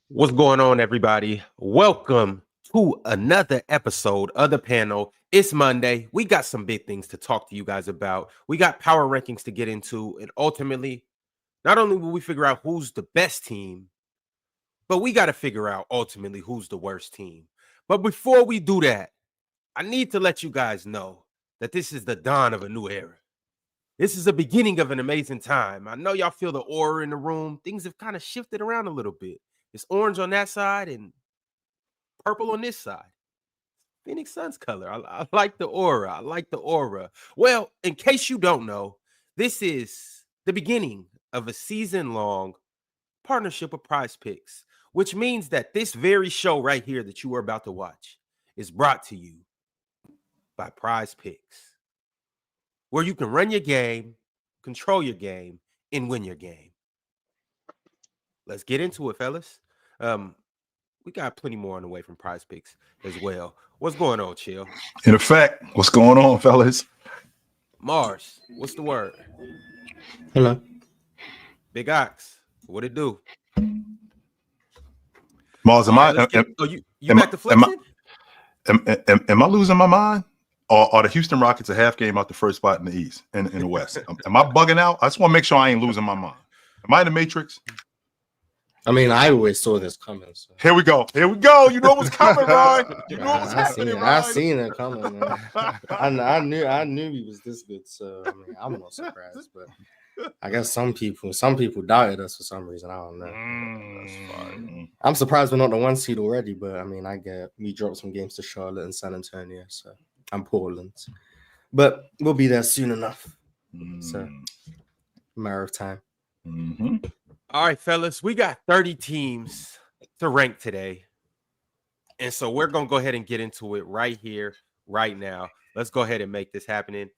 What's going on, everybody? Welcome to another episode of the panel. It's Monday. We got some big things to talk to you guys about. We got power rankings to get into, and ultimately, not only will we figure out who's the best team, but we got to figure out ultimately who's the worst team. But before we do that, I need to let you guys know that this is the dawn of a new era. This is the beginning of an amazing time. I know y'all feel the aura in the room. Things have kind of shifted around a little bit. It's orange on that side and purple on this side. Phoenix Suns color. I like the aura. I like the aura. Well, in case you don't know, this is the beginning of a season-long partnership with PrizePicks, which means that this very show right here that you are about to watch is brought to you by PrizePicks, where you can run your game, control your game, and win your game. Let's get into it, fellas. We got plenty more on the way from PrizePicks as well. What's going on, Chill? In effect, what's going on, fellas? Mars, what's the word? Hello. Big Ox, what it do? Mars, am I back to flexing? Am I losing my mind? Or are the Houston Rockets a half game out the first spot in the East in the West? Am I bugging out? I just want to make sure I ain't losing my mind. Am I in the Matrix? I mean, I always saw this coming. So. Here we go. You know what's coming, Ron. You know what's happening, Ron. I seen it coming, man. I knew he was this good. So I mean, I'm not surprised. But I guess some people doubted us for some reason. I don't know. That's fine. I'm surprised we're not the 1 seed already. But I mean, I get we dropped some games to Charlotte and San Antonio, so I'm Portland. But we'll be there soon enough. So matter of time. Mm-hmm. All right, fellas, we got 30 teams to rank today. And so we're going to go ahead and get into it right here, right now. Let's go ahead and make this happen.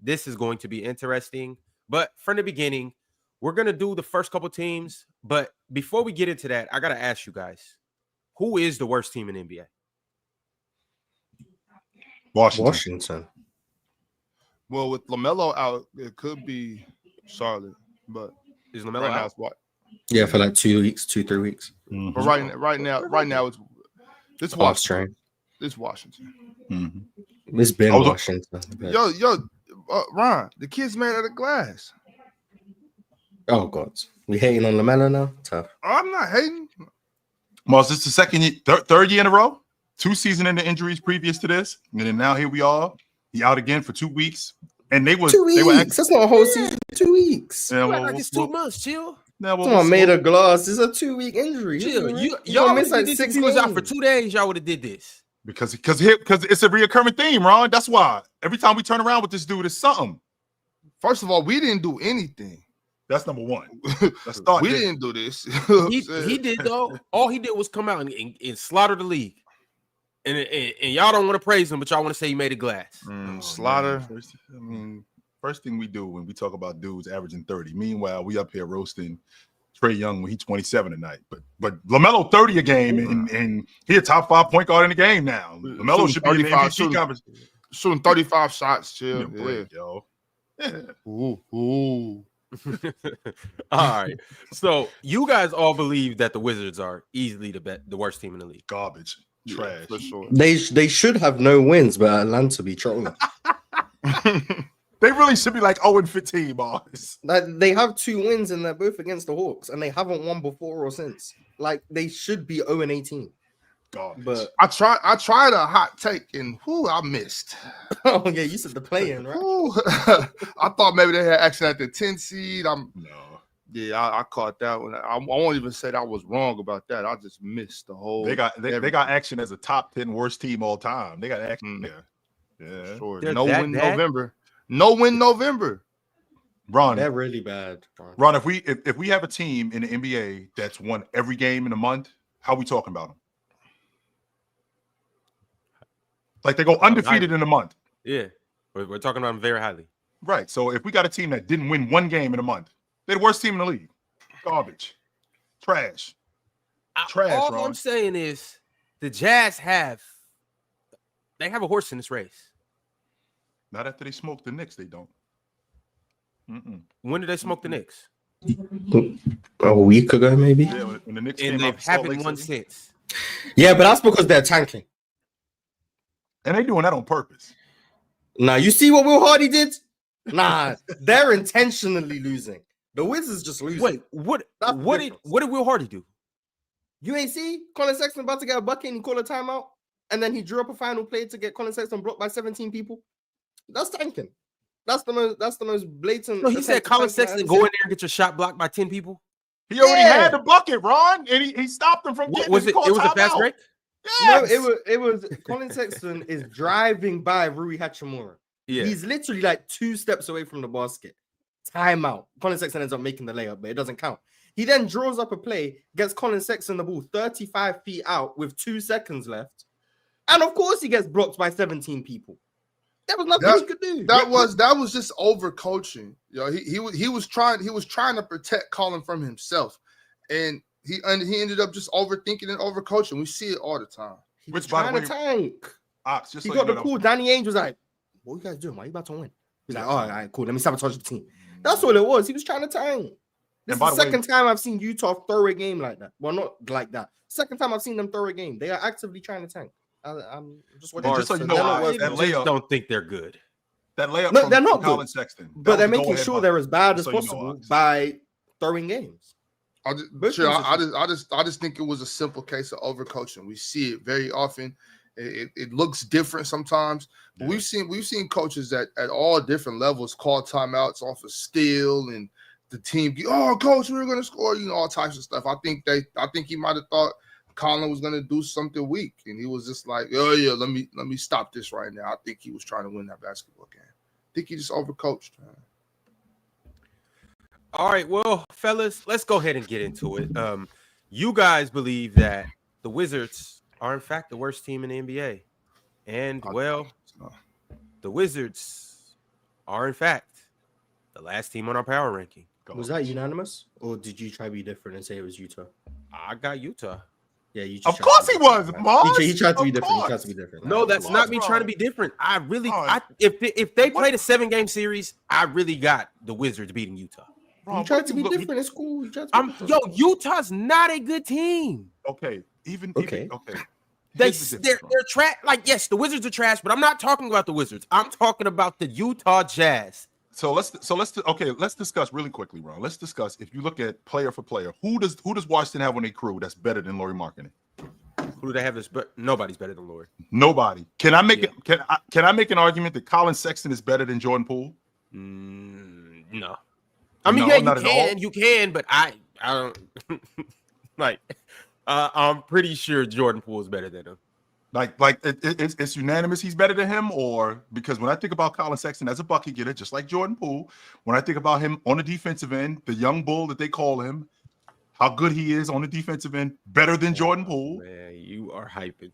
This is going to be interesting. But from the beginning, we're going to do the first couple teams. But before we get into that, I got to ask you guys, who is the worst team in the NBA? Washington. Well, with LaMelo out, it could be Charlotte, but is LaMelo out? Yeah, for like 2 weeks, 2-3 weeks. Mm-hmm. But right now, it's Washington. It's Washington. Mm-hmm. It's been Washington. Yo, Ron, the kid's made out of glass. Oh God, we hating on LaMelo now? Tough. I'm not hating. Mars, this is the third year in a row. 2 season-ending injuries previous to this, and then now here we are. He out again for 2 weeks, and 2 weeks. That's not a whole season. 2 weeks. Yeah, like it's 2 months. Chill. Someone made of glass. It's a 2-week injury. Chill. Y'all miss like 6 he was out for 2 days. Y'all would have did this because it's a reoccurring theme, Ron. That's why every time we turn around with this dude, it's something. First of all, we didn't do anything. That's number one. We didn't do this. he did though. All he did was come out and slaughter the league. And y'all don't want to praise him, but y'all want to say he made a glass. Slaughter. First thing we do when we talk about dudes averaging 30. Meanwhile, we up here roasting Trae Young when he's 27 tonight. But LaMelo 30 a game, and he a top 5 point guard in the game now. LaMelo should be in the MVP conversation. Shooting 35 shots, chill. Break, yo. Yeah. Ooh. All right. So you guys all believe that the Wizards are easily the worst team in the league. Garbage. Trash. For sure. They should have no wins, but Atlanta be trolling. They really should be like 0-15 bars. They have 2 wins and they're both against the Hawks, and they haven't won before or since. Like they should be 0-18. Garbage. But I tried a hot take and I missed. Oh yeah, you said the play-in, right? I thought maybe they had action at the 10 seed. I caught that one. I won't even say that I was wrong about that. I just missed the whole. They got action as a top 10 worst team all time. They got action there. Yeah, sure. No win November. No win November. Ron, they're really bad. Ron, if we have a team in the NBA that's won every game in a month, how are we talking about them? Like they go undefeated in a month. Yeah, we're talking about them very highly. Right. So if we got a team that didn't win 1 game in a month, they're the worst team in the league. Garbage. Trash. All Ron. I'm saying is the Jazz have a horse in this race. Not after they smoked the Knicks, they don't. When did they smoke the Knicks? A week ago, maybe. Yeah, when the Knicks And came they out, Salt Lake haven't won City. since. Yeah, but that's because they're tanking. And they doing that on purpose. Nah, you see what Will Hardy did? Nah, they're intentionally losing. The Wizards just losing. Wait, what did Will Hardy do? You ain't see Colin Sexton about to get a bucket and he called a timeout, and then he drew up a final play to get Colin Sexton blocked by 17 people. That's tanking. That's the most blatant. No, he said Colin Sexton go in there and get your shot blocked by 10 people. He already had the bucket, Ron, and he stopped him from getting Was it? It was a fast break. Yes. No, it was Colin Sexton is driving by Rui Hachimura. Yeah, he's literally like 2 steps away from the basket. Timeout. Colin Sexton ends up making the layup, but it doesn't count. He then draws up a play, gets Colin Sexton the ball 35 feet out with 2 seconds left. And of course he gets blocked by 17 people. There was nothing he could do. That was just overcoaching. You know, he was trying to protect Colin from himself. And he ended up just overthinking and overcoaching. We see it all the time. He was trying to tank. Ox, just he so got you the know. call. Danny Ainge was like, what you guys doing? Why are you about to win? He's like, all right, cool. Let me sabotage the team. That's all it was. He was trying to tank. This is the second time I've seen Utah throw a game like that. Well, not like that. Second time I've seen them throw a game. They are actively trying to tank. I'm just watching. Just so you know, that layup, don't think they're good. That layup, no, they're not Colin good. Sexton, but they're making sure they're as bad as so possible by throwing games. I just think it was a simple case of overcoaching. We see it very often. It looks different sometimes. But we've seen coaches that at all different levels call timeouts off of steal and the team. Oh, coach, we're going to score. All types of stuff. I think he might have thought Colin was going to do something weak, and he was just like, oh yeah, let me stop this right now. I think he was trying to win that basketball game. I think he just overcoached. Man. All right, well, fellas, let's go ahead and get into it. You guys believe that the Wizards are in fact the worst team in the NBA, and the Wizards are in fact the last team on our power ranking. Was that unanimous, or did you try to be different and say it was Utah? I got Utah. Yeah, you. Of course he was. He tried to be different. He tried to be different. No, that's not me trying to be different. I really, if they played a 7-game series, I really got the Wizards beating Utah. You tried to be different. It's cool. Utah's not a good team. Okay. They're trash. Like, yes, the Wizards are trash, but I'm not talking about the Wizards. I'm talking about the Utah Jazz. So let's discuss really quickly, Ron. Let's discuss, if you look at player for player, who does Washington have on their crew that's better than Lauri Markkanen? Who do they have? But nobody's better than Lauri. Nobody. Can I make can I make an argument that Colin Sexton is better than Jordan Poole? No. I mean, you can, but I don't like. I'm pretty sure Jordan Poole is better than him. Like it's unanimous. He's better than him, or because when I think about Colin Sexton as a bucket getter, just like Jordan Poole, when I think about him on the defensive end, the young bull that they call him, how good he is on the defensive end, better than Jordan Poole. Man, you are hyping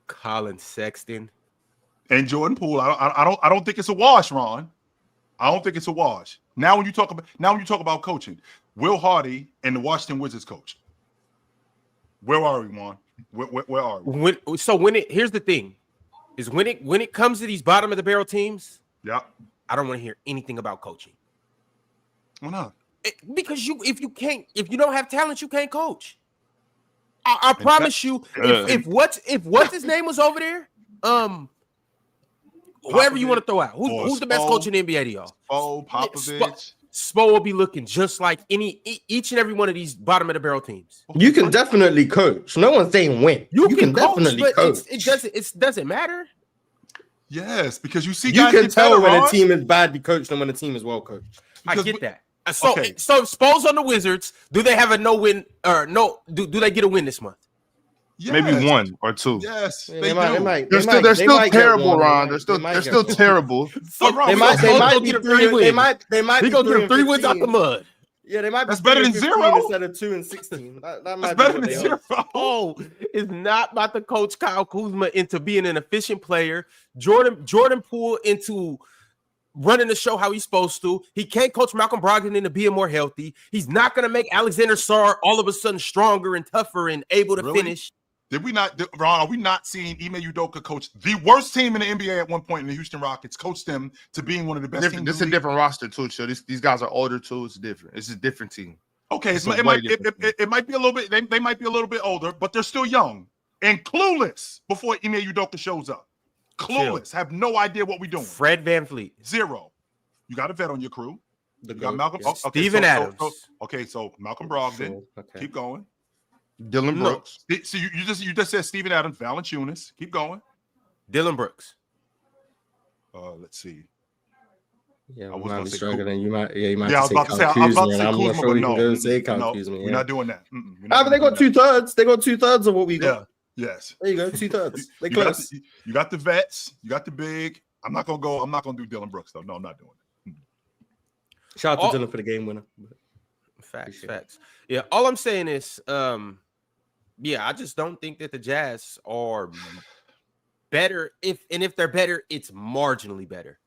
Colin Sexton and Jordan Poole. I don't think it's a wash, Ron. I don't think it's a wash. Now when you talk about coaching, Will Hardy and the Washington Wizards coach. Where are we, Juan? Where are we? Here's the thing, is when it comes to these bottom of the barrel teams, I don't want to hear anything about coaching. Why not? Because if you don't have talent, you can't coach. I promise you, if what's his name was over there, whoever you want to throw out, who's the best coach in the NBA to y'all? Popovich. Spo will be looking just like each and every one of these bottom of the barrel teams. You can definitely coach. No one's saying win. You can definitely coach. It doesn't matter. Yes, because you see, you can tell when a team is badly coached and when a team is well coached. I get that. So Spo's on the Wizards. Do they have a no-win or no? Do they get a win this month? Yes. Maybe 1 or 2. Yes, they do. They're still terrible, Ron. They're still terrible. They might get 3 wins. They might be going to get 3 wins out the mud. Yeah, they might be. That's better than 0 instead of 2-16. That might be better than 0. Oh, is not about to coach Kyle Kuzma into being an efficient player. Jordan Poole into running the show how he's supposed to. He can't coach Malcolm Brogdon into being more healthy. He's not going to make Alexander Sarr all of a sudden stronger and tougher and able to finish. Ron, are we not seeing Ime Udoka coach the worst team in the NBA at one point in the Houston Rockets, coach them to being one of the best teams? This is a different roster too, so these guys are older too. It's different. It's a different team. Okay, it might be a little bit. They might be a little bit older, but they're still young and clueless before Ime Udoka shows up. Clueless, have no idea what we're doing. Fred VanVleet, 0. You got a vet on your crew. You got Malcolm. Steven Adams. So Malcolm Brogdon. Okay. Keep going. Dylan Brooks. So you just said Steven Adams, Valanciunas. Keep going. Dylan Brooks. Let's see. Yeah, I was might gonna be say struggling. You might. Yeah, you might. Yeah, I was about to say. I'm about to say I'm Kuzma, not sure but you no, can go say no, Kuzma. we're not doing that. But they got 2/3. They got 2/3 of what we got. Yeah. Yes. There you go. 2/3. They You close. you got the vets. You got the big. I'm not gonna do Dylan Brooks though. No, I'm not doing it. Shout out to Dylan for the game winner. Facts. Yeah, all I'm saying is, I just don't think that the Jazz are better. If they're better, it's marginally better.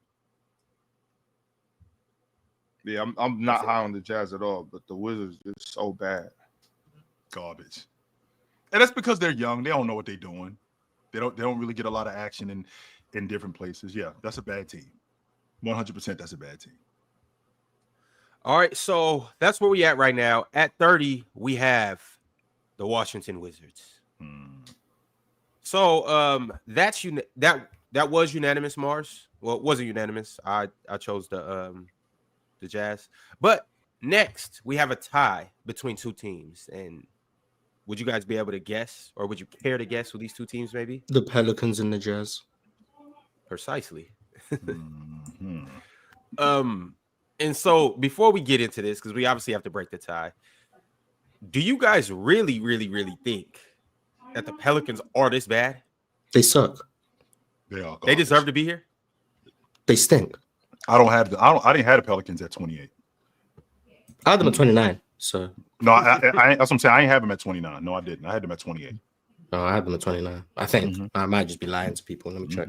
Yeah, I'm not high on the Jazz at all, but the Wizards is so bad. Garbage. And that's because they're young. They don't know what they're doing. They don't really get a lot of action in different places. Yeah, that's a bad team. 100% that's a bad team. All right, so that's where we at right now. At 30, we have the Washington Wizards. So that was unanimous, Mars. Well, it wasn't unanimous. I chose the Jazz. But next, we have a tie between two teams. And would you guys be able to guess, or would you care to guess who these two teams may be? The Pelicans and the Jazz. Precisely. And so before we get into this, because we obviously have to break the tie, do you guys really, really, really think that the Pelicans are this bad? They suck. They are. They deserve to be here? They stink. I didn't have the Pelicans at 28. I had them at 29. So no, that's what I'm saying. I ain't have them at 29. No, I didn't. I had them at 28. No, I had them at 29. I think I might just be lying to people. Let me check.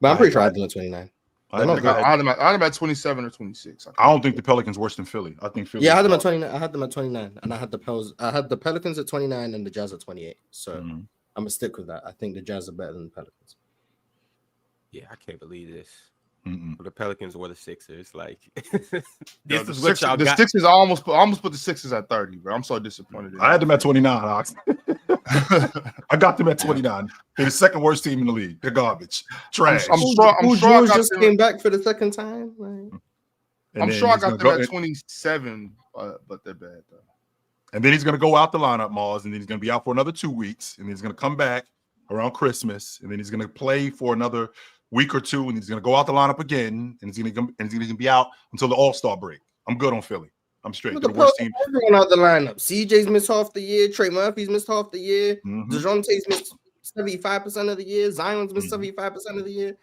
But I'm pretty sure I had them at 29. I had them at 27 or 26. I don't think the Pelicans worse than Philly. I think Philly. Yeah, I had them at 29. I had them at 29, and I had the Pelicans at 29 and the Jazz at 28. So I'm gonna stick with that. I think the Jazz are better than the Pelicans. Yeah, I can't believe this. Mm-mm. The Pelicans or the Sixers, like this is what y'all got. Sixers, I almost put the Sixers at 30, bro. I'm so disappointed. I had them at 29, Ox. I got them at 29. They're the second worst team in the league. They're garbage. Trash. I'm sure I just came back for the second time. I'm sure I got them at 27, but they're bad though. And then he's gonna go out the lineup, Mars, and then he's gonna be out for another 2 weeks, and then he's gonna come back around Christmas, and then he's gonna play for another week or two, and he's gonna go out the lineup again, and he's gonna be out until the All-Star break. I'm good on Philly. I'm straight. The worst team. Everyone out the lineup. CJ's missed half the year. Trey Murphy's missed half the year. DeJounte's missed 75% of the year. Zion's missed 75% of the year.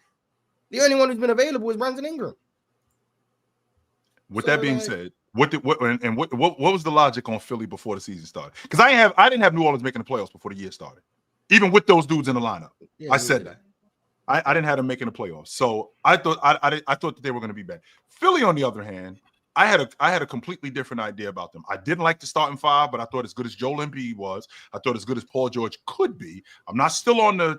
The only one who's been available is Brandon Ingram. With that being said, what was the logic on Philly before the season started? Because I didn't have New Orleans making the playoffs before the year started, even with those dudes in the lineup. Yeah, I said that. I didn't have them making the playoffs, so I thought that they were going to be bad. Philly, on the other hand, I had a completely different idea about them. I didn't like the starting five, but I thought as good as Joel Embiid was, I thought as good as Paul George could be. I'm not still on the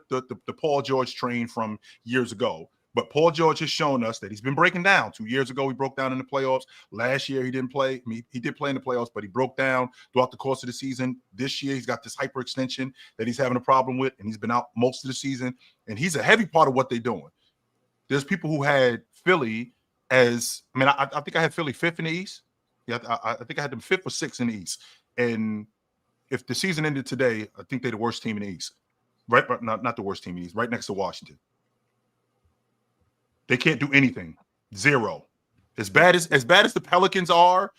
Paul George train from years ago, but Paul George has shown us that he's been breaking down. 2 years ago, he broke down in the playoffs. Last year, he didn't play. I mean, he did play in the playoffs, but he broke down throughout the course of the season. This year, he's got this hyperextension that he's having a problem with, and he's been out most of the season. And he's a heavy part of what they're doing. There's people who had Philly as, I mean, I think I had Philly 5th in the East. Yeah, I think I had them 5th or 6th in the East. And if the season ended today, I think they're the worst team in the East. Right, but not the worst team in the East, right next to Washington. They can't do anything. Zero. As bad as the Pelicans are,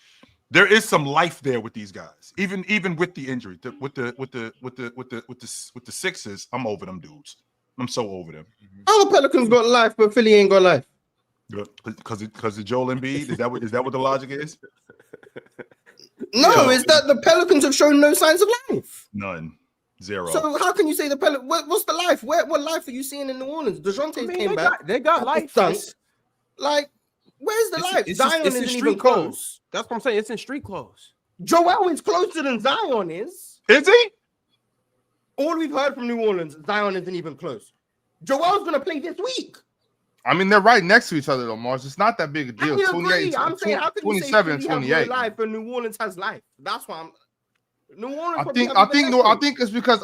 there is some life there with these guys. Even with the injury, with the Sixers, I'm over them dudes. I'm so over them. All the Pelicans got life, but Philly ain't got life. Because of Joel Embiid? Is that what the logic is? No, it's that the Pelicans have shown no signs of life. None. Zero. So how can you say the Pelicans? What's the life? What life are you seeing in New Orleans? DeJounte came back. They got life. Like, where's the life? Zion isn't even close. That's what I'm saying. It's in street clothes. Joel is closer than Zion is. Is he? All we've heard from New Orleans, Zion isn't even close. Joel's going to play this week. I mean, they're right next to each other, though, Mars. It's not that big a deal. I agree. I'm saying, how can you say 27 and Philly have 28. no life and New Orleans has life? That's why I'm. New Orleans. I think it's because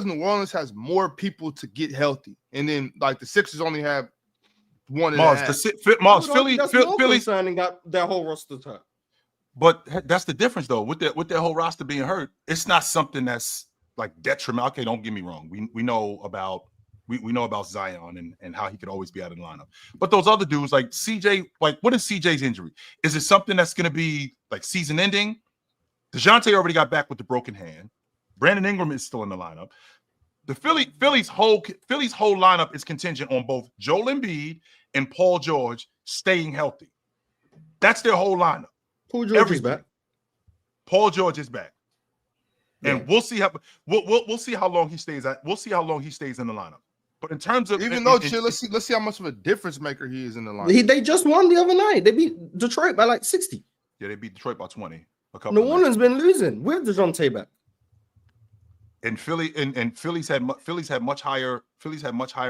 New Orleans has more people to get healthy, and then like the Sixers only have one. Philly's signing got their whole roster hurt. But that's the difference, though. With their whole roster being hurt, it's not something that's like detrimental. Okay, don't get me wrong. We know about Zion and how he could always be out of the lineup. But those other dudes, like CJ, like what is CJ's injury? Is it something that's going to be like season ending? DeJounte already got back with the broken hand. Brandon Ingram is still in the lineup. The Philly's whole lineup is contingent on both Joel Embiid and Paul George staying healthy. That's their whole lineup. Paul George is back. Paul George is back, and we'll see how long he stays in the lineup. But in terms of let's see how much of a difference maker he is in the lineup. They just won the other night. They beat Detroit by like 60. Yeah, they beat Detroit by 20. New Orleans been losing with DeJounte back. And Philly's had much higher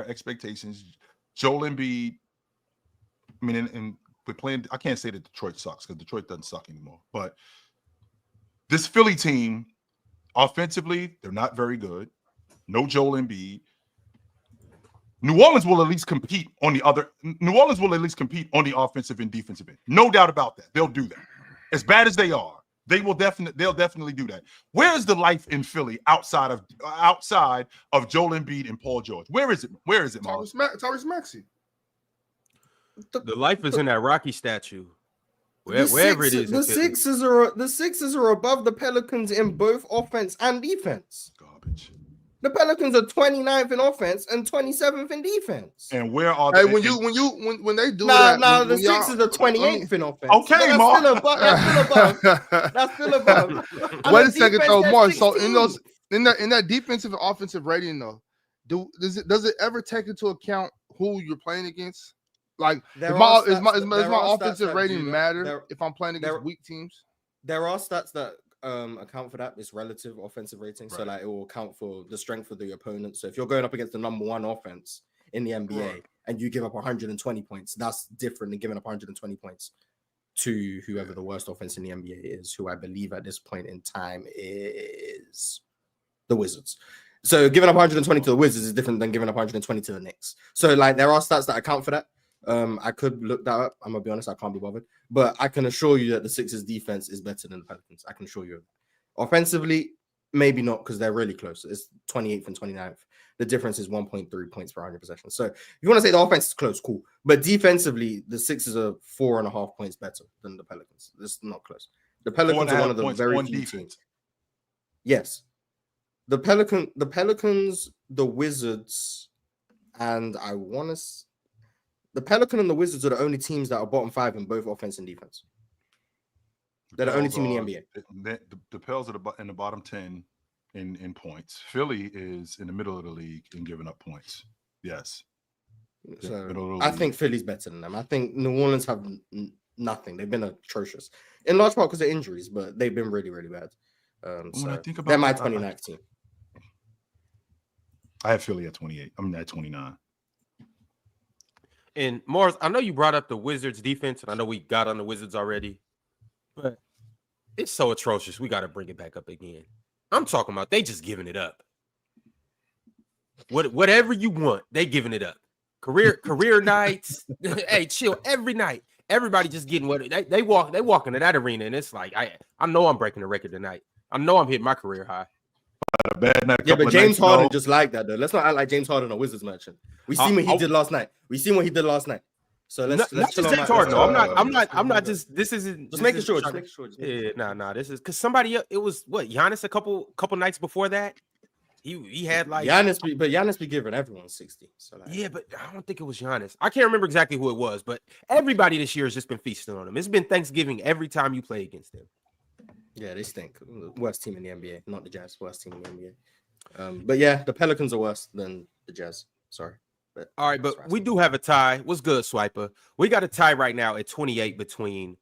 expectations. Joel Embiid. I mean, and we're playing. I can't say that Detroit sucks because Detroit doesn't suck anymore. But this Philly team, offensively, they're not very good. No Joel Embiid. New Orleans will at least compete on the offensive and defensive end. No doubt about that. They'll do that. As bad as they are, they'll definitely do that. Where is the life in Philly outside of Joel Embiid and Paul George? Where is it, Mars? Tyrese Maxey. The life is in that Rocky statue. Wherever it is. The Sixers are above the Pelicans in both offense and defense. Garbage. The Pelicans are 29th in offense and 27th in defense. And where are they? Hey, when they do that? The Sixers are 28th in offense. Okay, Mark. That's still above. Wait a second, though, Mark. So in that defensive and offensive rating, though, does it ever take into account who you're playing against? Like, does my offensive rating matter if I'm playing against weak teams? There are stats that account for that. It's relative offensive rating, right. So like it will account for the strength of the opponent. So if you're going up against the number one offense in the NBA and you give up 120 points, that's different than giving up 120 points to whoever the worst offense in the NBA is, who I believe at this point in time is the Wizards. So giving up 120 to the Wizards is different than giving up 120 to the Knicks. So like there are stats that account for that. I could look that up. I'm gonna be honest, I can't be bothered. But I can assure you that the Sixers defense is better than the Pelicans. I can assure you. Offensively, maybe not because they're really close. It's 28th and 29th. The difference is 1.3 points per 100 possessions. So if you want to say the offense is close, cool. But defensively, the Sixers are 4.5 points better than the Pelicans. This is not close. The Pelicans are one of the very few teams. Yes. The Pelicans, the Wizards, and the Pelican and the Wizards are the only teams that are bottom 5 in both offense and defense. They're the only team in the NBA. The Pels are in the bottom 10 in points. Philly is in the middle of the league in giving up points. Yes. So I think Philly's better than them. I think New Orleans have nothing. They've been atrocious. In large part because of injuries, but they've been really, really bad. They're my 29th team. I have Philly at 28. I'm at 29. And Mars, I know you brought up the Wizards defense, and I know we got on the Wizards already, but it's so atrocious. We got to bring it back up again. I'm talking about they just giving it up. Whatever you want, they giving it up. Career nights. Hey, chill every night. Everybody just getting what they walk into that arena, and it's like I know I'm breaking the record tonight. I know I'm hitting my career high. A bad night, yeah, but James Harden just like that though. Let's not act like James Harden a Wizards merchant. We seen what he did last night. So let's just James Harden. No, I'm not just. This isn't. Just making sure. Yeah, nah. This is because somebody. It was what Giannis a couple nights before that. He had like Giannis be giving everyone 60. So like, yeah, but I don't think it was Giannis. I can't remember exactly who it was, but everybody this year has just been feasting on him. It's been Thanksgiving every time you play against them. Yeah, they stink. Worst team in the NBA, not the Jazz. Worst team in the NBA. But yeah, the Pelicans are worse than the Jazz. Sorry. But all right, but we do have a tie. What's good, Swiper? We got a tie right now at 28 between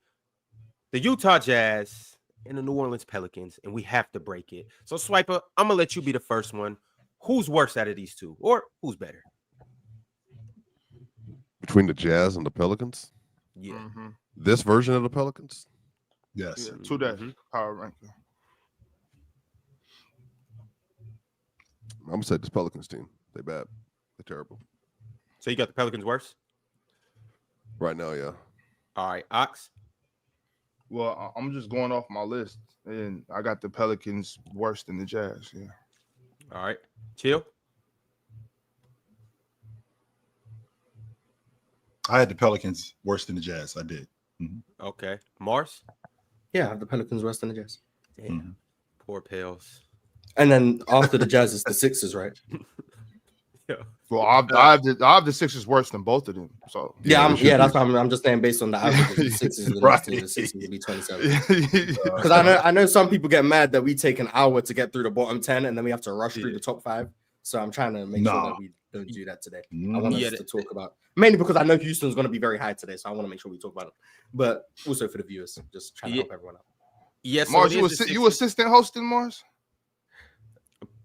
the Utah Jazz and the New Orleans Pelicans, and we have to break it. So, Swiper, I'm gonna let you be the first one. who's worse out of these two, or who's better? Between the Jazz and the Pelicans? Yeah. Mm-hmm. This version of the Pelicans? Yes. Yeah, to that power ranking. I'm gonna say this Pelicans team. They bad. They're terrible. So you got the Pelicans worse? Right now, yeah. All right, Ox. Well, I'm just going off my list, and I got the Pelicans worse than the Jazz. Yeah. All right, Chill. I had the Pelicans worse than the Jazz. I did. Mm-hmm. Okay, Mars. Yeah, I have the Pelicans worse than the Jazz. Damn, Mm-hmm. poor Pels. And then after the Jazz, it's the Sixers, right? Yeah. Well, I have the Sixers worse than both of them. So Yeah, that's why I'm just saying based on the average of the Sixers and the last team, the Sixers will be 27. Because I know some people get mad that we take an hour to get through the bottom 10 and then we have to rush through the top 5. So I'm trying to make sure that we don't do that today. I want us to talk about mainly because I know Houston's going to be very high today, so I want to make sure we talk about it. But also for the viewers, just trying to help everyone out. Yes, Mars, you assistant hosting, Mars?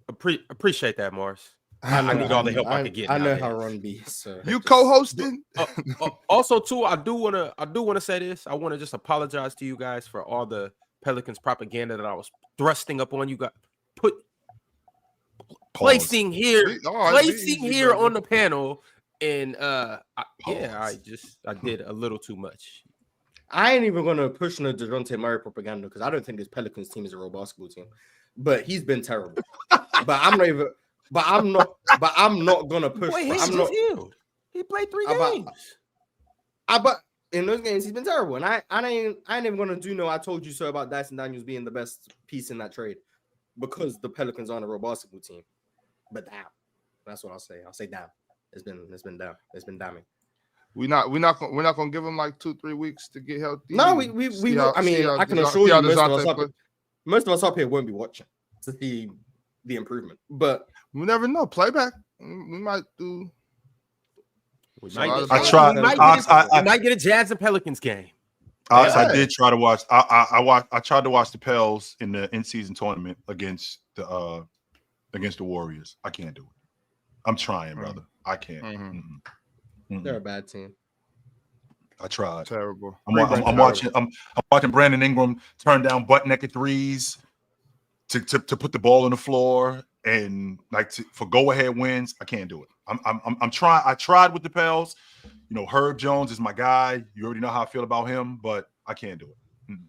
Appreciate that, Mars. I need all the help I can get. I know how Ron be. So you co-hosting. Also, too, I do wanna say this. I want to just apologize to you guys for all the Pelicans propaganda that I was thrusting up on you guys. Placing here on the panel, and I did a little too much. I ain't even gonna push no DeJounte Murray propaganda because I don't think this Pelicans team is a real basketball team. But he's been terrible. But I'm not gonna push. Wait, he played 3 games. But in those games, he's been terrible. And I ain't even gonna do no I told you so about Dyson Daniels being the best piece in that trade because the Pelicans aren't a real basketball team. But damn, that's what I'll say. I'll say damn. It's been damn. It's been damning. We're not gonna give him like 2-3 weeks to get healthy. No, we I can assure you most of us up here won't be watching to see the improvement. But we never know. Playback. We might do. We might get a Jazz and Pelicans game. I did try to watch. I tried to watch the Pels in the in-season tournament against the Warriors. I can't do it. I'm trying, brother. I can't. Mm-hmm. They're a bad team. I tried. Terrible. I'm watching Brandon Ingram turn down butt naked threes to put the ball on the floor and for go ahead wins. I can't do it. I'm trying. I tried with the Pels. You know, Herb Jones is my guy. You already know how I feel about him, but I can't do it. Mm-hmm.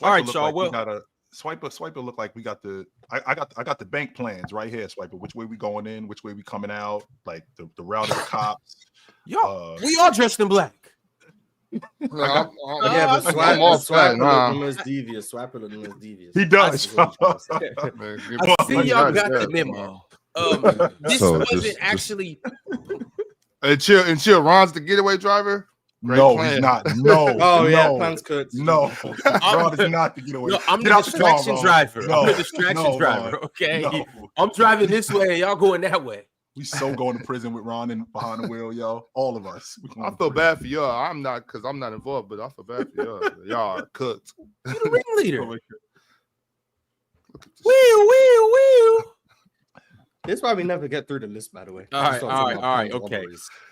All right, y'all. Swiper look like we got the I got the bank plans right here, Swiper. Which way we going in, which way we coming out, like the route of the cops. Yo, we all dressed in black. But Swiper look the most devious. Swiper look the most devious. He does. I see y'all got the memo. This wasn't actually. And chill. Ron's the getaway driver. He's not. No. Plans cooked. No, Ron is not the getaway. No, I'm the distraction driver. I'm the distraction driver. Okay, I'm driving this way, and y'all going that way. We so going to prison with Ron and behind the wheel, yo. All of us. I feel bad for y'all. I'm not because I'm not involved, but I feel bad for y'all. Y'all are cooked. You're the ringleader. Wheel. This is why we never get through the list, by the way. All right, okay.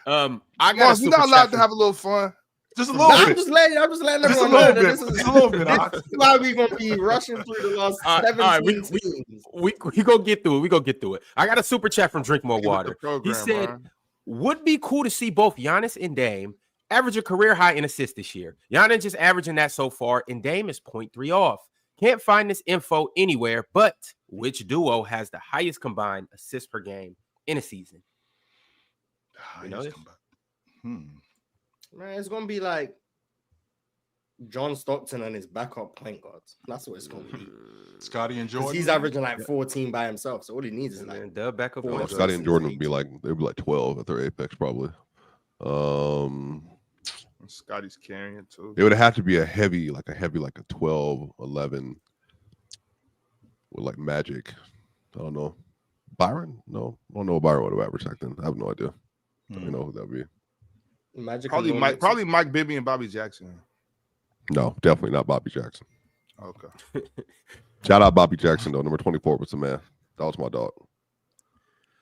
I guess we're not allowed to have a little fun. Just a little bit. I'm just letting everyone know that this is a little bit. This is why we're gonna be rushing through the last 17 teams. We gonna get through it. We gonna get through it. I got a super chat from Drink More Water. He said, "Would be cool to see both Giannis and Dame average a career high in assists this year. Giannis is averaging that so far, and Dame is 0.3 off. Can't find this info anywhere, but which duo has the highest combined assists per game in a season?" You know this? Man, it's gonna be like John Stockton and his backup point guards. That's what it's gonna be. Scotty and Jordan. He's averaging like 14 by himself, so all he needs is like the backup. Scotty and Jordan would be like 12 at their apex probably. Scotty's carrying it too. It would have to be a heavy like a 12, 11 with like Magic. I don't know. Byron? No, I don't know what Byron would have averaged back then. I have no idea. I don't know who that would be. Magic probably Mike Bibby and Bobby Jackson. No, definitely not Bobby Jackson. Okay. Shout out Bobby Jackson though. Number 24 was the man. That was my dog.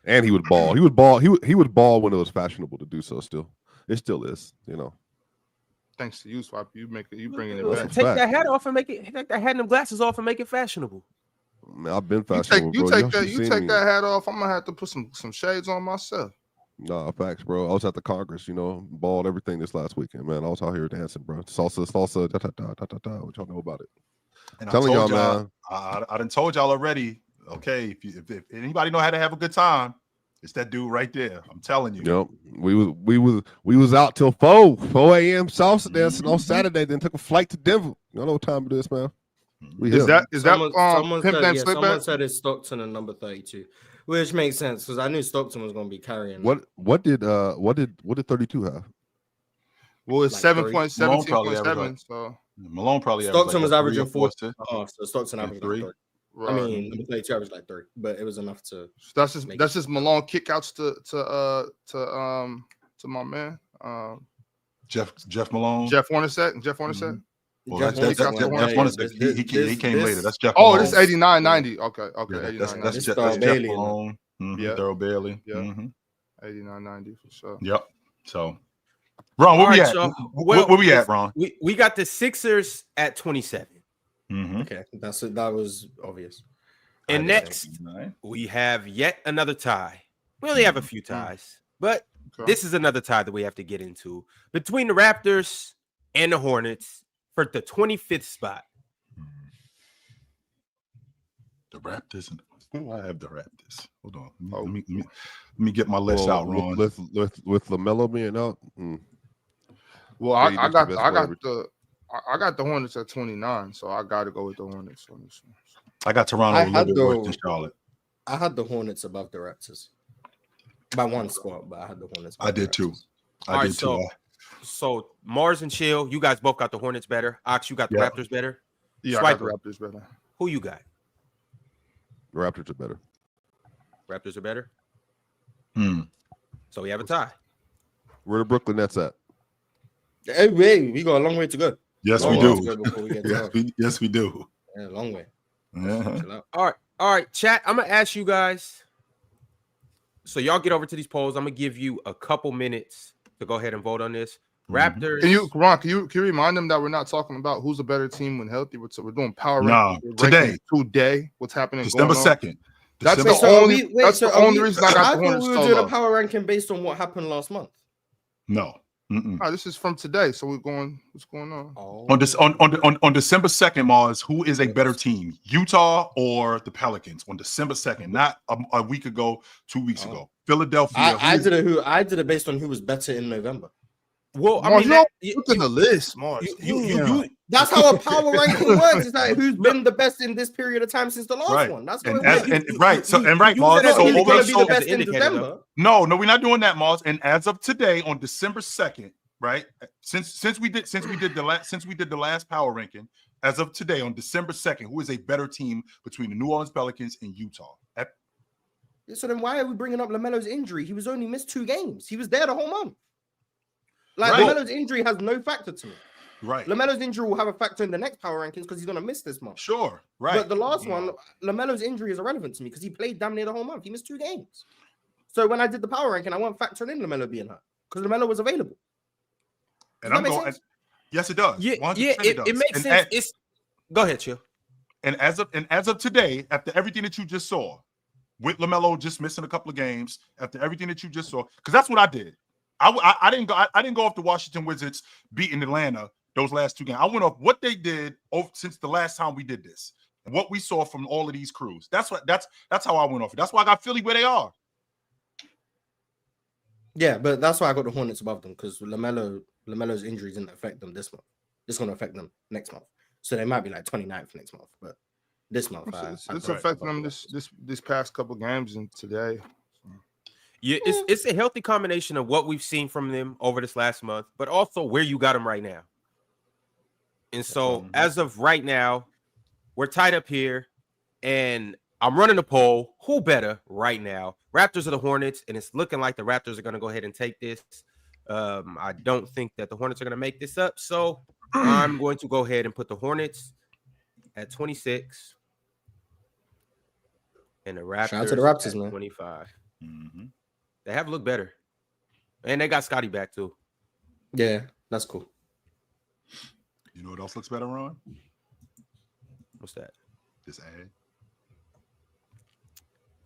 And he would ball. He would ball. He would ball when it was fashionable to do so. Still, it still is. You know. Thanks to you, Swap. You bringing it Listen, back. take that hat off and make it. Take that hat and them glasses off and make it fashionable. Man, I've been You fashionable, take bro. that. You take that hat off. I'm gonna have to put some shades on myself. Nah, facts, bro. I was at the Congress, you know, balled everything this last weekend, man. I was out here dancing, bro. Salsa, da da da da da da. What y'all know about it? And Telling I told y'all, man. I done told y'all already. Okay, if anybody know how to have a good time, it's that dude right there. I'm telling you. Yep. We was out till 4 a.m. salsa dancing on Saturday, then took a flight to Denver. Y'all know what time it is, man. We Is here. that Pimp Named Slickback? Someone said it's Stockton and number 32, which makes sense because I knew Stockton was going to be carrying. What did 32 have? Well, it's Like 17.7. So Malone probably Stockton was averaging 4. 4. So Stockton averaged like 3. right. I mean, number 32 averaged like 3, but it was enough to. that's just Malone kickouts to my man Jeff Malone. Jeff Hornacek. Jeff Hornacek. Well, Jeff that's Hornacek. Hornacek. He came later. That's Jeff. Oh, Malone. this is 89.90. Okay. Yeah, that's 89.90. Jeff Bailey. Malone. Yeah. Daryl Bailey. Yeah. 89.90 for sure. Yep. So, Ron, where All we right, at? y'all. Where we at, Ron? We got the Sixers at 27. Okay, that was obvious. And next, we have yet another tie. We only have a few ties, but this is another tie that we have to get into between the Raptors and the Hornets for the 25th spot. The Raptors. I have the Raptors. Hold on. Let me get my list out, Ron. With LaMelo being out. Well, I got the Hornets at 29, so I got to go with the Hornets on this one. I got Toronto a little bit worse than Charlotte. I had the Hornets above the Raptors by one spot, but I had the Hornets. I did too. I did too. So Mars and Chill, you guys both got the Hornets better. Ox, you got the Raptors better. Yeah, I got the Raptors better. Who you got? The Raptors are better. Raptors are better. So we have a tie. Where the Brooklyn Nets at? Hey, we got a long way to go. Yes, we do. Yes, we do. Yeah, a long way. All right, chat. I'm gonna ask you guys. So y'all get over to these polls. I'm gonna give you a couple minutes to go ahead and vote on this. Raptors. Can you remind them that we're not talking about who's a better team when healthy? We're doing power rankings today. What's happening? December 2nd. That's the only reason I got the Hornets. We were doing a power ranking based on what happened last month. No. Oh, this is from today. So we're going. What's going on? On December 2nd, Mars, who is a better team, Utah or the Pelicans? On December 2nd, not a week ago, 2 weeks ago. Philadelphia. I did it based on who was better in November. Well, I mean, look at the list, Mars. That's how a power ranking works. It's like who's been the best in this period of time since the last one. That's Mars. Mars. So No, we're not doing that, Mars. And as of today, on December 2nd, right? Since we did the last power ranking, as of today on December 2nd, who is a better team between the New Orleans Pelicans and Utah? So then why are we bringing up LaMelo's injury? He was only missed 2 games. He was there the whole month. LaMelo's injury has no factor to me. Right. LaMelo's injury will have a factor in the next power rankings because he's going to miss this month. Sure. Right. But the last one, LaMelo's injury is irrelevant to me because he played damn near the whole month. He missed 2 games. So when I did the power ranking, I wasn't factoring in LaMelo being hurt because LaMelo was available. And I'm going. Yes, it does. Yeah, it makes sense. Go ahead, Chill. And as of today, after everything that you just saw, with LaMelo just missing a couple of games, after everything that you just saw, because that's what I did. I didn't go off the Washington Wizards beating Atlanta those last 2 games. I went off what they did since the last time we did this and what we saw from all of these crews. That's how I went off. That's why I got Philly where they are. Yeah, but that's why I got the Hornets above them because LaMelo's injury didn't affect them this month. It's going to affect them next month. So they might be like 29th next month, but this month it's affecting them this past couple games and today. Yeah, it's a healthy combination of what we've seen from them over this last month, but also where you got them right now. And so as of right now, we're tied up here, and I'm running a poll. Who better right now? Raptors or the Hornets? And it's looking like the Raptors are going to go ahead and take this. I don't think that the Hornets are going to make this up. So I'm going to go ahead and put the Hornets at 26 And the Raptors, Shout out to the Raptors, man. 25. Mm-hmm. They have looked better. And they got Scotty back, too. Yeah, that's cool. You know what else looks better, Ron? What's that? This ad.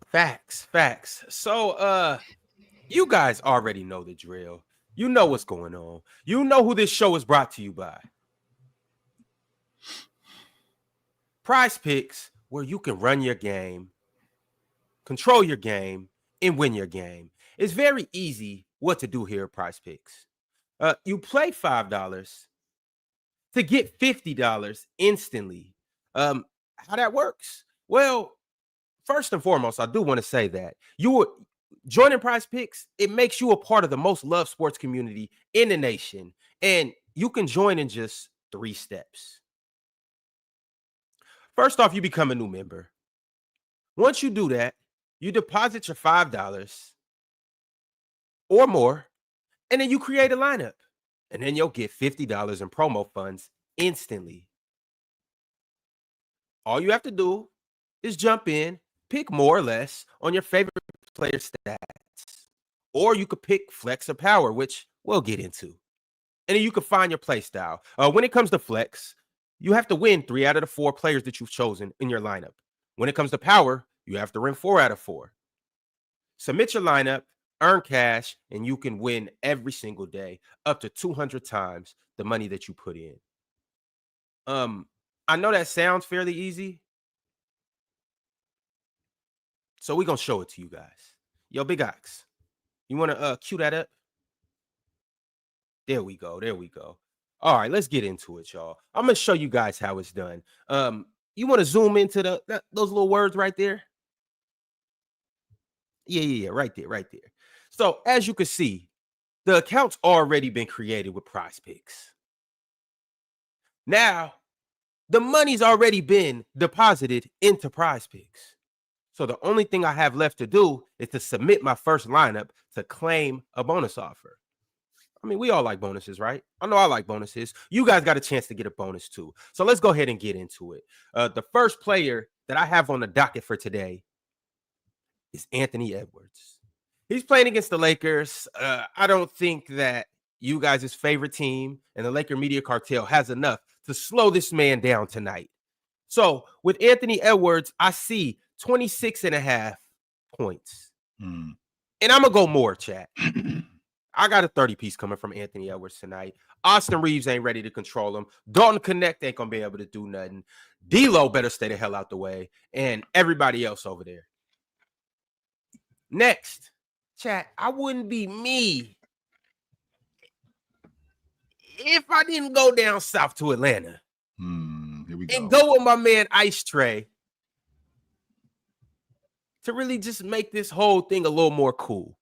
Facts. So, you guys already know the drill. You know what's going on. You know who this show is brought to you by. PrizePicks, where you can run your game, control your game, and win your game. It's very easy what to do here at PrizePicks. You play $5 to get $50 instantly. How that works? Well, first and foremost, I do want to say that joining PrizePicks, it makes you a part of the most loved sports community in the nation. And you can join in just 3 steps. First off, you become a new member. Once you do that, you deposit your $5 or more, and then you create a lineup. And then you'll get $50 in promo funds instantly. All you have to do is jump in, pick more or less on your favorite player stats. Or you could pick flex or power, which we'll get into. And then you can find your play style. When it comes to flex, you have to win 3 out of the 4 players that you've chosen in your lineup. When it comes to power, you have to win 4 out of 4. Submit your lineup, earn cash, and you can win every single day up to 200 times the money that you put in. I know that sounds fairly easy. So we're going to show it to you guys. Yo, Big Ox, you want to cue that up? There we go. All right, let's get into it, y'all. I'm going to show you guys how it's done. You want to zoom into those little words right there? Yeah, right there. So as you can see, the account's already been created with PrizePicks. Now, the money's already been deposited into PrizePicks. So the only thing I have left to do is to submit my first lineup to claim a bonus offer. I mean, we all like bonuses, right? I know I like bonuses. You guys got a chance to get a bonus too. So let's go ahead and get into it. The first player that I have on the docket for today is Anthony Edwards. He's playing against the Lakers. I don't think that you guys' favorite team and the Laker media cartel has enough to slow this man down tonight. So with Anthony Edwards, I see 26.5 points. And I'm going to go more, chat. I got a 30-piece coming from Anthony Edwards tonight. Austin Reeves ain't ready to control him. Dalton Connect ain't going to be able to do nothing. D'Lo better stay the hell out the way. And everybody else over there. Next, chat, I wouldn't be me if I didn't go down south to Atlanta. Here we go. And go with my man Ice Trey to really just make this whole thing a little more cool.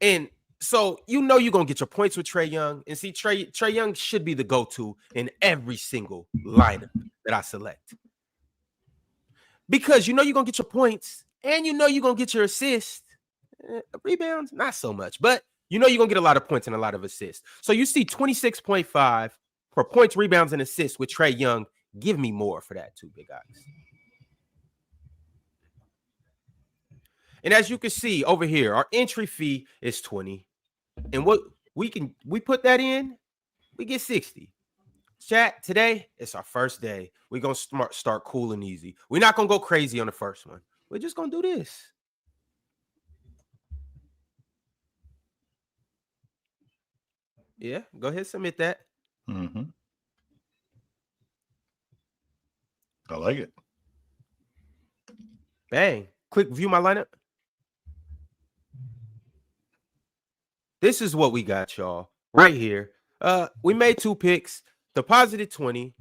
And so you know you're going to get your points with Trae Young. And see, Trae Young should be the go-to in every single lineup that I select. Because you know you're going to get your points and you know you're going to get your assists. Rebounds, not so much. But you know you're going to get a lot of points and a lot of assists. So you see 26.5 for points, rebounds, and assists with Trae Young. Give me more for that too, Big Ox. And as you can see over here, our entry fee is 20. And what we put that in, we get 60. Chat, today, it's our first day. We're going to start cool and easy. We're not going to go crazy on the first one. We're just going to do this. Yeah, go ahead, submit that. I like it. Bang. Quick view my lineup. This is what we got, y'all, right here. We made 2 picks, deposited 20,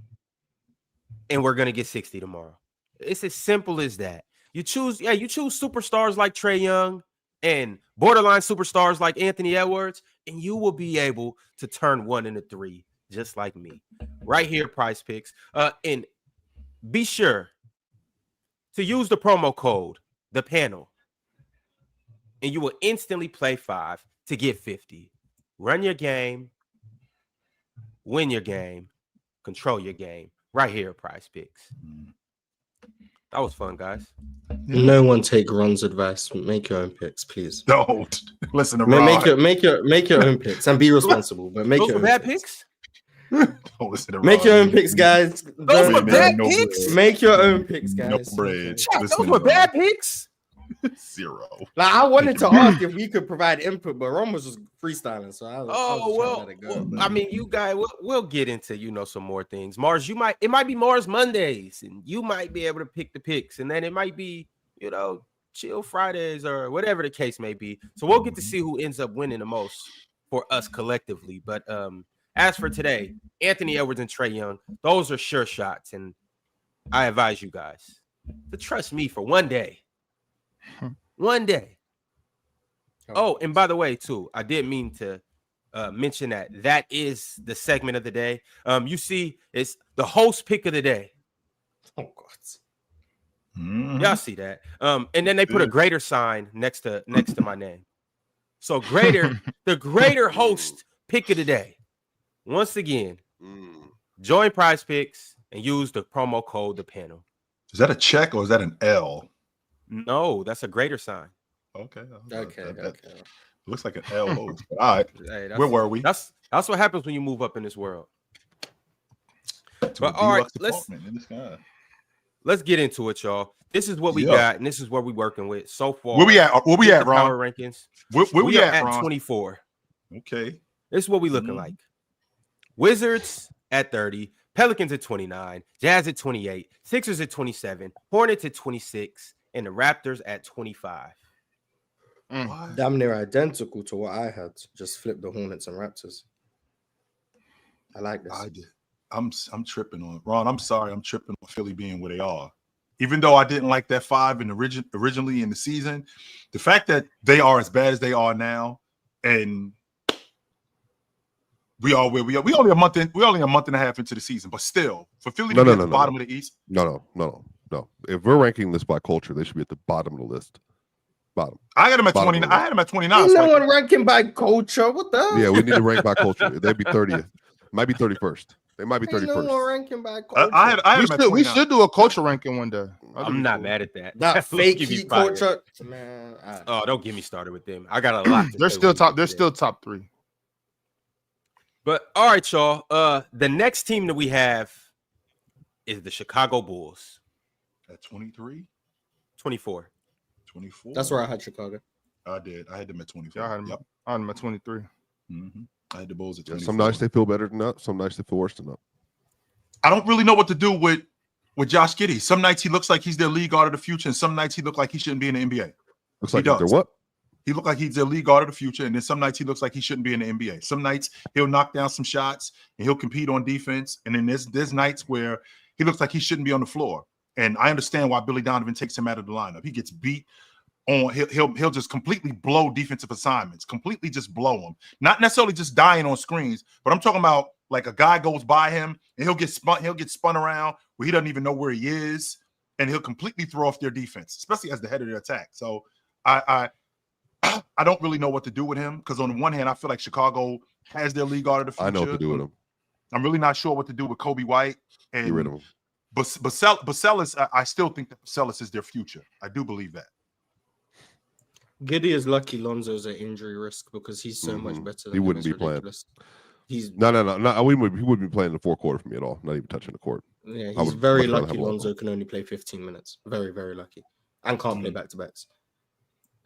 and we're going to get 60 tomorrow. It's as simple as that. You choose superstars like Trae Young and borderline superstars like Anthony Edwards, and you will be able to turn 1 into 3, just like me. Right here, PrizePicks. And be sure to use the promo code, the panel, and you will instantly play 5 to get 50. Run your game, win your game, control your game. Right here at PrizePicks. That was fun, guys. No one take Ron's advice. Make your own picks, please. Don't listen to Make Ron. make your own picks and be responsible. But make Those your were own bad picks. picks. Don't listen to Make Ron. your own picks, guys. Those were Ain't bad no picks. bread. Make your own picks, No guys. bread. Chat, Listen those to were Ron. bad picks. 0. Like I wanted to ask if we could provide input, but Ron was just freestyling, so I was Oh just trying to let it go. I mean, you guys, we'll get into some more things. Mars, it might be Mars Mondays, and you might be able to pick the picks, and then it might be Chill Fridays or whatever the case may be. So we'll get to see who ends up winning the most for us collectively. But as for today, Anthony Edwards and Trae Young, those are sure shots, and I advise you guys to trust me for one day. One day. Oh, and by the way, too, I did mean to mention that is the segment of the day. You see, it's the host pick of the day. Oh God. Y'all see that. And then they put a greater sign next to my name. So the greater host pick of the day. Once again, join PrizePicks and use the promo code the panel. Is that a check or is that an L? No, that's a greater sign. Okay. Okay. Looks like an L. All right. Hey, Where were we? That's what happens when you move up in this world. To But a all right, deluxe apartment in the sky. let's get into it, y'all. This is what we Yeah. got, and this is what we're working with so far. Where we at? Where we at, Power Ron? rankings. Where we are at, Ron? 24. Okay. This is what we looking like. Wizards at 30, Pelicans at 29, Jazz at 28, Sixers at 27, Hornets at 26, and the Raptors at 25. Damn near identical to what I had. Just flip the Hornets and Raptors. I like this. I did. I'm tripping on Ron. I'm sorry. I'm tripping on Philly being where they are. Even though I didn't like that 5 originally in the season, the fact that they are as bad as they are now, and we are where we are. We only a month and a half into the season, but still, for Philly to be at the bottom of the East. No. If we're ranking this by culture, they should be at the bottom of the list. Bottom. I had them at 29. I had them at 29. Ain't no one ranking by culture. What the hell? Yeah, we need to rank by culture. They'd be 30th. Might be 31st. They might be 31st. Ain't no one ranking by culture. I had them at 29. We should do a culture ranking one day. I'm not mad at that. That fake Give me heat fire. culture. Man. Oh, don't get me started with them. I got a lot. They're still top. They're still top 3. But all right, y'all. The next team that we have is the Chicago Bulls. At 23, 24. 24. That's where I had Chicago. I did. I had them at 24. Yeah, I had them at 23. Mm-hmm. I had the Bulls at 24. Some nights they feel better than that. Some nights they feel worse than that. I don't really know what to do with Josh Giddey. Some nights he looks like he's their league guard of the future, and some nights he looks like he shouldn't be in the NBA. Looks like He they're does. what? He looked like he's their league guard of the future, and then some nights he looks like he shouldn't be in the NBA. Some nights he'll knock down some shots and he'll compete on defense, and then there's nights where he looks like he shouldn't be on the floor. And I understand why Billy Donovan takes him out of the lineup. He gets beat on. He'll just completely blow defensive assignments, completely just blow them. Not necessarily just dying on screens, but I'm talking about like a guy goes by him and he'll get spun around where he doesn't even know where he is, and he'll completely throw off their defense, especially as the head of their attack. So I don't really know what to do with him, because on the one hand, I feel like Chicago has their league guard of the future. I know what to do with him. I'm really not sure what to do with Kobe White and Get rid of him. Basellis. I still think that Basellis is their future. I do believe that. Giddy is lucky Lonzo's at injury risk because he's so much better than He him. wouldn't It's be playing. ridiculous. He's No. He wouldn't be playing in the fourth quarter for me at all. Not even touching the court. yeah, I he's would very much rather lucky have Lonzo can only play 15 minutes. Very, very lucky. And can't play back-to-backs.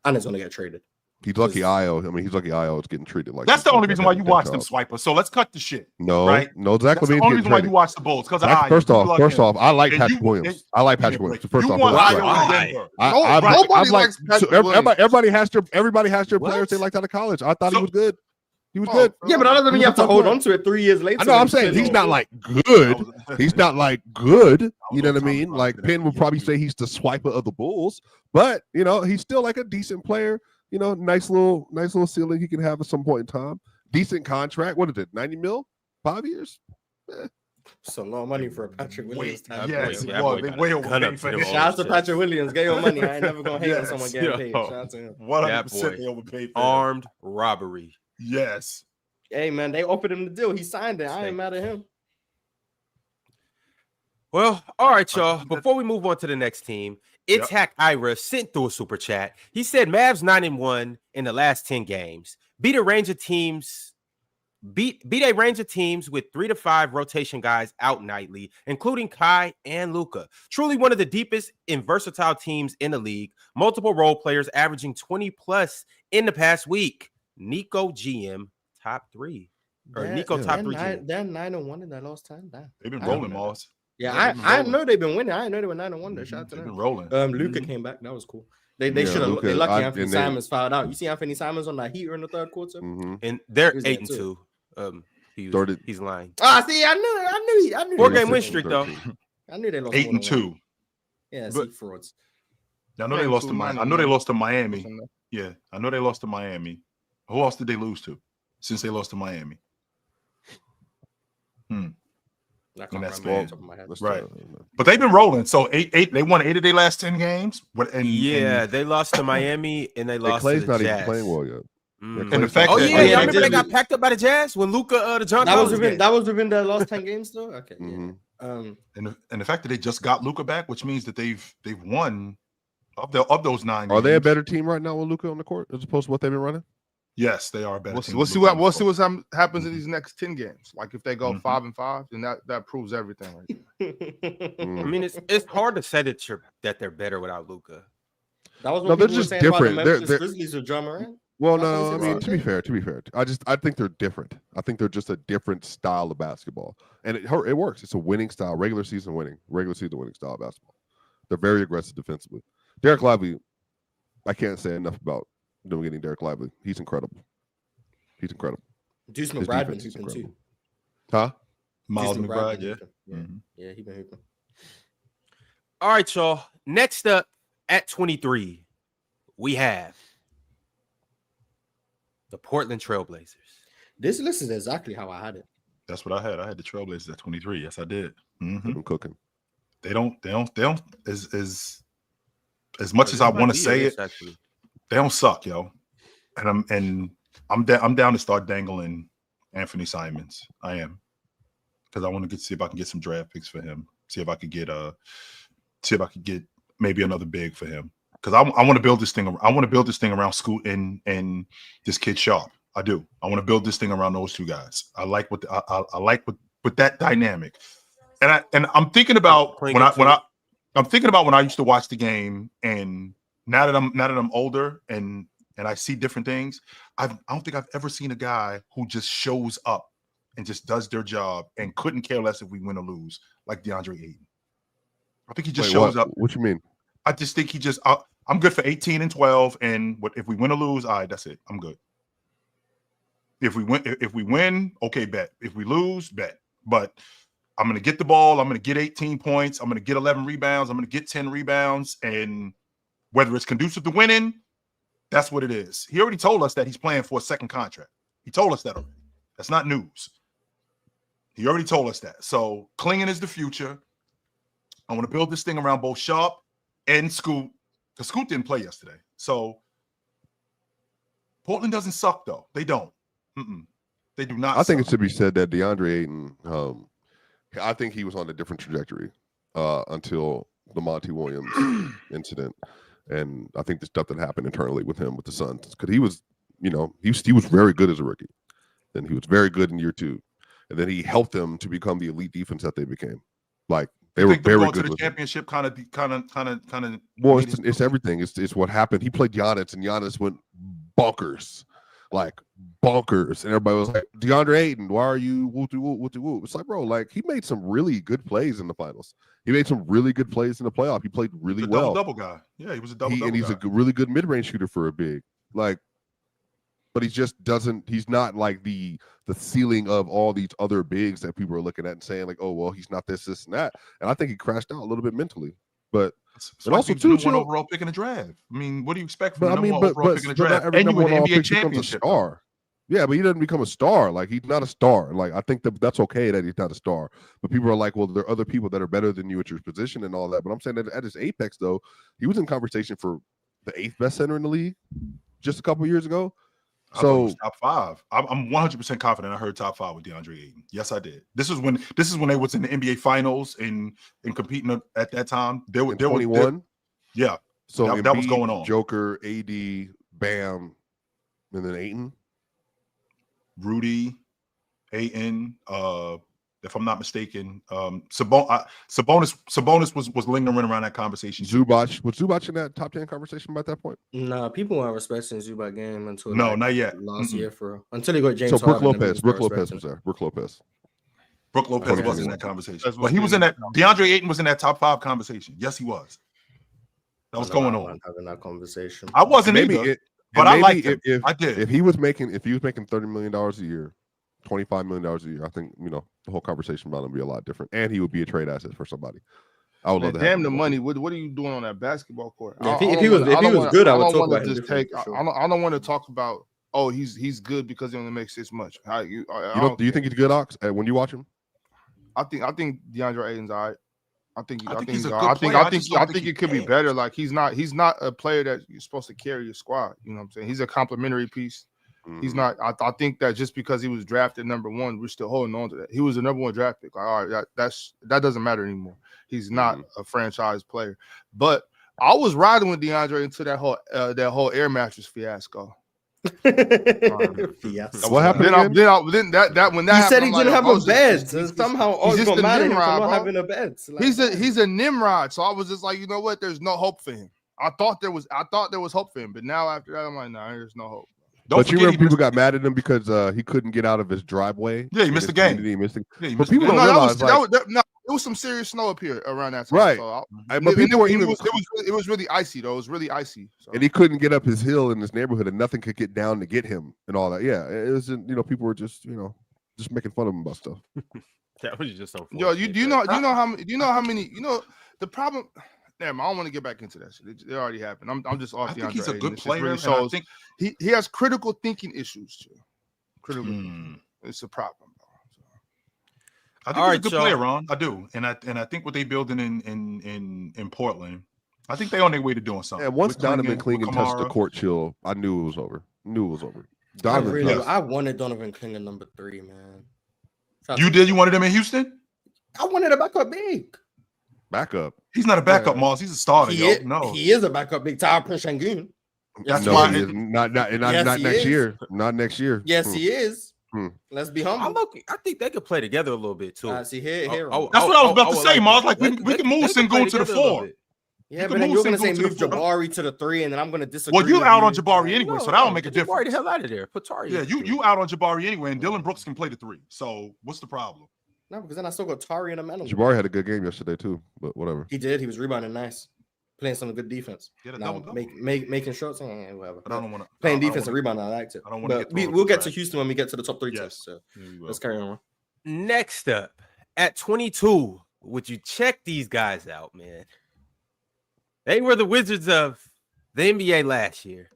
And is going to get traded. He's lucky Io. I mean, he's lucky Io is getting treated like That's the only reason why you watch them, child. Swiper. So let's cut the shit. No, right? no, Zach That's the LaVine's only getting reason why you traded. watch the Bulls, because of First off, I like And Patrick you- Williams. I like Patrick Williams. First you off, want I Io like- in Denver. Nobody likes Patrick Williams. everybody has their players they liked out of college. I thought he So- was good. He was good. Yeah, but that doesn't mean you have to hold on to it 3 years later. I know. I'm saying he's not like good. He's not like good. You know what I mean? Like Penn would probably say he's the swiper of the Bulls, but he's still like a decent player. Nice little ceiling he can have at some point in time. Decent contract. What is it? 90 mil? 5 years? It's a lot of money for a Patrick Williams. type Yes, player. it was. They way overpaid for him. Shout out to Patrick Williams. Get your money. I ain't never going to hate on someone getting paid. Shout out to him. 100% they overpaid for him. Armed robbery. Yes. Hey, man, they offered him the deal. He signed it. I ain't mad at him. Well, all right, y'all. Before we move on to the next team, it's Hack Ira sent through a super chat. He said Mavs 9-1 in the last 10 games. Beat a range of teams with 3 to 5 rotation guys out nightly, including Kai and Luka. Truly one of the deepest and versatile teams in the league. Multiple role players averaging 20 plus in the past week. Nico GM top 3. Or Nico top 3 GM. They're 9-1 in that last time. They've been rolling, Moss. Yeah, I know they've been winning. I know they were 9-1. Shout out to them. They've been rolling. Luka came back. That was cool. They should have. They lucky Anthony Simons fouled out. You see Anthony Simons on that heater in the third quarter, and they're 8-2. He's lying. See, I knew. 4-game win streak though. I knew they lost 8-2. Yeah, frauds. I know they lost to Miami. I know they lost to Miami. Yeah, I know they lost to Miami. Who else did they lose to since they lost to Miami? Right. But they've been rolling. So 8. They won 8 of their last 10 games. They lost to Miami and they lost to the not Jazz. Even playing well yet. And the fact I remember they got packed up by the Jazz when Luka the John. That was within the last 10 games though. Okay. And the fact that they just got Luka back, which means that they've won of those 9 Are they a better team right now with Luka on the court as opposed to what they've been running? Yes, they are a better team. We'll see what happens in these next 10 games. Like if they go 5-5, then that proves everything. Right I mean, it's hard to say that they're better without Luka. That was what they're just different. They're Grizzlies with John Moran. Well, no, I mean to be fair, I think they're different. I think they're just a different style of basketball, and it works. It's a winning style, regular season winning style of basketball. They're very aggressive defensively. Derek Lively, I can't say enough about them getting Derek Lively. He's incredible. Deuce McBride been hooping too. Huh? Miles McBride, yeah, he been hooping. All right, y'all. Next up at 23, we have the Portland Trailblazers. This list is exactly how I had it. That's what I had. I had the Trailblazers at 23. Yes, I did. I'm cooking. They don't as much as I want to say it, they don't suck, yo. And I'm down to start dangling Anthony Simons. I am, because I want to see if I can get some draft picks for him. See if I could get maybe another big for him. Because I want to build this thing. I want to build this thing around Scoot and this kid Sharp. I do. I want to build this thing around those two guys. I like with that dynamic. And I'm thinking about when I used to watch the game, and now that I'm older and I see different things, I don't think I've ever seen a guy who just shows up and just does their job and couldn't care less if we win or lose, like DeAndre Ayton. I think he just shows up. What you mean? I just think I'm good for 18 and 12, and if we win or lose, all right, that's it. I'm good. If we win, okay, bet. If we lose, bet. But I'm going to get the ball. I'm going to get 18 points. I'm going to get 11 rebounds. I'm going to get 10 rebounds. And whether it's conducive to winning, that's what it is. He already told us that he's playing for a second contract. He told us that already. That's not news. He already told us that. So clinging is the future. I want to build this thing around both Sharp and Scoot, because Scoot didn't play yesterday. So Portland doesn't suck, though. They don't. They do not. I think it should be said that DeAndre Ayton, I think he was on a different trajectory until the Monty Williams incident, and I think the stuff that happened internally with him with the Suns, because he was very good as a rookie, then he was very good in year 2, and then he helped them to become the elite defense that they became. Like they were very good. To the championship, kind of. Well, it's everything. It's what happened. He played Giannis, and Giannis went bonkers. Like bonkers, and everybody was like, DeAndre Ayton, why are you woo? It's like, bro, like he made some really good plays in the finals. He made some really good plays in the playoff. He played really well. Double guy. Yeah, he was a double guy. And he's a really good mid-range shooter for a big. Like, but he just doesn't. He's not like the ceiling of all these other bigs that people are looking at and saying like, oh well, he's not this, and that. And I think he crashed out a little bit mentally. But and also too, one overall pick in the draft. I mean, what do you expect from number one overall pick in the draft? And you win the NBA championship. Star. Yeah, but he doesn't become a star. Like he's not a star. Like I think that's okay that he's not a star. But people are like, well, there are other people that are better than you at your position and all that. But I'm saying that at his apex, though, he was in conversation for the 8th best center in the league just a couple years ago. I thought it was top 5. I'm 100% confident I heard top 5 with DeAndre Ayton. Yes, I did. This is when they was in the NBA Finals and competing at that time. There was 21. Yeah. So that was going on. Joker, AD, Bam, and then Ayton. Rudy, Ayton, if I'm not mistaken, Sabonis was lingering around that conversation. Zubac was Zubac in that top 10 conversation by that point? Nah, people weren't respecting Zubac game until not yet. Last year until he got James. So Brook Harden, Lopez was there. Brook Lopez was in that conversation. But he was in that. DeAndre Ayton was in that top 5 conversation. Yes, he was. That was going on. Having that conversation. I wasn't either. But I liked him. I did. If he was making $30 million a year, $25 million a year, I think the whole conversation about him would be a lot different, and he would be a trade asset for somebody. I would love to. Damn the money. What are you doing on that basketball court? Yeah, if he was good, I would talk about him. I don't want to talk about. Oh, he's good because he only makes this much. Do you think he's good, Ox? When you watch him, I think DeAndre Ayton's all right. I think he's a good player. I think it could be better. Like he's not a player that you're supposed to carry your squad. You know what I'm saying? He's a complimentary piece. He's not. I think that just because he was drafted number 1, we're still holding on to that. He was a number 1 draft pick. Like, all right, that doesn't matter anymore. He's not a franchise player. But I was riding with DeAndre into that whole air mattress fiasco. What happened? Then that when that he happened, said he didn't have a bed. Somehow all got mad at him for not having a bed. Like, he's a Nimrod. So I was just like, you know what? There's no hope for him. I thought there was hope for him, but now after that, I'm like, nah, there's no hope. But you remember people got mad at him because he couldn't get out of his driveway. Yeah, he missed the game. But people don't realize it was some serious snow up here around that time. Right. So but people were even. It was really icy though. It was really icy. So. And he couldn't get up his hill in his neighborhood, and nothing could get down to get him and all that. Yeah, it was. People were just making fun of him about stuff. That was just so. Yo, do you know how many the problem. Damn, I don't want to get back into that shit. It already happened. I'm just off. I think he's a good player. Really shows, I think he has critical thinking issues too. Critical, it's a problem. I think he's a good player, Ron. I do, and I think what they building in Portland, I think they're on their way to doing something. Yeah, once Donovan Clingan touched the court chill, I knew it was over. I wanted Donovan Clingan number 3, man. You did? You wanted him in Houston? I wanted a backup big. Backup. He's not a backup, Moss. He's a starter. He is a backup big. Tyler Prince Shangoon. That's no, why. Not next year. Not next year. Yes, he is. Let's be humble. I think they could play together a little bit too. See here. That's what I was about to say, Moss. Like we can move Sengun to the 4. Yeah, but then you're going to say move Jabari to the 3, and then I'm going to disagree. Well, you out on Jabari anyway, so that don't make a difference. Jabari the hell out of there. Put Tari. Yeah, you out on Jabari anyway, and Dylan Brooks can play the 3. So what's the problem? No, because then I still got Tari and a man. Jabari had a good game yesterday too, but whatever. He did. He was rebounding nice, playing some good defense. Making shots, whatever. But I don't want to playing defense and rebounding. I liked it. I don't want to. We'll get to Houston when we get to the top 3 tests. So let's carry on. Next up, at 22, would you check these guys out, man? They were the Wizards of the NBA last year.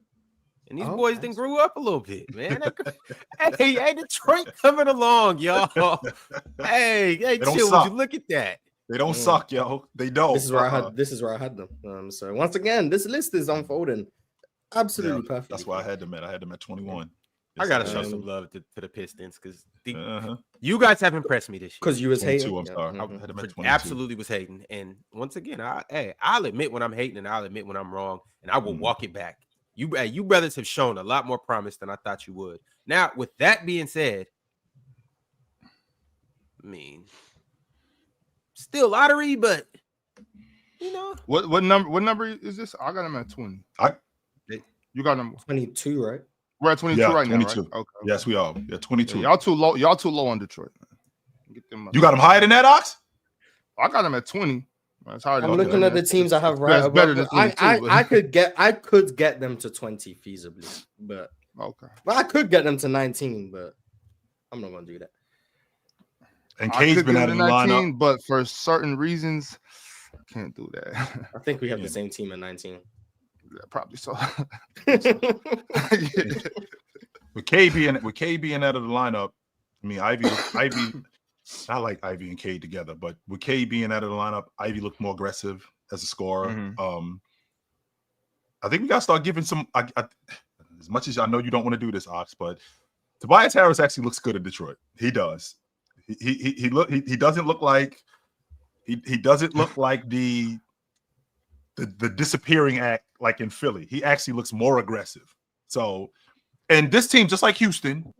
And these boys then grew up a little bit, man. hey, Detroit coming along, y'all. Hey, chill. Would you look at that? They don't suck, yo. They don't. This is where I had them. So once again, this list is unfolding absolutely perfect. That's why I had them at 21. I gotta show some love to the Pistons because you guys have impressed me this year. Because you was hating. I'm sorry. I had them at 22. Absolutely was hating. And once again, I'll admit when I'm hating and I'll admit when I'm wrong, and I will walk it back. You brothers have shown a lot more promise than I thought you would. Now, with that being said, I mean, still lottery, but what number is this? I got him at 20. You got him 22, right? We're at 22 right 22. Now, right? Okay. Yes, we are. Yeah, 22. Yeah, y'all too low on Detroit. Get them. You got him higher than that, Ox? I got him at 20. I'm looking at the teams I have right. Better than 22, I could get them to 20 feasibly, but I could get them to 19, but I'm not gonna do that. And K's been out of the lineup, but for certain reasons, I can't do that. I think we have the same team at 19. Yeah, probably so. With K being out of the lineup, I mean Ivy. I like Ivy and K together, but with K being out of the lineup, Ivy looked more aggressive as a scorer. I think we got to start giving some. as much as I know you don't want to do this, Ox, but Tobias Harris actually looks good in Detroit. He does. He doesn't look like he doesn't look like the disappearing act like in Philly. He actually looks more aggressive. So, and this team, just like Houston,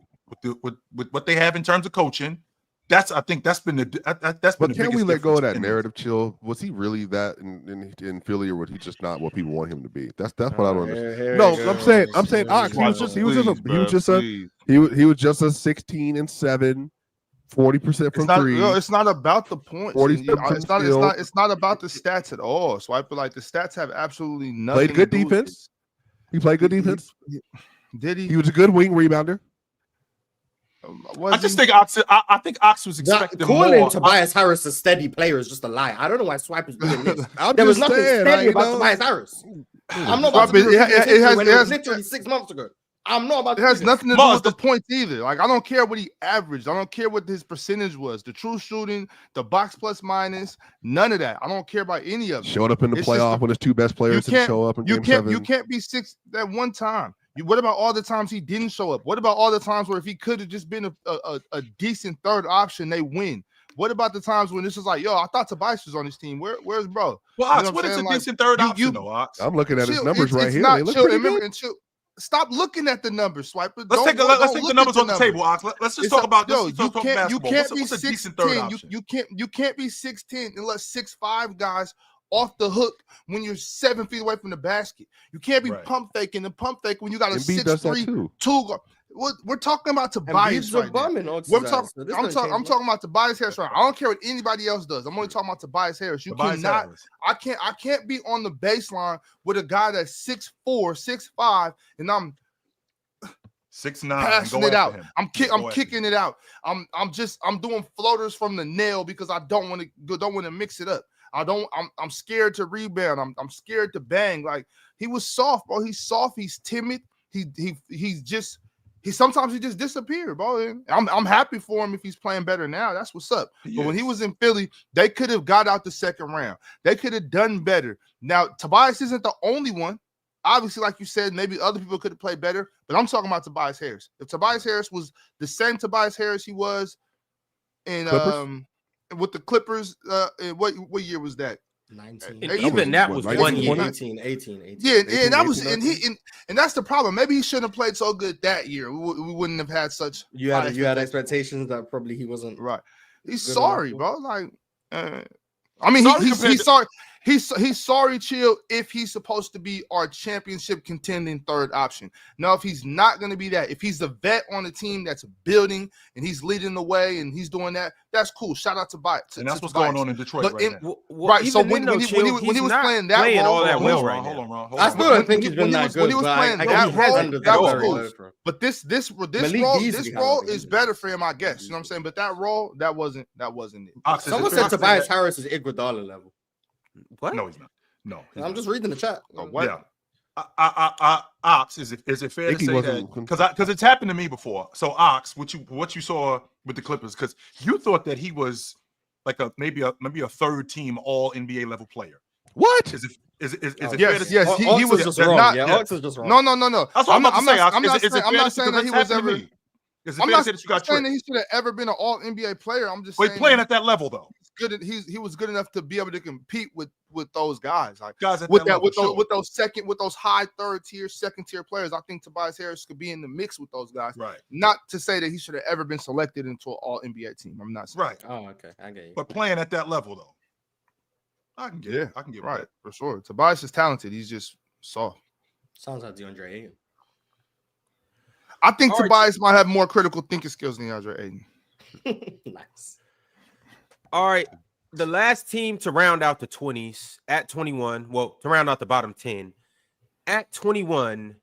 with what they have in terms of coaching, I think that's been the. But can we let go of that narrative? Chill. Was he really that in Philly, or was he just not what people want him to be? That's what I don't understand. No, I'm saying Ox. He was just a 16-7, 40% from three. No, it's not about the points. 40% It's not about the stats at all. So I feel like the stats have absolutely nothing. Played good defense. He played good defense. Did he? He was a good wing rebounder. I think Ox was expecting calling more. Tobias Harris a steady player is just a lie. I don't know why Swipe is doing this. I'm There was just nothing saying, steady about Tobias Harris. I'm not about to do it was literally 6 months ago. I'm not about to It has do nothing to do with the points either. Like, I don't care what he averaged. I don't care what his percentage was. The true shooting, the box plus minus, none of that. I don't care about any of it. Showed up in the playoff when his two best players didn't show up in game 7. You can't be 6 that one time. What about all the times he didn't show up? What about all the times where if he could have just been a decent third option, they win? What about the times when this is like, yo, I thought Tobias was on this team. Where's bro? Well, Ox, what is a decent third option, though, Ox? I'm looking at his numbers right here. Not, they look chill, pretty remember, good. Stop looking at the numbers, Swiper. Let's take the numbers on the table, Ox. Let's just talk about this. You can't be What's a decent third option? You can't be 6'10" and let 6'5" guys off the hook when you're 7 feet away from the basket. You can't be pump faking when you got a 6'3" 2 guard. We're talking about Tobias right now. I'm talking about Tobias Harris right now. I don't care what anybody else does. I'm only talking about Tobias Harris. I can't be on the baseline with a guy that's 6'4", 6'5", and I'm 6'9", passing it out. I'm kicking it out. I'm doing floaters from the nail because I don't want to mix it up. I'm scared to rebound. I'm scared to bang. Like, he was soft, bro. He's soft. He's timid. Sometimes he just disappeared, bro. I'm happy for him if he's playing better now. That's what's up. But when he was in Philly, they could have got out the second round. They could have done better. Now, Tobias isn't the only one. Obviously, like you said, maybe other people could have played better, but I'm talking about Tobias Harris. If Tobias Harris was the same Tobias Harris he was in with the Clippers, what year was that? 19. And even that was 1 year. 18. Yeah, and that was and that's the problem. Maybe he shouldn't have played so good that year. We wouldn't have had such. You had expectations that probably he wasn't right. He's sorry, bro. Like, I mean, he's sorry. He's sorry, Chill, if he's supposed to be our championship contending third option. Now, if he's not going to be that, if he's the vet on the team that's building and he's leading the way and he's doing that, that's cool. Shout out to Tobias. And that's what's going on in Detroit now. Right. So when he was playing that role, all that well right hold now. on. I still don't think he's been that good. When he was playing that role, that was cool. But this role is better for him, I guess. You know what I'm saying? But that role, that wasn't it. Someone said Tobias Harris is Iguodala level. What? No, he's not. No, I'm just reading the chat. Yeah. Ox, is it fair to say that? Because it's happened to me before. So Ox, what you saw with the Clippers, because you thought that he was like maybe a third team all NBA level player. What? Is it fair to yes, he was just wrong. Ox was just wrong. No. That's what I'm not saying that he was ever. I'm not saying that he should have ever been an all NBA player. I'm just saying playing at that level though. He was good enough to be able to compete with those guys. Like guys at with that level, with those high third tier, second tier players. I think Tobias Harris could be in the mix with those guys. Right. Not to say that he should have ever been selected into an all NBA team. I'm not saying right. Oh, okay. I get you. But playing at that level though, I can get it. I can get right for sure. Tobias is talented. He's just soft. Sounds like DeAndre Ayton. I think Tobias might have more critical thinking skills than DeAndre Ayton. Nice. All right. The last team to round out the 20s at 21, well, to round out the bottom 10 at 21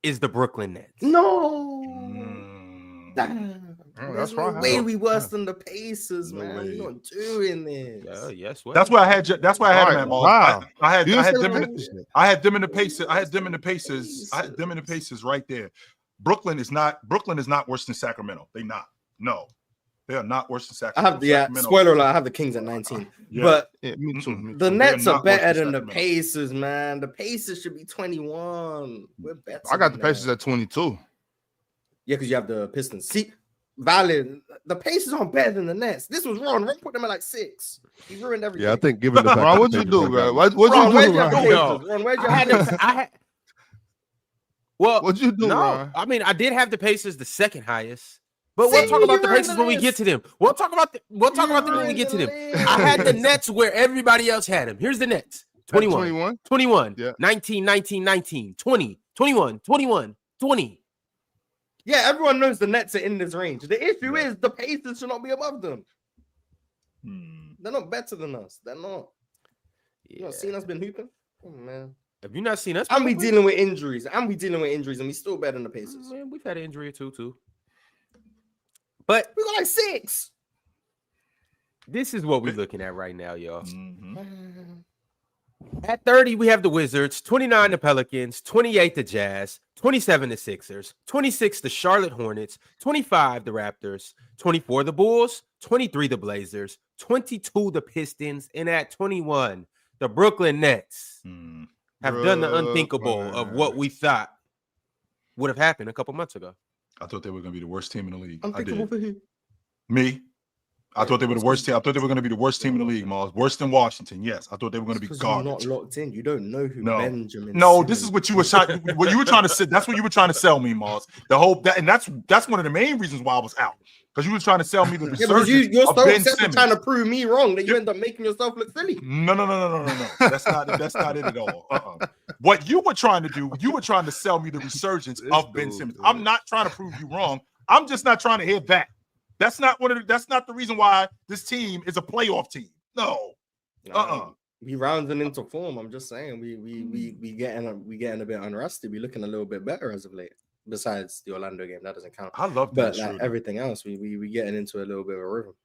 is the Brooklyn Nets. That's right. Way we worse than the Pacers, man. We're not doing this. Yes. That's why I had him at Wow. I had them in the Pacers. I had them in the Pacers right there. Brooklyn is not worse than Sacramento. They not. No. They are not worse than I Sacramento. have spoiler alert, I have the Kings at 19. Yeah. But Yeah, me too. the Nets are not worse better than than the Sacramento. Pacers, man. The Pacers should be 21. We're better. I got the than Pacers that. at 22. Yeah, because you have the Pistons. See, valid. The Pacers aren't better than the Nets. This was Ron. Ron put them at like 6. He ruined everything. Yeah, I think given the fact Ron, that what'd the you Pacers do, have bro? gotten- What'd Ron, you where'd do, you have the Ron? Pacers? Ron, where'd you have the Pacers? Well, What'd you do, no, Ron? I mean, I did have the Pacers the second highest, but See, we'll talk about you the ruined Pacers the when we get list. to them. We'll talk about them when we get to them. I had the Nets where everybody else had them. Here's the Nets: 21, 21, Yeah. 19, 19, 19, 20, 21, 21, 20. Yeah, everyone knows the Nets are in this range. The issue is the Pacers should not be above them. They're not better than us. They're not. You not seen us been hooping? Oh, man. Have you not seen us? And we dealing with injuries. And we still better than the Pacers. Man, we've had an injury or two, too. But We got like 6. this is what we're looking at right now, y'all. Mm-hmm. At 30, we have the Wizards, 29 the Pelicans, 28 the Jazz, 27 the Sixers, 26 the Charlotte Hornets, 25 the Raptors, 24 the Bulls, 23 the Blazers, 22 the Pistons, and at 21, the Brooklyn Nets have done the unthinkable of what we thought would have happened a couple months ago. I thought they were going to be the worst team in the league. Unthinkable for who? Me. I thought they were the worst team. I thought they were going to be the worst team in the league, Miles. Worse than Washington. Yes, I thought they were going to be Because you're not garbage. locked in. You don't know who Benjamin. No, Simmons this is what you were trying. What you were trying to say. That's what you were trying to sell me, Miles. The whole and that's one of the main reasons why I was out, because you were trying to sell me the Yeah, because resurgence you're of so Ben obsessed with Simmons. trying to prove me wrong that you end up making yourself look silly. No. That's not it at all. What you were trying to do, you were trying to sell me the resurgence of Ben Simmons. I'm not trying to prove you wrong. I'm just not trying to hear that. That's not the reason why this team is a playoff team. No. We rounding into form. I'm just saying we getting a bit unrusty. We looking a little bit better as of late. Besides the Orlando game, that doesn't count. I love but that. Like everything else, we getting into a little bit of a rhythm.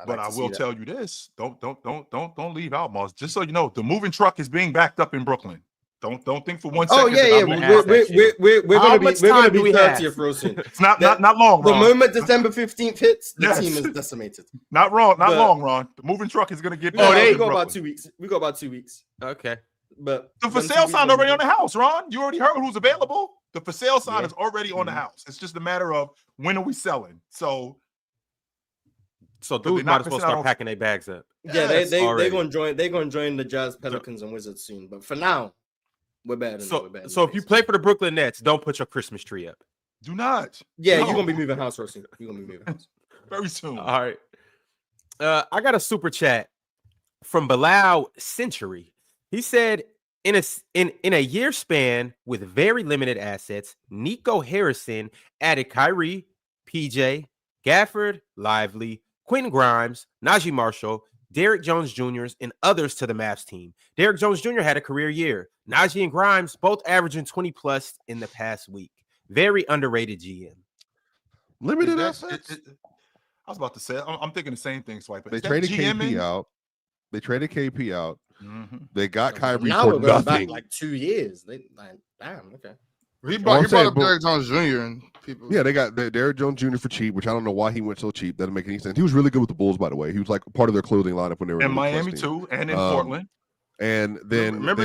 But I will tell you this: don't leave out, Moss. Just so you know, the moving truck is being backed up in Brooklyn. Don't think for 1 second. Oh yeah. We're gonna be 30th real soon. It's not long. The Ron. moment December 15th hits, the team is decimated. Not long, Ron. The moving truck is gonna get. We got about 2 weeks. We got about 2 weeks. Okay. But the for sale sign already on the house, Ron. You already heard who's available. The for sale sign is already on the house. It's just a matter of when are we selling. So dudes might as well start packing their bags up. Yeah, they're gonna join the Jazz, Pelicans, and Wizards soon. But for now, we're better than So if you play for the Brooklyn Nets, don't put your Christmas tree up. Do not. Yeah, you're gonna be moving house real soon. You're gonna be moving house very soon. All right. I got a super chat from Bilal Century. He said, in a year span with very limited assets, Nico Harrison added Kyrie, PJ, Gafford, Lively, Quentin Grimes, Najee Marshall, Derrick Jones Jr., and others to the Mavs team. Derrick Jones Jr. had a career year. Najee and Grimes both averaging 20 plus in the past week. Very underrated GM. Limited assets. I was about to say, I'm thinking the same thing, Swipe. They traded KP out. They traded KP out. Mm-hmm. They got Kyrie now for we're going nothing. Back like 2 years. Damn. Okay. He brought up Derrick Jones Jr. and people. Yeah, they got Derrick Jones Jr. for cheap, which I don't know why he went so cheap. That doesn't make any sense. He was really good with the Bulls, by the way. He was like part of their clothing lineup when they were in Miami too, and in Portland. And then remember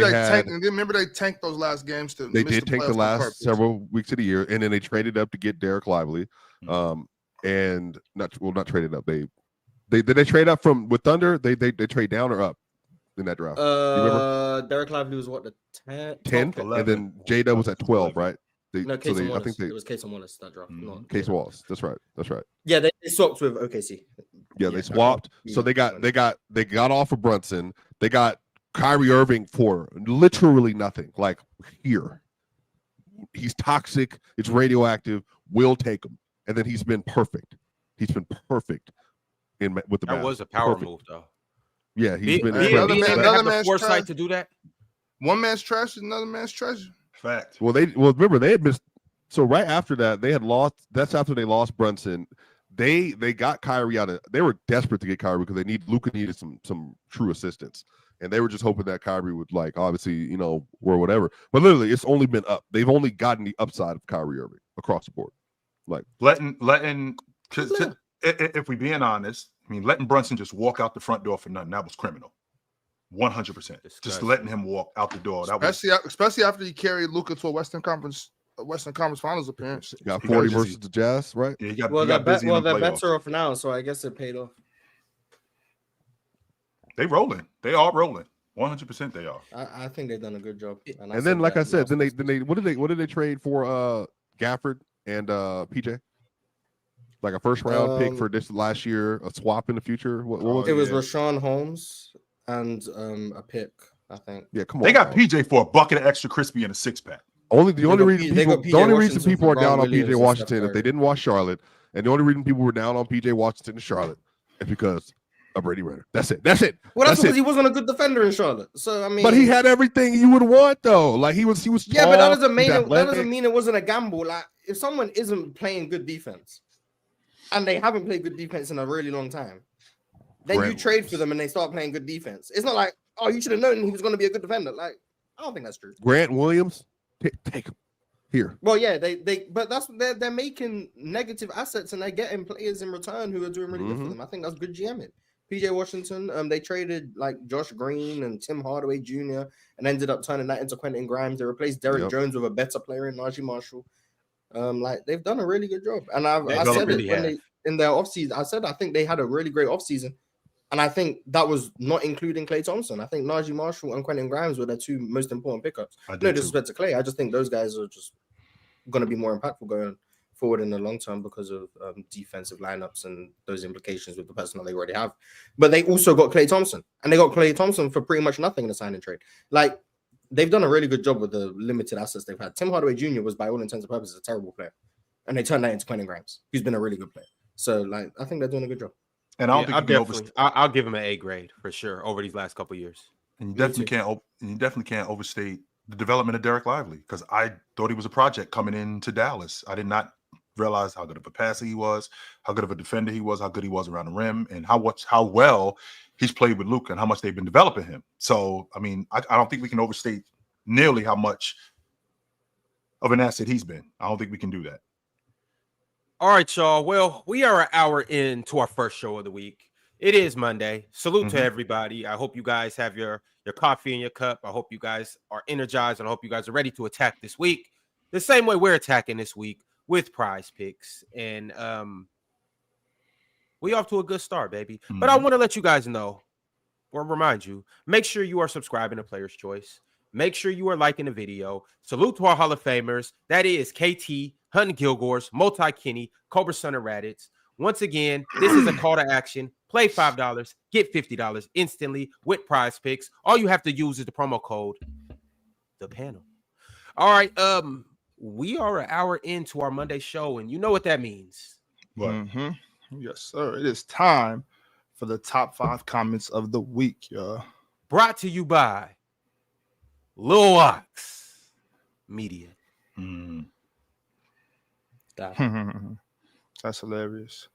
they tanked those last games to. They did tank the last several weeks of the year, and then they traded up to get Derek Lively, and not traded up. They trade up with Thunder. They trade down or up in that draft. Derek Lively was what, the 10th, and then J-Dub was at 12, right? No, Case Wallace. It was Case Wallace that draft. Case Wallace. That's right. Yeah, they swapped with OKC. Yeah, they swapped. So they got off of Brunson. They got Kyrie Irving for literally nothing. Like here, he's toxic. It's radioactive. We'll take him. And then he's been perfect. With the Mavs. That was a power move, though. Yeah, he's been another man's foresight to do that. One man's trash is another man's treasure. Fact. Well, remember they had missed. So right after that, they had lost. That's after they lost Brunson. They got Kyrie out of. They were desperate to get Kyrie because Luka needed some true assistance, and they were just hoping that Kyrie would obviously or whatever. But literally, it's only been up. They've only gotten the upside of Kyrie Irving across the board. Letting if we being honest, I mean, letting Brunson just walk out the front door for nothing, that was criminal. 100%. Just letting him walk out the door. Especially after he carried Luka to a Western Conference Finals appearance. He got 40 versus the Jazz, right? Yeah, he got they're busy in the playoffs. better off now, so I guess it paid off. They rolling. They are rolling. 100% they are. I think they've done a good job. And then, like I said, then they what did they trade for Gafford and PJ? Like a first round pick for this last year, a swap in the future. What was it? It was Rashawn Holmes and a pick, I think. Yeah, come on. They got PJ for a bucket of extra crispy and a 6-pack. The only reason people are down on PJ Washington if they didn't watch Charlotte, and the only reason people were down on PJ Washington and Charlotte is because of Brady Renner. That's it. Well, that's because he wasn't a good defender in Charlotte. So I mean, but he had everything you would want though. Like he was. Yeah, tall, but that doesn't mean it wasn't a gamble. Like if someone isn't playing good defense, and they haven't played good defense in a really long time, then you trade for them and they start playing good defense. It's not like, oh, you should have known he was going to be a good defender. Like I don't think that's true. Grant Williams, take him here. Well, yeah, but they're making negative assets and they're getting players in return who are doing really good for them. I think that's good GMing. PJ Washington, they traded like Josh Green and Tim Hardaway Jr. and ended up turning that into Quentin Grimes. They replaced Derrick Jones with a better player in Najee Marshall. Like they've done a really good job. And I said it when they in their offseason. I think they had a really great offseason. And I think that was not including Klay Thompson. I think Najee Marshall and Quentin Grimes were their two most important pickups. No disrespect to Klay. I just think those guys are just going to be more impactful going forward in the long term because of defensive lineups and those implications with the personnel they already have. But they also got Klay Thompson, and they got Klay Thompson for pretty much nothing in the signing trade. Like they've done a really good job with the limited assets they've had. Tim Hardaway Jr. was, by all intents and purposes, a terrible player, and they turned that into Quentin Grimes, who's been a really good player. So, like, I think they're doing a good job. And I don't think I'll give him an A grade for sure over these last couple of years. And you definitely can't overstate the development of Derek Lively, because I thought he was a project coming into Dallas. I did not realize how good of a passer he was, how good of a defender he was, how good he was around the rim, and how well he's played with Luka and how much they've been developing him. So, I mean, I don't think we can overstate nearly how much of an asset he's been. I don't think we can do that. All right, y'all. Well, we are an hour into our first show of the week. It is Monday. Salute to everybody. I hope you guys have your coffee in your cup. I hope you guys are energized, and I hope you guys are ready to attack this week the same way we're attacking this week with PrizePicks. And we off to a good start, baby. But I want to let you guys know or remind you, make sure you are subscribing to Player's Choice. Make sure you are liking the video. Salute to our Hall of Famers. That is KT, Hunting Kilgores, Multi-Kenny, Cobra Son of Raditz. Once again, this is a call to action. Play $5, get $50 instantly with PrizePicks. All you have to use is the promo code, the panel. All right, we are an hour into our Monday show, and you know what that means. What? Yes, sir. It is time for the top 5 comments of the week, y'all. Brought to you by Lil Ox Media. That's hilarious.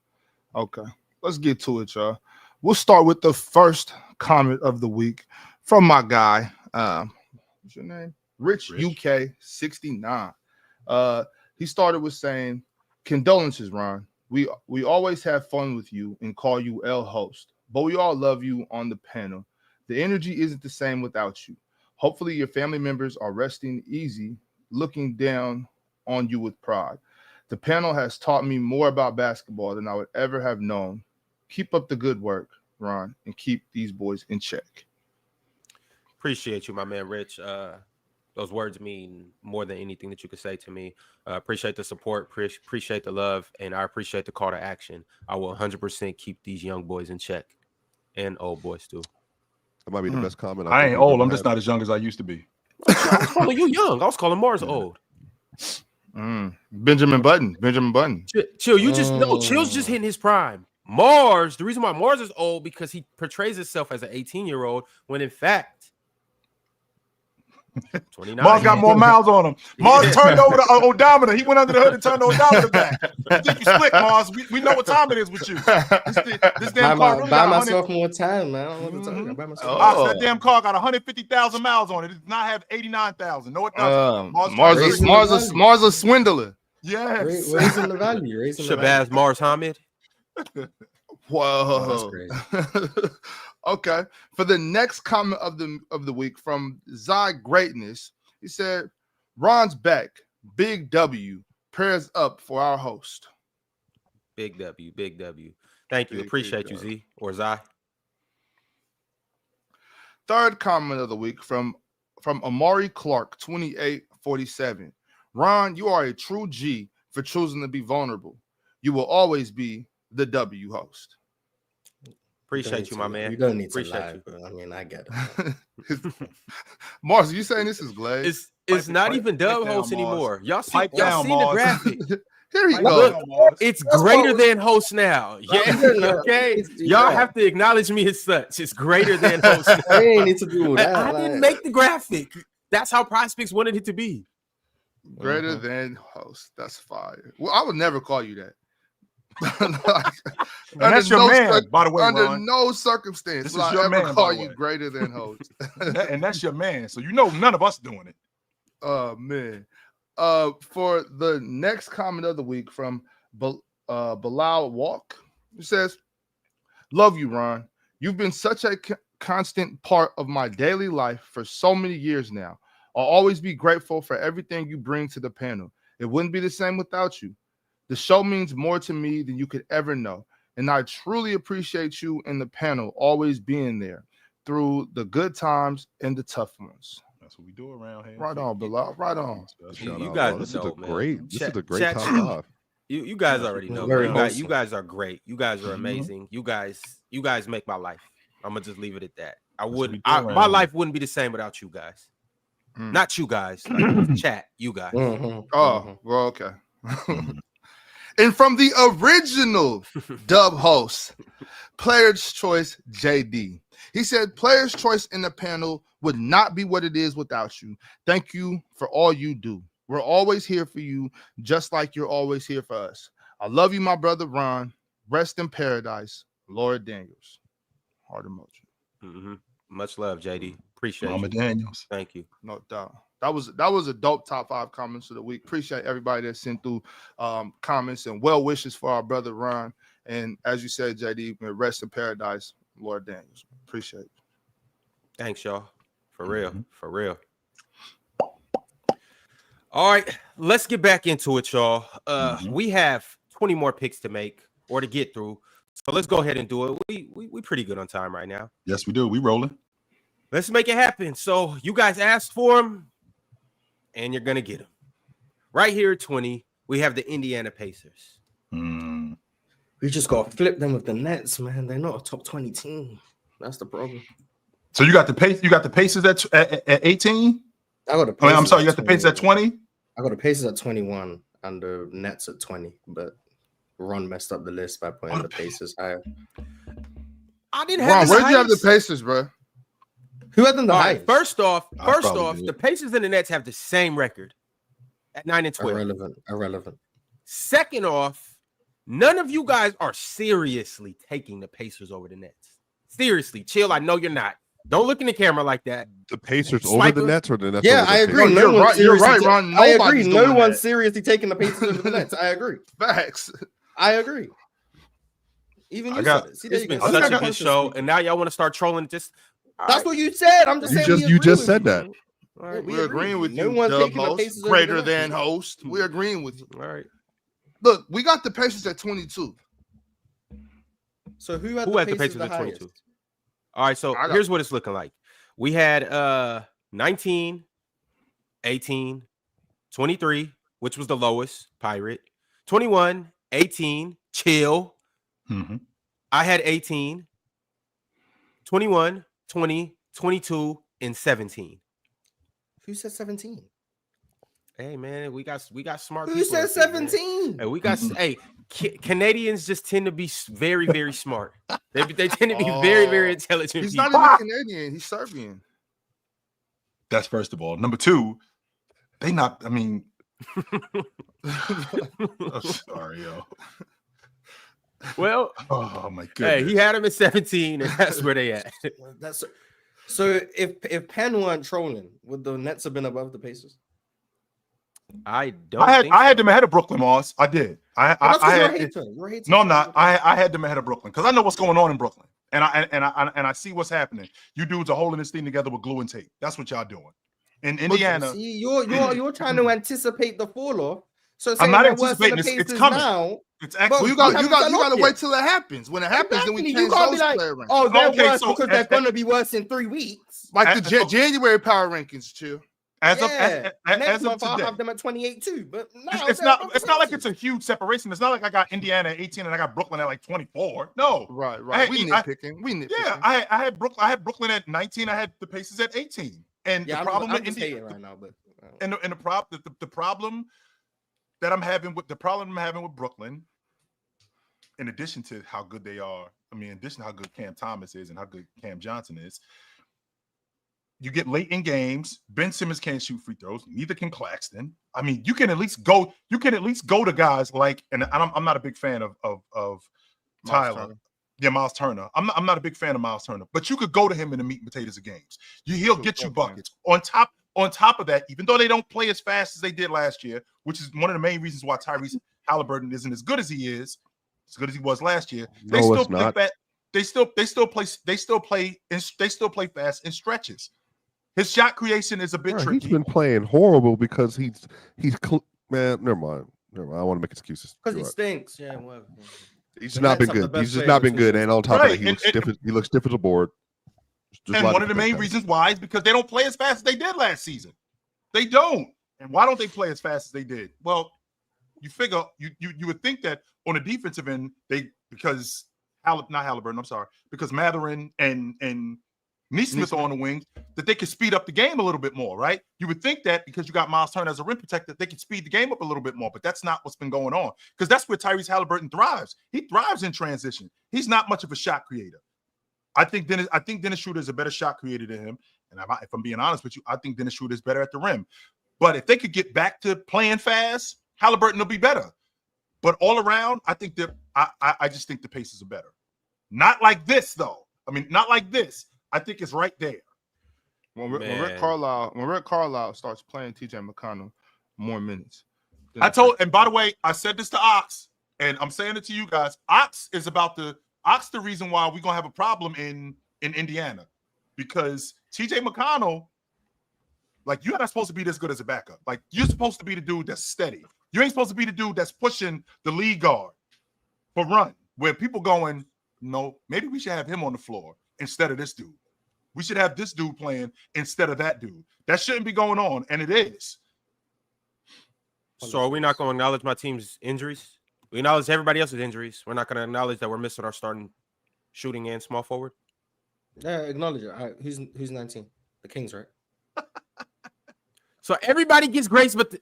Okay, let's get to it, y'all. We'll start with the first comment of the week from my guy. What's your name? Rich UK 69. He started with saying, "Condolences, Ron. We always have fun with you and call you L host, but we all love you on the panel. The energy isn't the same without you. Hopefully your family members are resting easy, looking down on you with pride. The panel has taught me more about basketball than I would ever have known. Keep up the good work, Ron, and keep these boys in check." Appreciate you, my man, Rich. Those words mean more than anything that you could say to me. Appreciate the support, appreciate the love, and I appreciate the call to action. I will 100% keep these young boys in check, and old boys too. That might be the best comment. I ain't old. I'm just not as young as I used to be. I was calling you young. I was calling Mars old. Benjamin Button. Chill. You just no. Chill's just hitting his prime. Mars. The reason why Mars is old because he portrays himself as an 18-year-old when in fact 29. Mars got more miles on him. Mars turned over the odometer. He went under the hood and turned the odometer back. You think you slick, Mars? We know what time it is with you. This damn car really buy myself more time, man. I don't know what to tell you. Buy myself. That damn car got 150,000 miles on it. It does not have 89,000. No, it doesn't. Mars a swindler. Yes. Raising the value. Shabazz Mars Hamid. Whoa, that's crazy. Okay. For the next comment of the week from Zy Greatness, he said, "Ron's back. Big W. Prayers up for our host." Big W, big W. Thank you. Big Appreciate you, W. Z or Zai. Third comment of the week from Amari Clark, 2847. "Ron, you are a true G for choosing to be vulnerable. You will always be the W host." Appreciate you, my man. You don't need to Appreciate lie, you. but I mean, I get it. Mars, you saying this is Glaze? It's not pipe- even pipe dub down, host Mars. anymore. Y'all see, Pipe y'all down, seen the Mars. graphic. Here he Pipe goes. down, Mars. It's That's greater what- than host now. Yeah, no, okay. it's- Y'all yeah. have to acknowledge me as such. It's greater than host now. I ain't need to do all that. I didn't make the graphic. That's how PrizePicks wanted it to be. Greater than host. That's fire. Well, I would never call you that. Like, And that's your man, by the way, under Ron. no circumstance This will is I your ever man, by call the you way. greater than host. And that's your man. So you know none of us doing it. Oh man. For the next comment of the week from Bilal Walk, it says, "Love you, Ron. You've been such a constant part of my daily life for so many years now. I'll always be grateful for everything you bring to the panel. It wouldn't be the same without you. The show means more to me than you could ever know. And I truly appreciate you and the panel always being there through the good times and the tough ones." That's what we do around here. Right on, Bilal. Right on. You Shout out, guys bro. This is know, a man. great. This is a great Chat- top five. You guys already know. Very You wholesome. guys are great. You guys are amazing. You guys make my life. I'm gonna just leave it at that. My life wouldn't be the same without you guys. Not you guys, like chat. You guys. Mhm, Oh, mhm. well, okay. And from the original dub host, Player's Choice JD. He said, "Player's Choice in the panel would not be what it is without you. Thank you for all you do. We're always here for you, just like you're always here for us. I love you, my brother Ron. Rest in paradise, Laura Daniels." Heart emoji. Mm-hmm. Much love, JD. Appreciate Mama you. Daniels. Thank you. No doubt. That was a dope top 5 comments of the week. Appreciate everybody that sent through comments and well wishes for our brother Ron. And as you said, JD, rest in paradise, Lord Daniels. Appreciate it. Thanks, y'all. For real. For real. All right, let's get back into it, y'all. We have 20 more picks to make or to get through. So let's go ahead and do it. We pretty good on time right now. Yes, we do. We rolling. Let's make it happen. So you guys asked for them, and you're gonna get them. Right here at 20, we have the Indiana Pacers. We just got to flip them with the Nets, man. They're not a top 20 team. That's the problem. So you got the pace. You got the Pacers at 18. I got the I mean, I'm Pacers sorry. You at got the Pacers at 20. I got the Pacers at 21 and the Nets at 20, but Ron messed up the list by putting the Pacers higher. I didn't Ron, have where'd you have the Pacers, bro? Who had them the All highest? right, first off, probably did. the Pacers and the Nets have the same record at 9 and 12. Irrelevant. Second off, none of you guys are seriously taking the Pacers over the Nets. Seriously, chill. I know you're not. Don't look in the camera like that. The Pacers over Swiper. the Nets or the Nets? Yeah, over the I Pacers? agree. No, you're right. You're right, Ron. I agree. Nobody's No doing one's that. seriously taking the Pacers over the Nets. I agree. Facts. I agree. Even you got- said it. See, there It's you been go. such a That's good show, and now y'all want to start trolling. Just That's what you said. I'm just saying. You just said that. All right. We're agreeing with No you, one's Dub taking the host. Pacers over Greater the than Nets. host. We're agreeing with you. All right. Look, we got the Pacers at 22. So who had Who had the Pacers at 22? highest? All right, so I got- here's what it's looking like. We had 19, 18, 23, which was the lowest, Pirate. 21, 18, chill. I had 18, 21, 20, 22, and 17. Who said 17? Hey man, we got smart Who people. said up here, man. 17? Hey, we got Canadians just tend to be very, very smart. They tend to be very, very intelligent. He's people. not even Canadian. He's Serbian. That's first of all. Number two, they not. I mean, oh, sorry, yo. Well, Oh my goodness. hey, he had him at 17, and that's where they at. That's so. If Penn weren't trolling, would the Nets have been above the Pacers? I don't. I had them ahead of Brooklyn, Moss. I did. I had. You're a hater. No, I'm not. I had them ahead of Brooklyn because I know what's going on in Brooklyn, and I see what's happening. You dudes are holding this thing together with glue and tape. That's what y'all doing. In Indiana, see, you're trying to anticipate the fall off. So I'm not anticipating it's coming. Now, it's actually you got to wait till it happens. When it happens, then we change those player rankings. Oh, they're worse because they're going to be worse in 3 weeks. Like the January power rankings, too. As Next of month, I'll today, have them at 28 too. But now it's not like it's a huge separation. It's not like I got Indiana at 18 and I got Brooklyn at like 24. No, right. We nitpicking. Yeah, I had Brooklyn at 19. I had the Pacers at 18. And the problem I'm just hating right now, but and the problem that I'm having with Brooklyn, in addition to how good they are, in addition to how good Cam Thomas is and how good Cam Johnson is. You get late in games. Ben Simmons can't shoot free throws. Neither can Claxton. You can at least go. You can at least go to guys like, and I'm not a big fan of Tyler. Yeah, Miles Turner. I'm not a big fan of Miles Turner, but you could go to him in the meat and potatoes of games. He'll get you buckets. On top of that, even though they don't play as fast as they did last year, which is one of the main reasons why Tyrese Halliburton isn't as good as he was last year. They still play fast. They still play fast in stretches. His shot creation is a bit tricky. He's been playing horrible because he's man. Never mind. I don't want to make excuses. Because he stinks. Yeah, whatever. He's not been good. He's just not been good. And on top of that, he looks stiff as a board. And one of the main reasons why is because they don't play as fast as they did last season. They don't. And why don't they play as fast as they did? Well, you figure you would think that on the defensive end, because Mathurin and Nesmith on the wing, that they could speed up the game a little bit more, right? You would think that because you got Miles Turner as a rim protector, they could speed the game up a little bit more, but that's not what's been going on because that's where Tyrese Halliburton thrives. He thrives in transition. He's not much of a shot creator. I think Dennis Schroeder is a better shot creator than him, and if I'm being honest with you, I think Dennis Schroeder is better at the rim. But if they could get back to playing fast, Halliburton will be better. But all around, I think that I just think the Pacers are better. Not like this, though. Not like this. I think it's right there. When Rick Carlisle starts playing TJ McConnell more minutes. And by the way, I said this to Ox, and I'm saying it to you guys. Ox the reason why we're gonna have a problem in Indiana. Because TJ McConnell, you're not supposed to be this good as a backup. You're supposed to be the dude that's steady. You ain't supposed to be the dude that's pushing the lead guard for run, where people going, no, maybe we should have him on the floor instead of this dude. We should have this dude playing instead of that dude. That shouldn't be going on, and it is. So are we not going to acknowledge my team's injuries? We acknowledge everybody else's injuries. We're not going to acknowledge that we're missing our starting shooting and small forward. Yeah, acknowledge it. All right, who's 19? The Kings, right? So everybody gets grace, but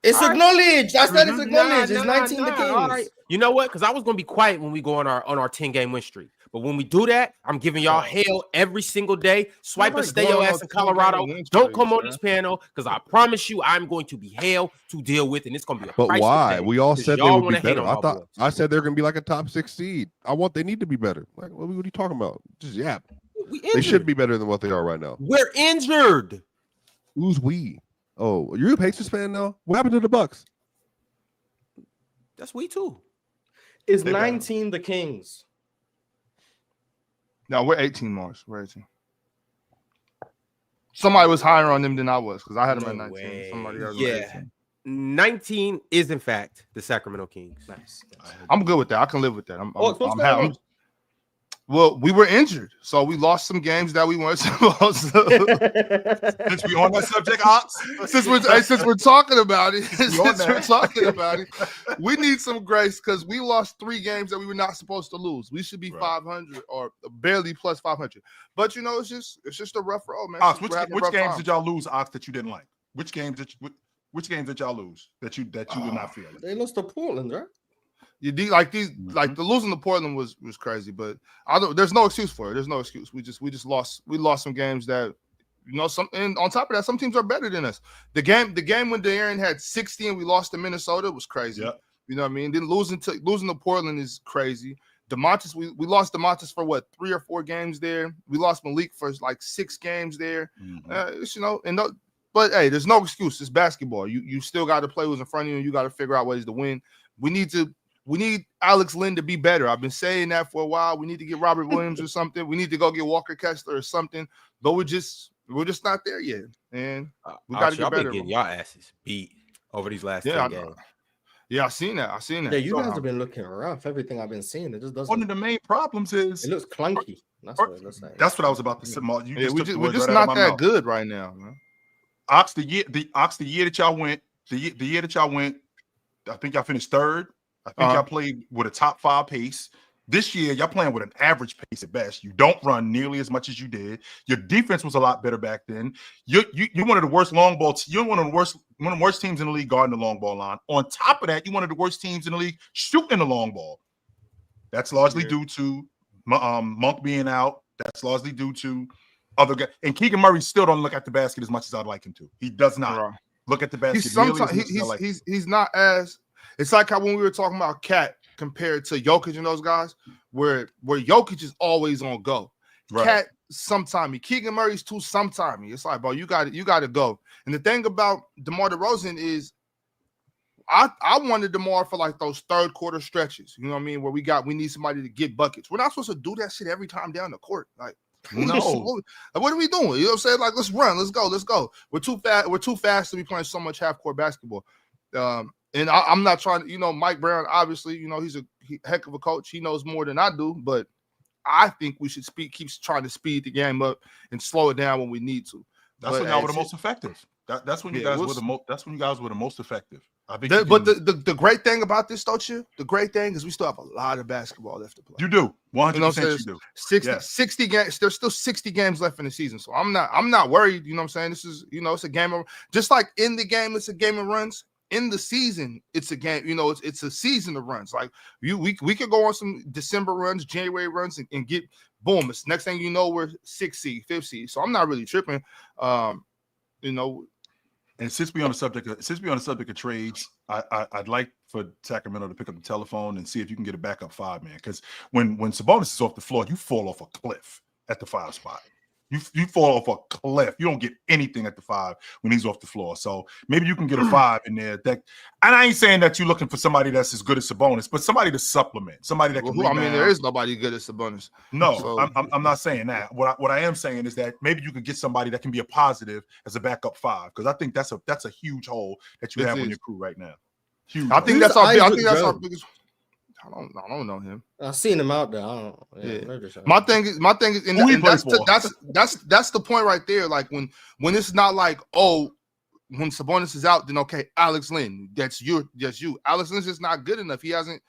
it's acknowledged. I said it's acknowledged. It's 19 the Kings. All right. You know what? Because I was going to be quiet when we go on our 10-game win streak. But when we do that, I'm giving y'all hell every single day. Swipe and stay your ass in Colorado. Don't come on this panel because I promise you I'm going to be hell to deal with, and it's going to be a But why? We all said they would be better. I said they're going to be like a top 6 seed. They need to be better. What are you talking about? Just yap. They should be better than what they are right now. We're injured. Who's we? Oh, you're a Pacers fan now? What happened to the Bucks? That's we too. Is 19 the Kings? No, we're 18, Mars. We're 18. Somebody was higher on them than I was because I had them at 19. Way. Somebody else. Yeah. 19 is in fact the Sacramento Kings. Nice. I'm good with that. I can live with that. Well, we were injured, so we lost some games that we weren't supposed to. Since we on that subject, Ox. Since we're talking about it, we need some grace because we lost 3 games that we were not supposed to lose. We should be 500 or barely plus 500. But it's just a rough road, man. Ox, which games did y'all lose, Ox, that you didn't like? Which games did y'all lose that you did not feel? They lost to Portland, right? The losing to Portland was crazy, but there's no excuse for it. There's no excuse. We lost some games that and on top of that, some teams are better than us. The game when De'Aaron had 60 and we lost to Minnesota was crazy. Yep. You know what I mean? Then losing to Portland is crazy. DeMontis, we lost DeMontis for 3 or 4 games there. We lost Malik for 6 games there. Mm-hmm. And But hey, there's no excuse. It's basketball. You still got to play who's in front of you, and you got to figure out ways to win. We need Alex Len to be better. I've been saying that for a while. We need to get Robert Williams or something. We need to go get Walker Kessler or something. But we're just not there yet. And we got to get better. Been getting y'all asses beat over these last 10 games. Yeah, I seen that. Yeah, you guys have been looking rough. Everything I've been seeing, it just doesn't. One of the main problems is it looks clunky. That's what it looks like. That's what I was about to say. We're just not that good right now, man. Ox, the year that y'all went, the year that y'all went, I think y'all finished third. I think y'all played with a top 5 pace. This year, y'all playing with an average pace at best. You don't run nearly as much as you did. Your defense was a lot better back then. You're one of the worst long ball. You're one of the worst teams in the league guarding the long ball line. On top of that, you're one of the worst teams in the league shooting the long ball. That's largely due to Monk being out. That's largely due to other guys. And Keegan Murray still don't look at the basket as much as I'd like him to. He does not look at the basket. He's not as. It's like how when we were talking about Cat compared to Jokic and those guys, where Jokic is always on go. Right. Cat sometime. Keegan Murray's too sometime. It's like, bro, you got to go. And the thing about DeMar DeRozan is, I wanted DeMar for like those third quarter stretches. You know what I mean? Where we need somebody to get buckets. We're not supposed to do that shit every time down the court. Like, no. What are we doing? You know what I'm saying? Like, let's run. Let's go. We're too fast to be playing so much half court basketball. And I'm not trying to, Mike Brown, obviously, he's a heck of a coach. He knows more than I do, but I think we should keep trying to speed the game up and slow it down when we need to. That's when y'all were the most effective. That's when you guys were the most. That's when you guys were the most effective. I think. But the great thing about this, don't you? The great thing is we still have a lot of basketball left to play. You do 100%. You do 60 games. There's still 60 games left in the season, so I'm not worried. You know what I'm saying? This is it's a game of just like in the game, it's a game of runs. In the season, it's a game. It's a season of runs. Like we could go on some December runs, January runs, and get boom. It's next thing you know, we're 6th seed, 5th seed. So I'm not really tripping. And since we on the subject of trades, I'd like for Sacramento to pick up the telephone and see if you can get a backup 5 man. Because when Sabonis is off the floor, you fall off a cliff at the 5 spot. You fall off a cliff. You don't get anything at the 5 when he's off the floor. So maybe you can get a 5 in there. And I ain't saying that you're looking for somebody that's as good as Sabonis, but somebody to supplement, somebody that can. I mean, there is nobody good as Sabonis. No, so. I'm not saying that. What I am saying is that maybe you could get somebody that can be a positive as a backup 5, because I think that's a huge hole that you have on your crew right now. Huge. I think that's our biggest. I don't know him. I've seen him out there. I don't. Yeah. My thing is, and that's the point right there. Like when it's not like, when Sabonis is out, then okay, Alex Len, that's you. Alex Len's just not good enough. He hasn't.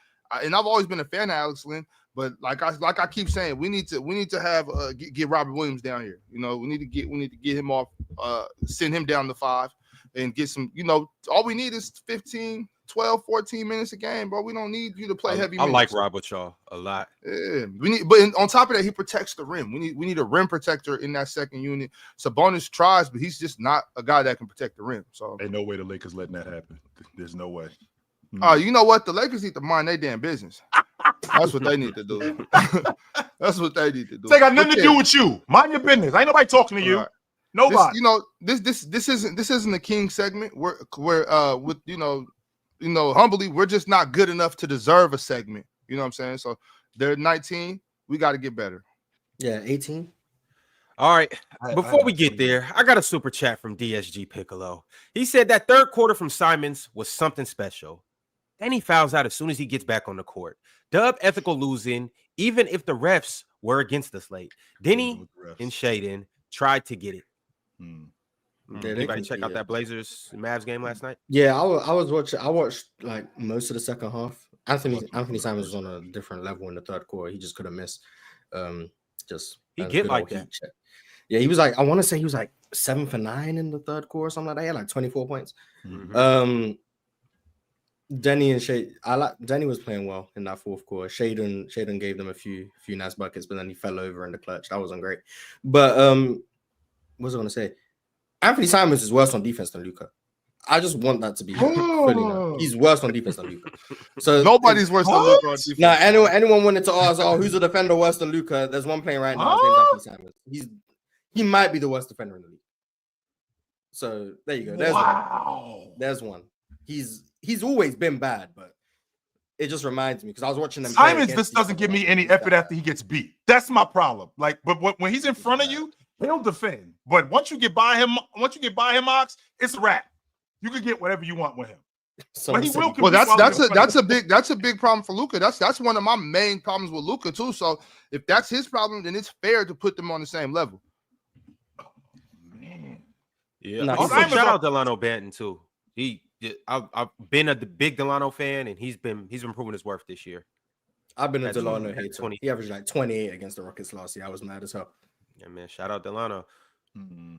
And I've always been a fan of Alex Len, but like I keep saying, we need to have get Robert Williams down here. We need to get him off. Send him down to 5 and get some. All we need is 15. 12, 14 minutes a game, bro. We don't need you to play heavy minutes. I like Rob with y'all a lot. Yeah, but on top of that, he protects the rim. We need a rim protector in that second unit. Sabonis tries, but he's just not a guy that can protect the rim. So ain't no way the Lakers letting that happen. There's no way. You know what? The Lakers need to mind their damn business. That's what they need to do. That's what they need to do. They got nothing to do with you. Mind your business. Ain't nobody talking to you. Right. Nobody. This isn't a King segment. We're with humbly, we're just not good enough to deserve a segment. You know what I'm saying? So they're 19. We got to get better. Yeah, 18. All right. Before we get there, I got a super chat from DSG Piccolo. He said that third quarter from Simons was something special. Then he fouls out as soon as he gets back on the court. Dub ethical losing, even if the refs were against us late. Denny and Shaden tried to get it. Anybody check out that Blazers Mavs game last night? Yeah, I was watching. I watched like most of the second half. Anthony Simons was on a different level in the third quarter. He just couldn't miss. He get like that. Yeah, he was like, I want to say he was like 7 for 9 in the third quarter, something like that. He had like 24 points. Denny and Shay, Denny was playing well in that fourth quarter. Shaden gave them a few nice buckets, but then he fell over in the clutch. That wasn't great. But what was I going to say? Anthony Simons is worse on defense than Luka. I just want that to be fully known. He's worse on defense than Luka. So nobody's worse than Luka on defense. Now, anyone wanted to ask, who's a defender worse than Luka? There's one playing right now. His name's Anthony Simons. He might be the worst defender in the league. So there you go. There's there's one. He's always been bad, but it just reminds me because I was watching them. Simons just doesn't give me any effort after he gets beat. That's my problem. Like, but when he's in front of you, he'll defend. But once you get by him, Ox, it's a wrap. You can get whatever you want with him. So But he will. Well, that's a big problem for Luka. That's one of my main problems with Luka too. So if that's his problem, then it's fair to put them on the same level. Man. Yeah. No, Also, Simons shout are- out Delano Banton too. I've been a big Delano fan, and he's been proving his worth this year. I've been a That's Delano 20. hater. He averaged like 28 against the Rockets last year. I was mad as hell. Yeah, man. Shout out Delano. Mm-hmm.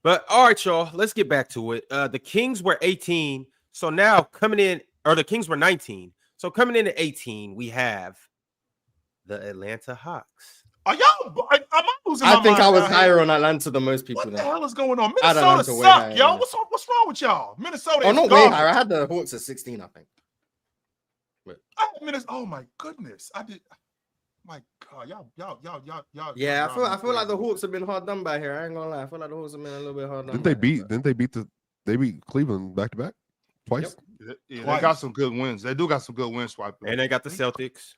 But all right, y'all. Let's get back to it. The Kings were 18, so now coming in, or the Kings were 19. So coming in at 18, we have the Atlanta Hawks. Are y'all? Am I losing my I think mind I was out here? higher on Atlanta than most people. What the Now. hell is going on? I had Minnesota Atlanta way suck, higher, yo. yeah. What's wrong with y'all? Minnesota. Oh, is not way garbage. higher. I had the Hawks at 16, I think. I had Minnesota. Oh my goodness, I did. My God, y'all. Yeah, y'all I feel like the crazy. Hawks have been hard done by here. I ain't gonna lie. I feel like the Hawks have been a little bit hard done. Didn't they beat Cleveland back to back twice? Yep. Yeah, Twice. they got some good wins. They do got some good wins, Swipe. And they got the Celtics.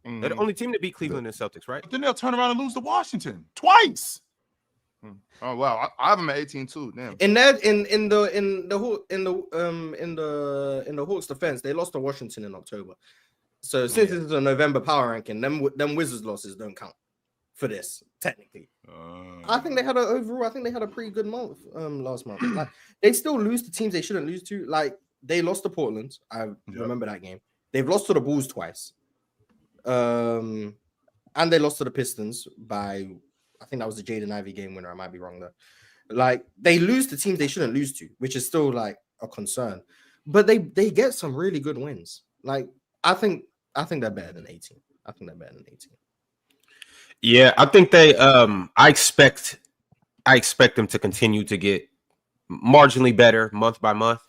They're the only team to beat Cleveland and Celtics, right? But then they'll turn around and lose to Washington twice. Oh wow, I have them at 18 too. Damn. In the Hawks defense, they lost to Washington in October. So since this is a November power ranking, them Wizards losses don't count for this technically. I think they had a pretty good month last month. Like they still lose to teams they shouldn't lose to. Like they lost to Portland. I remember that game. They've lost to the Bulls twice. And they lost to the Pistons by, I think that was the Jaden Ivey game winner. I might be wrong there. Like they lose to teams they shouldn't lose to, which is still like a concern. But they get some really good wins. Like I think they're better than 18. I think they're better than 18. Yeah, I think they. I expect them to continue to get marginally better month by month.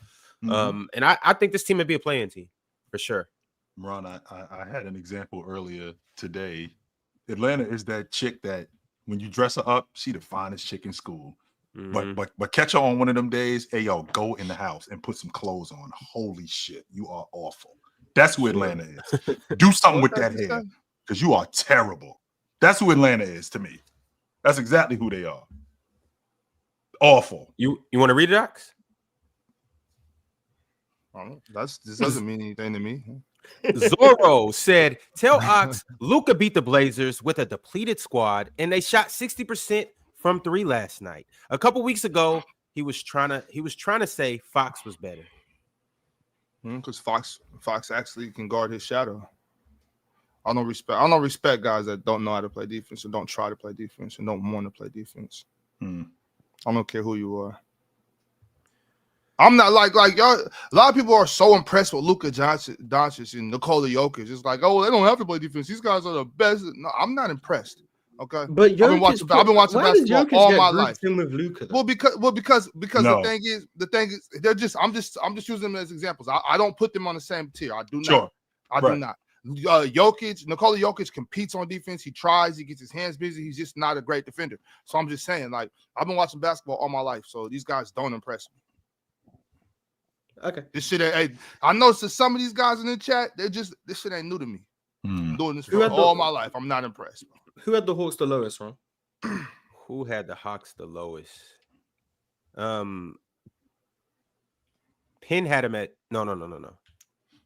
And I think this team would be a playing team for sure. Ron, I had an example earlier today. Atlanta is that chick that when you dress her up, she the finest chick in school. But catch her on one of them days. Hey, yo, go in the house and put some clothes on. Holy shit, you are awful. That's who Atlanta is. Do something with that hair because you are terrible. That's who Atlanta is to me. That's exactly who they are. Awful. You want to read it, Ox? This doesn't mean anything to me. Zorro said, "Tell Ox Luka beat the Blazers with a depleted squad, and they shot 60% from three last night. A couple weeks ago, he was trying to say Fox was better. Because Fox actually can guard his shadow. I don't respect guys that don't know how to play defense and don't try to play defense and don't want to play defense. I don't care who you are. I'm not like y'all. A lot of people are so impressed with Luka Doncic and Nikola Jokic. It's like, oh, they don't have to play defense. These guys are the best. No, I'm not impressed. Okay, But I've been watching basketball all my life. With Luka, Well, because No. the thing is, they're just. I'm just using them as examples. I don't put them on the same tier. I do not. Sure. I do not. Nikola Jokic competes on defense. He tries. He gets his hands busy. He's just not a great defender. So I'm just saying, like, I've been watching basketball all my life. So these guys don't impress me. Okay. This shit ain't. I know some of these guys in the chat. This shit ain't new to me. I'm doing this for all my life. I'm not impressed. Who had the Hawks the lowest, Ron? Who had the Hawks the lowest? Penn had him at no.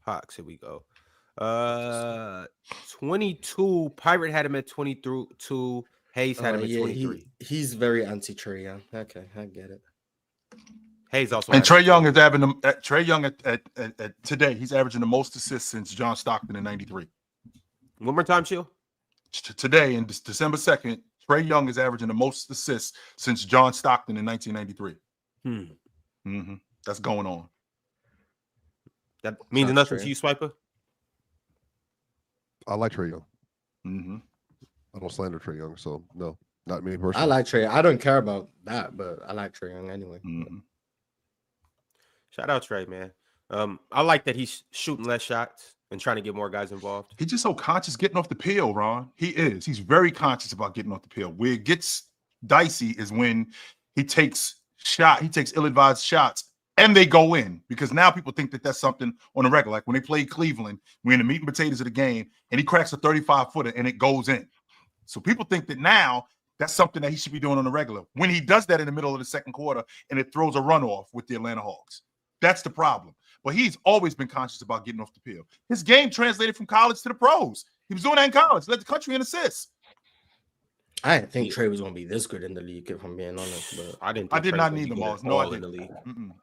Hawks. Here we go. 22. Pirate had him at 22. Hayes had him at 23. He's very anti-Trae Young. Okay, I get it. Hayes also And Trae Young is having them. Trae Young at today, he's averaging the most assists since John Stockton in '93. One more time, Chill. Today, in December 2nd, Trae Young is averaging the most assists since John Stockton in 1993. That's going on. That means nothing to you, Swiper? I like Trae Young. I don't slander Trae Young, so no, not me personally. I like Trae. I don't care about that, but I like Trae Young anyway. Shout out Trae, man. I like that he's shooting less shots and trying to get more guys involved. He's just so conscious getting off the pill, Ron. He is. He's very conscious about getting off the pill. Where it gets dicey is when he takes shot. He takes ill-advised shots, and they go in because now people think that that's something on the regular. Like when they played Cleveland, we're in the meat and potatoes of the game, and he cracks a 35-footer, and it goes in. So people think that now that's something that he should be doing on the regular. When he does that in the middle of the second quarter, and it throws a runoff with the Atlanta Hawks, that's the problem. But he's always been conscious about getting off the field. His game translated from college to the pros. He was doing that in college. Led the country in assists. I didn't think Trey was going to be this good in the league, if I'm being honest. But I did not need the Mavs. No, I didn't. In the league.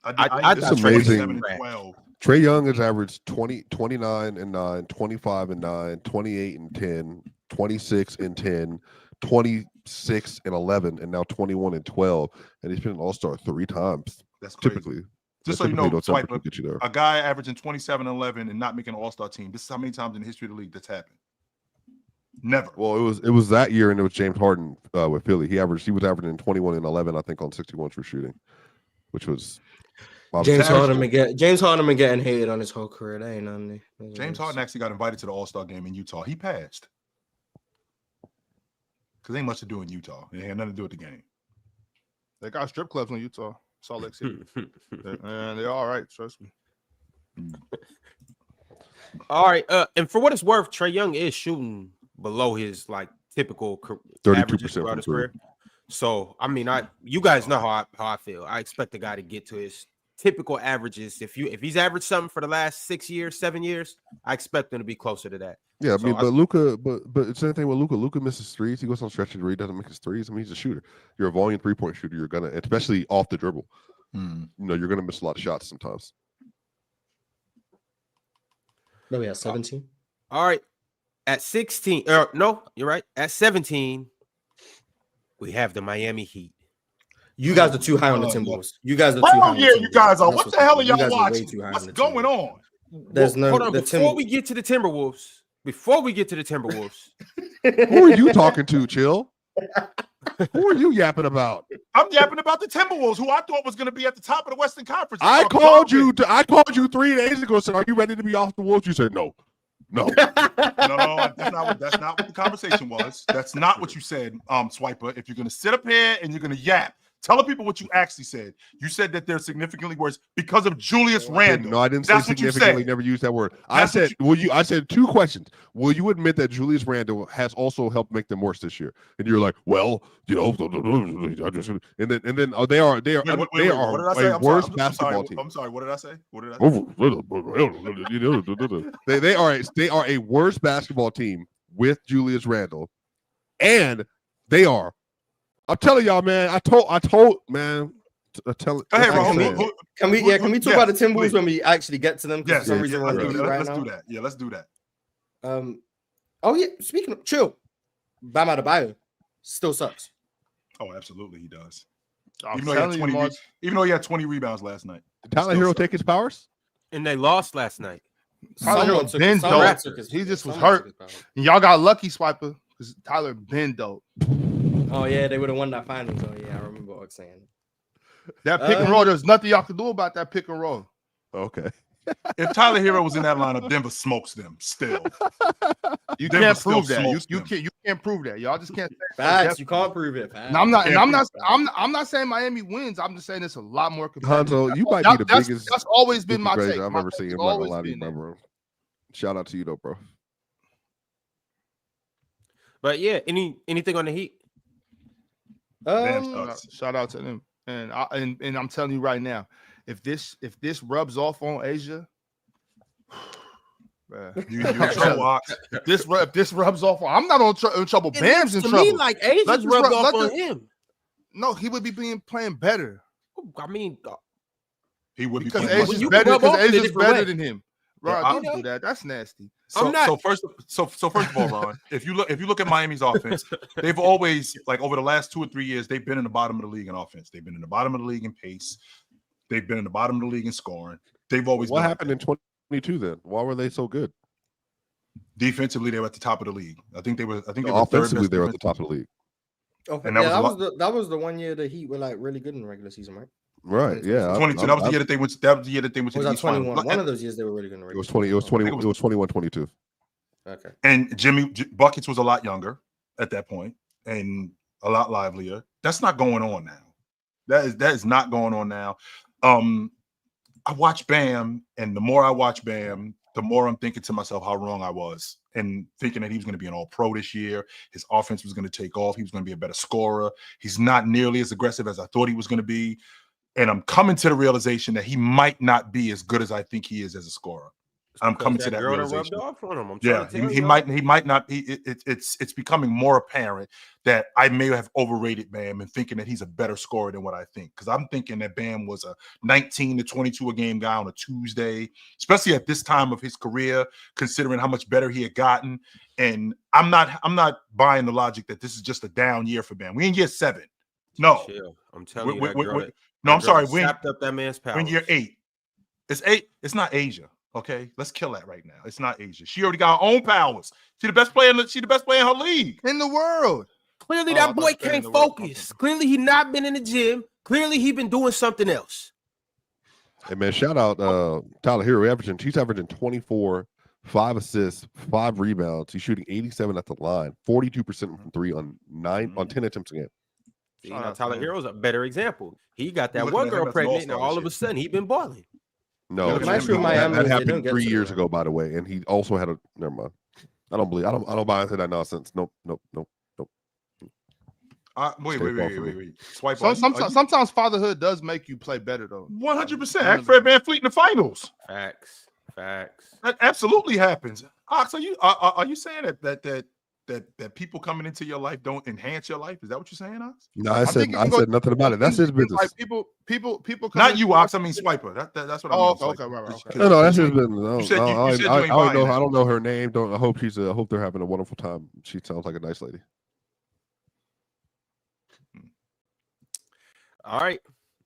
I It's amazing. 12. Trey Young has averaged 29 and 9, 25 and 9, 28 and 10, 26 and 10, 26 and 11, and now 21 and 12. And he's been an all-star 3 times. That's crazy. Typically. Just so you know, Swiper, get you there. a guy averaging 27 and 11 and not making an all-star team. This is how many times in the history of the league that's happened. Never. Well, it was that year, and it was James Harden with Philly. He was averaging 21 and 11, I think, on 61 true shooting, which was James Harden getting hated on his whole career. That ain't nothing. James Harden actually got invited to the All-Star game in Utah. He passed because ain't much to do in Utah. It had nothing to do with the game. They got strip clubs in Utah, Salt Lake City, and they're all right. Trust me. All right, and for what it's worth, Trey Young is shooting below his like typical 32% throughout his career. So I mean, you guys know how I feel. I expect the guy to get to his typical averages. If he's averaged something for the last 6 years, 7 years, I expect him to be closer to that. Yeah, I mean, but Luka, but it's the same thing with Luka. Luka misses threes. He goes on stretches where he doesn't make his threes. I mean, he's a shooter. You're a volume 3-point shooter. You're gonna, especially off the dribble. You know, you're gonna miss a lot of shots sometimes. No, we have 17. All right. At 16, no, you're right. At 17, we have the Miami Heat. You guys are too high on the Timberwolves. You guys are too high. Oh, yeah, you guys are. What the hell are y'all watching? What's going on? There's no. Hold on. Before we get to the Timberwolves, Who are you talking to, Chill? Who are you yapping about? I'm yapping about the Timberwolves, who I thought was going to be at the top of the Western Conference. I called you 3 days ago. Said, "Are you ready to be off the Wolves?" You said, "No, no." No, that's not what the conversation was. That's not what you said, Swiper. If you're going to sit up here and you're going to yap, tell the people what you actually said. You said that they're significantly worse because of Julius Randle. No, I didn't say significantly. Never used that word. I said, I said 2 questions. Will you admit that Julius Randle has also helped make them worse this year? And you're like, well, you know, and then they are a worse basketball team. I'm sorry. What did I say? They are a worse basketball team with Julius Randle, and they are. I'm telling y'all, man. I told, man. Can we talk about the Timberwolves when we actually get to them? Yes, let's do that. Yeah, let's do that. Oh yeah. Speaking of Chill, Bam Adebayo still sucks. Oh, absolutely, he does. Even though he had 20 rebounds last night. Did Tyler Hero take his powers? And they lost last night. Tyler been dope. He just was hurt. And y'all got lucky, Swiper, because Tyler been dope. Oh yeah, they would have won that finals. Oh yeah, I remember what saying. That pick and roll, there's nothing y'all can do about that pick and roll. Okay. If Tyler Hero was in that lineup, Denver smokes them still. You can't prove that. You can't prove that. Y'all just can't say facts. You can't prove it. Facts. I'm not saying Miami wins. I'm just saying it's a lot more competitive. Hanzo, you might be the biggest. That's always been my take. I've ever seen. I'm not gonna lie to you, bro. Shout out to you though, bro. But yeah, anything on the Heat? Shout out to them. And I'm telling you right now, if this rubs off on Asia, if this rubs off, I'm not in trouble. Bam's in trouble. To me, like Asia's rubbed off on him. No, he would be playing better. I mean, he would be because Asia's better. Because Asia's better than him. Right, don't do that. That's nasty. So first of all, Ron, if you look at Miami's offense, they've always, like, over the last 2 or 3 years, they've been in the bottom of the league in offense. They've been in the bottom of the league in pace. They've been in the bottom of the league in scoring. They've always. What happened in 2022 then? Why were they so good? Defensively, they were at the top of the league. I think they were offensively they were at the top of the league. Okay, and that was the 1 year the Heat were like really good in the regular season, right? Right. Yeah. 22. That was the year that they went. That was the year that they went to the East 21. One of those years they were really good in the regular season. It was 21-22. Okay. And Jimmy Buckets was a lot younger at that point and a lot livelier. That's not going on now. That is not going on now. I watch Bam, and the more I watch Bam, the more I'm thinking to myself how wrong I was, and thinking that he was going to be an all-pro this year. His offense was going to take off. He was going to be a better scorer. He's not nearly as aggressive as I thought he was going to be. And I'm coming to the realization that he might not be as good as I think he is as a scorer. I'm coming to that realization. Rubbed off on him. I'm Yeah, he might not. It's becoming more apparent that I may have overrated Bam and thinking that he's a better scorer than what I think. Because I'm thinking that Bam was a 19 to 22 a game guy on a Tuesday, especially at this time of his career, considering how much better he had gotten. And I'm not buying the logic that this is just a down year for Bam. We in year 7. No, chill. I'm telling you, I'm sorry. We sapped up that man's power. We're in year 8. It's 8. It's not Asia. Okay, let's kill that right now. It's not Asia. She already got her own powers. She's the best player in her league. In the world. Clearly, that boy can't focus. Clearly, he not been in the gym. Clearly, he been doing something else. Hey man, shout out Tyler Hero. He's averaging 24, 5 assists, 5 rebounds. He's shooting 87 at the line, 42% from 3 on 10 attempts a game. See, now Tyler Hero's a better example. He got that one girl pregnant, and all of a sudden, he been balling. No, that happened 3 years ago, by the way, and he also had a. Never mind. I don't buy into that nonsense. Nope. Wait. Swipe. Sometimes fatherhood does make you play better, though. 100%. Act Fred VanVleet in the finals. Facts. That absolutely happens. Ox, are you saying that people coming into your life don't enhance your life? Is that what you're saying, Ox? No, I said nothing about it. That's his business. Like people. Not you, Ox. I mean Swiper. That's what I mean. Okay, right. No, that's his business. I don't know her name. I hope they're having a wonderful time. She sounds like a nice lady. All right.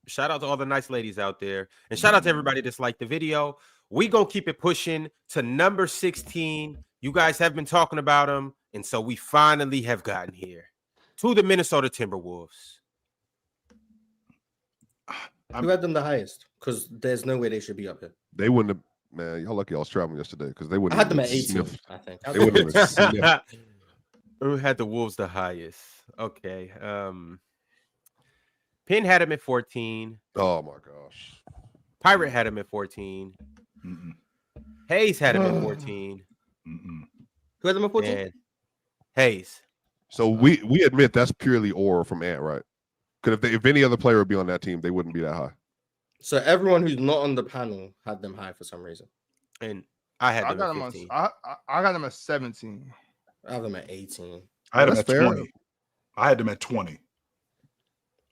Shout out to all the nice ladies out there. And shout out to everybody that's liked the video. We gonna keep it pushing to number 16. You guys have been talking about them. And so we finally have gotten here to the Minnesota Timberwolves. Who had them the highest? Because there's no way they should be up here. They wouldn't have, man. Y'all lucky I was traveling yesterday because they wouldn't. I had them at 18. I think. They wouldn't have. Who had the Wolves the highest? Okay. Penn had him at 14. Oh my gosh. Pirate had him at 14. Mm-mm. Hayes had him at 14. Mm-mm. Who had them at 14? And Hayes. So we admit that's purely aura from Ant, right? Because if any other player would be on that team, they wouldn't be that high. So everyone who's not on the panel had them high for some reason. And I had them at 15. I got them at 17. I have them at 18. I had them That's at fair. 20. I had them at 20.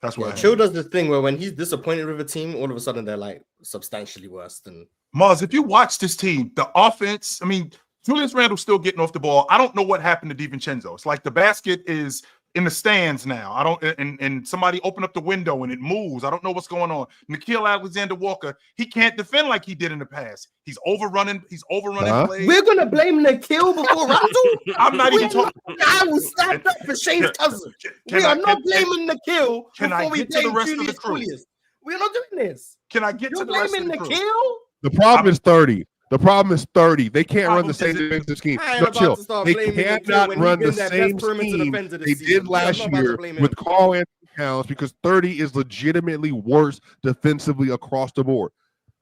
That's what Chill does this thing where when he's disappointed with a team, all of a sudden they're like substantially worse than Mars. If you watch this team, the offense, I mean, Julius Randle's still getting off the ball. I don't know what happened to DiVincenzo. It's like the basket is in the stands now. I don't, and somebody opened up the window and it moves. I don't know what's going on. Gilgeous-Alexander Walker, he can't defend like he did in the past. He's overrunning. Plays. We're gonna blame Nikhil before Randle. I'm not even talking. I was slapped up for Shane's cousin. We are not blaming Nikhil before we blame Julius Julius. We're not doing this. Can I get to the rest of the crew? Nikhil? The problem is 30. The problem is 30. They can't run the same defensive scheme. No, chill. They cannot run the same scheme they did last year with Carl Anthony Towns because 30 is legitimately worse defensively across the board.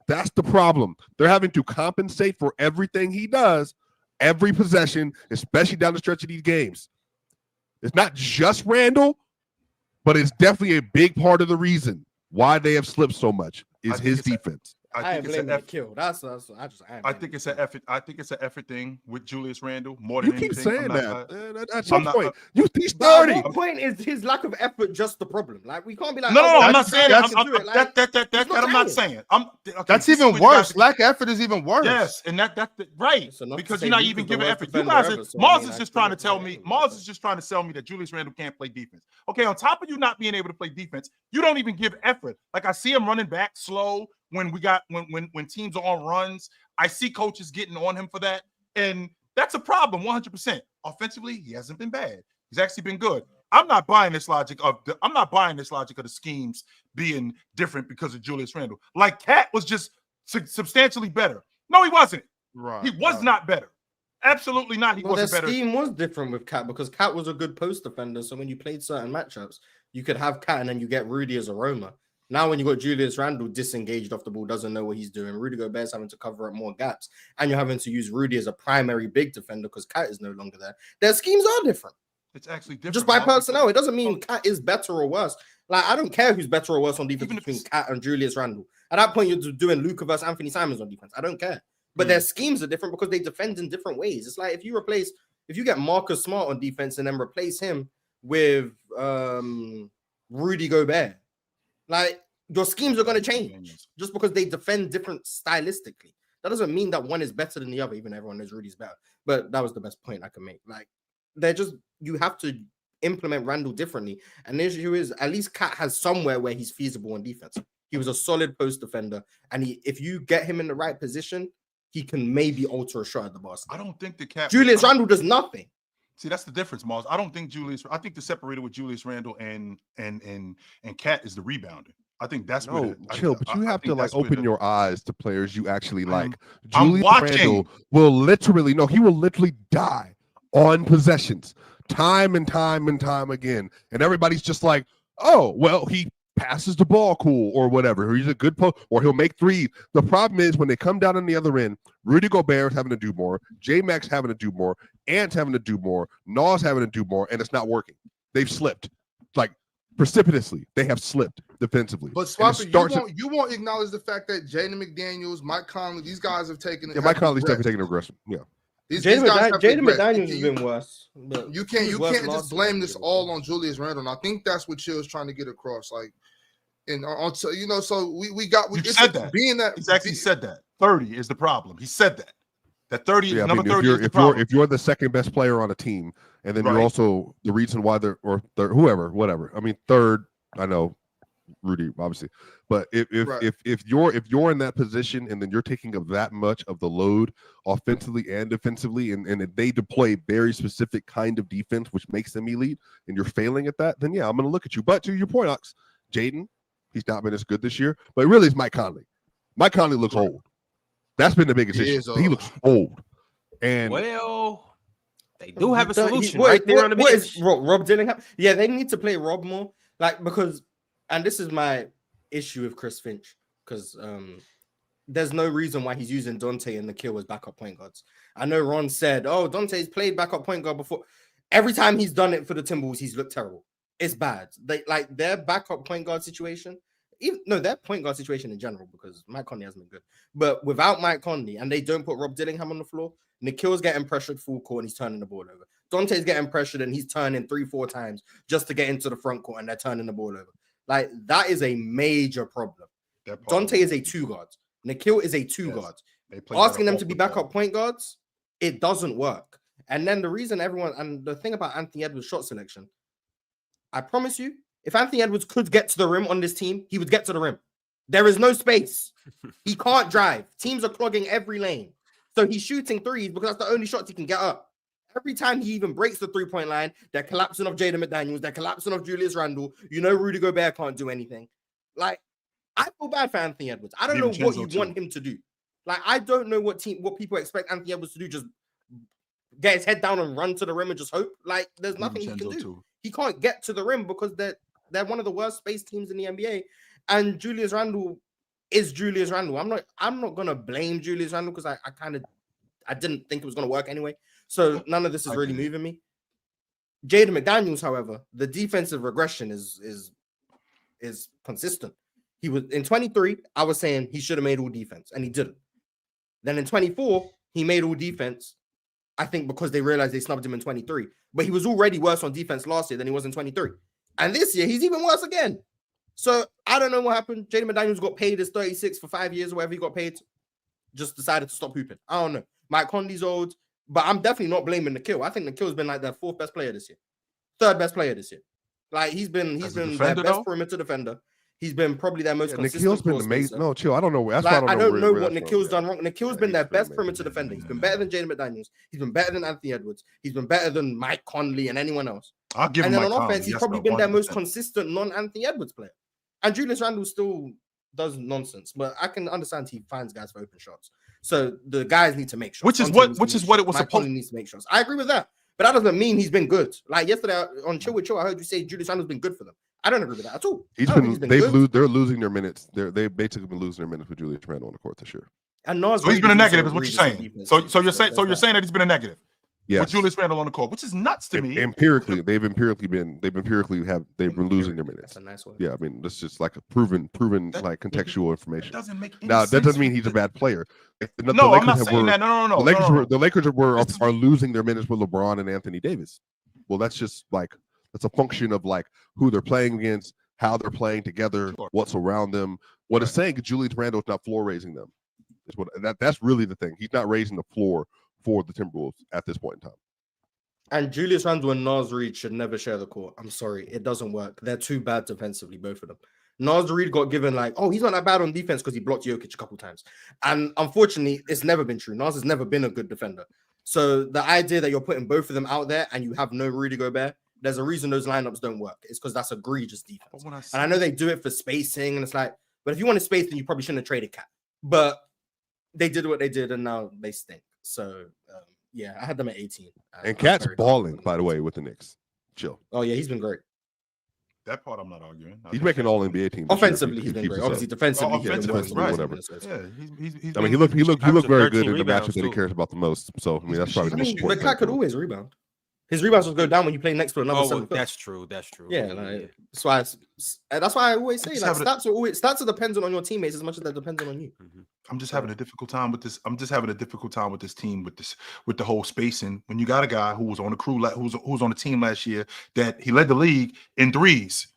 That's the problem. They're having to compensate for everything he does every possession, especially down the stretch of these games. It's not just Randle, but it's definitely a big part of the reason why they have slipped so much is his defense. I think it's an effort. I think it's an effort. I think it's an effort thing with Julius Randle more than anything. You keep saying that. That's your point. He's 30. The point is his lack of effort just the problem. Like we can't be like, no, I'm not saying that. I'm not saying. That's even worse. Lack of effort is even worse. Yes, and that right because you're not even giving effort. You guys, Mars is just trying to tell me. Mars is just trying to sell me that Julius Randle can't play defense. Okay, on top of you not being able to play defense, you don't even give effort. Like I see him running back slow. When teams are on runs, I see coaches getting on him for that, and that's a problem. 100%. Offensively, he hasn't been bad. He's actually been good. I'm not buying this logic of the schemes being different because of Julius Randle. Like Cat was just substantially better. No, he wasn't. Right. He was not better. Absolutely not. He wasn't better. The scheme was different with Cat because Cat was a good post defender. So when you played certain matchups, You could have Cat and then you get Rudy as a roamer. Now, when you got Julius Randle disengaged off the ball, doesn't know what he's doing. Rudy Gobert's having to cover up more gaps, and you're having to use Rudy as a primary big defender because Cat is no longer there. Their schemes are different. It's actually different. Just by personnel. It doesn't mean Cat is better or worse. Like, I don't care who's better or worse on defense between Cat and Julius Randle. At that point, you're doing Luka versus Anthony Simons on defense. I don't care. But their schemes are different because they defend in different ways. It's like if you get Marcus Smart on defense and then replace him with Rudy Gobert, like, your schemes are going to change just because they defend different stylistically. That doesn't mean that one is better than the other, even everyone knows Rudy's better. But that was the best point I can make. Like, you have to implement Randle differently. And the issue is, at least Cat has somewhere where he's feasible on defense. He was a solid post defender. And if you get him in the right position, he can maybe alter a shot at the basket. I don't think the Cat... Julius Randle does nothing. See, that's the difference, Mars. I think the separator with Julius Randle and Cat is the rebounding. I think that's but you have to like open your eyes to players you actually like. I'm Julius Randle will literally die on possessions time and time and time again. And everybody's just like, oh, well, he passes the ball cool or whatever. Or he's a good or he'll make threes. The problem is when they come down on the other end, Rudy Gobert is having to do more, J-Max having to do more, Ant's having to do more, Nas having to do more, and it's not working. They've slipped. Like, precipitously, they have slipped defensively. But Swapper, you won't acknowledge the fact that Jaden McDaniels, Mike Conley, these guys have taken it. Yeah, Mike Conley's definitely taking aggression. Yeah. Jaden McDaniels has been worse. You can't just blame this all on Julius Randle. And I think that's what Chill's trying to get across. Like, and so we said that. Being that he's actually said that 30 is the problem. He said that. That 30 yeah, number 30 is the problem. If you're the second best player on a team, and then you're also the reason why whatever. I mean, third, I know Rudy, obviously. But if you're in that position and then you're taking up that much of the load offensively and defensively, and they deploy very specific kind of defense, which makes them elite, and you're failing at that, then yeah, I'm going to look at you. But to your point, Ox, Jaden, he's not been as good this year, but really it's Mike Conley. Mike Conley looks old. That's been the biggest issue. He looks old. And they do have a solution right there on the bench. Rob Dillingham. Yeah, they need to play Rob more. Like, because, and this is my issue with Chris Finch, because there's no reason why he's using Dante and Nikhil as backup point guards. I know Ron said, oh, Dante's played backup point guard before. Every time he's done it for the Timberwolves, he's looked terrible. It's bad. Their backup point guard situation, their point guard situation in general, because Mike Conley hasn't been good. But without Mike Conley, and they don't put Rob Dillingham on the floor, Nikhil's getting pressured full court and he's turning the ball over. Dante's getting pressured and he's turning 3-4 times just to get into the front court and they're turning the ball over. Like, that is a major problem. Dante is a 2 guard. Nikhil is a 2 guard. Asking them to be backup point guards, it doesn't work. And then the thing about Anthony Edwards' shot selection, I promise you, if Anthony Edwards could get to the rim on this team, he would get to the rim. There is no space. He can't drive. Teams are clogging every lane. So he's shooting threes because that's the only shots he can get up. Every time he even breaks the 3-point line, they're collapsing off Jaden McDaniels, they're collapsing off Julius Randle. You know Rudy Gobert can't do anything. Like, I feel bad for Anthony Edwards. I don't know what you want him to do. Like, I don't know what people expect Anthony Edwards to do. Just get his head down and run to the rim and just hope. Like, there's nothing he can do. He can't get to the rim because they're one of the worst space teams in the NBA. And Julius Randle is Julius Randle. I'm not gonna blame Julius Randle because I didn't think it was gonna work anyway. So none of this is really moving me. Jaden McDaniels, however, the defensive regression is consistent. He was in 23. I was saying he should have made all defense, and he didn't. Then in 24, he made all defense. I think because they realized they snubbed him in 23. But he was already worse on defense last year than he was in 23. And this year, he's even worse again. So I don't know what happened. Jaden McDaniels got paid as 36 for 5 years or whatever he got paid. Just decided to stop hooping. I don't know. Mike Conley's old, but I'm definitely not blaming Nikhil. I think Nikhil's been like their 4th best player this year. 3rd best player this year. Like, he's been their best perimeter defender. He's been probably their most consistent. Nikhil's been amazing. No, chill. I don't know. That's why I don't know what Nikhil's done wrong. Nikhil's been their best perimeter defender. He's been better than Jaden McDaniels. He's been better than Anthony Edwards. He's been better than Mike Conley and anyone else. I'll give him. And then on offense, he's probably been their most consistent non-Anthony Edwards player. And Julius Randle still does nonsense, but I can understand he finds guys for open shots. So the guys need to make shots. Which is what it was supposed to. Needs to make shots. I agree with that, but that doesn't mean he's been good. Like yesterday on Chill with Chill, I heard you say Julius Randle's been good for them. I don't agree with that at all. They're losing their minutes. They've basically been losing their minutes with Julius Randle on the court this year. And so he's been a negative, is what you're saying. So you're saying that he's been a negative. Yes. With Julius Randle on the court, which is nuts to me. Empirically, they've been losing their minutes. That's a nice one. Yeah, I mean, that's just like a proven like contextual information. Doesn't make any now sense. That doesn't mean he's a bad player. No, I'm not saying that. No. The Lakers are losing their minutes with LeBron and Anthony Davis. Well, that's just like that's a function of like who they're playing against, how they're playing together, what's around them. What it's saying, Julius Randle is not floor raising them. Is what that's really the thing. He's not raising the floor for the Timberwolves at this point in time. And Julius Randle and Naz Reid should never share the court. I'm sorry, it doesn't work. They're too bad defensively, both of them. Naz Reid got given like, oh, he's not that bad on defense because he blocked Jokic a couple times. And unfortunately, it's never been true. Naz has never been a good defender. So the idea that you're putting both of them out there and you have no Rudy Gobert, there's a reason those lineups don't work. It's because that's egregious defense. And I know they do it for spacing, and it's like, but if you want to space, then you probably shouldn't have traded Cat. But they did what they did, and now they stink. So, yeah, I had them at 18. And Cat's balling, by the way, with the Knicks. Chill. Oh, yeah, he's been great. That part I'm not arguing. He's making all NBA teams. Offensively, he's been great. Obviously, defensively, right. Whatever. Yeah, I mean, he looked very good in the matchup that he cares about the most. So, I mean, that's probably the most important. But Cat could always rebound. His rebounds will go down when you play next to another. Oh, that's true. That's true. Yeah, like, that's why I always say like stats are dependent on your teammates as much as they're dependent on you. I'm just having a difficult time with this. I'm just having a difficult time with this team with the whole spacing. When you got a guy who was on the crew, who was on the team last year, that he led the league in threes.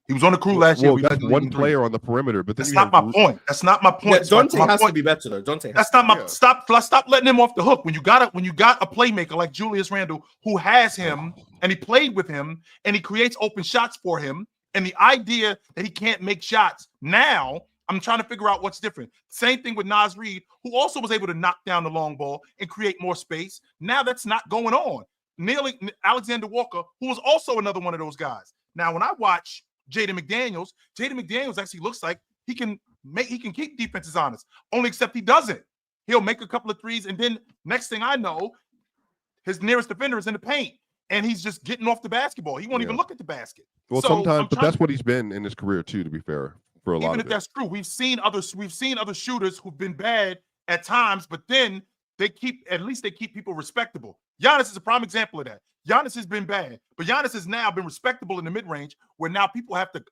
He was on the crew last year. Well, that's one player on the perimeter, but that's not my point. That's not my point. Yeah, Dante has to be better though. Dante. That's not my stop letting him off the hook. When you got a playmaker like Julius Randle who has him and he played with him and he creates open shots for him, and the idea that he can't make shots now, I'm trying to figure out what's different. Same thing with Naz Reid, who also was able to knock down the long ball and create more space. Now that's not going on. Alexander Walker, who was also another one of those guys. Now, when I watch Jaden McDaniels actually looks like he can keep defenses honest. Only except he doesn't. He'll make a couple of threes, and then next thing I know, his nearest defender is in the paint, and he's just getting off the basketball. He won't even look at the basket. Well, so sometimes, but that's what he's been in his career too. To be fair, for a lot of it. Even if that's true, we've seen other shooters who've been bad at times, but then they keep people respectable. Giannis is a prime example of that. Giannis has been bad, but Giannis has now been respectable in the mid-range, where now people have to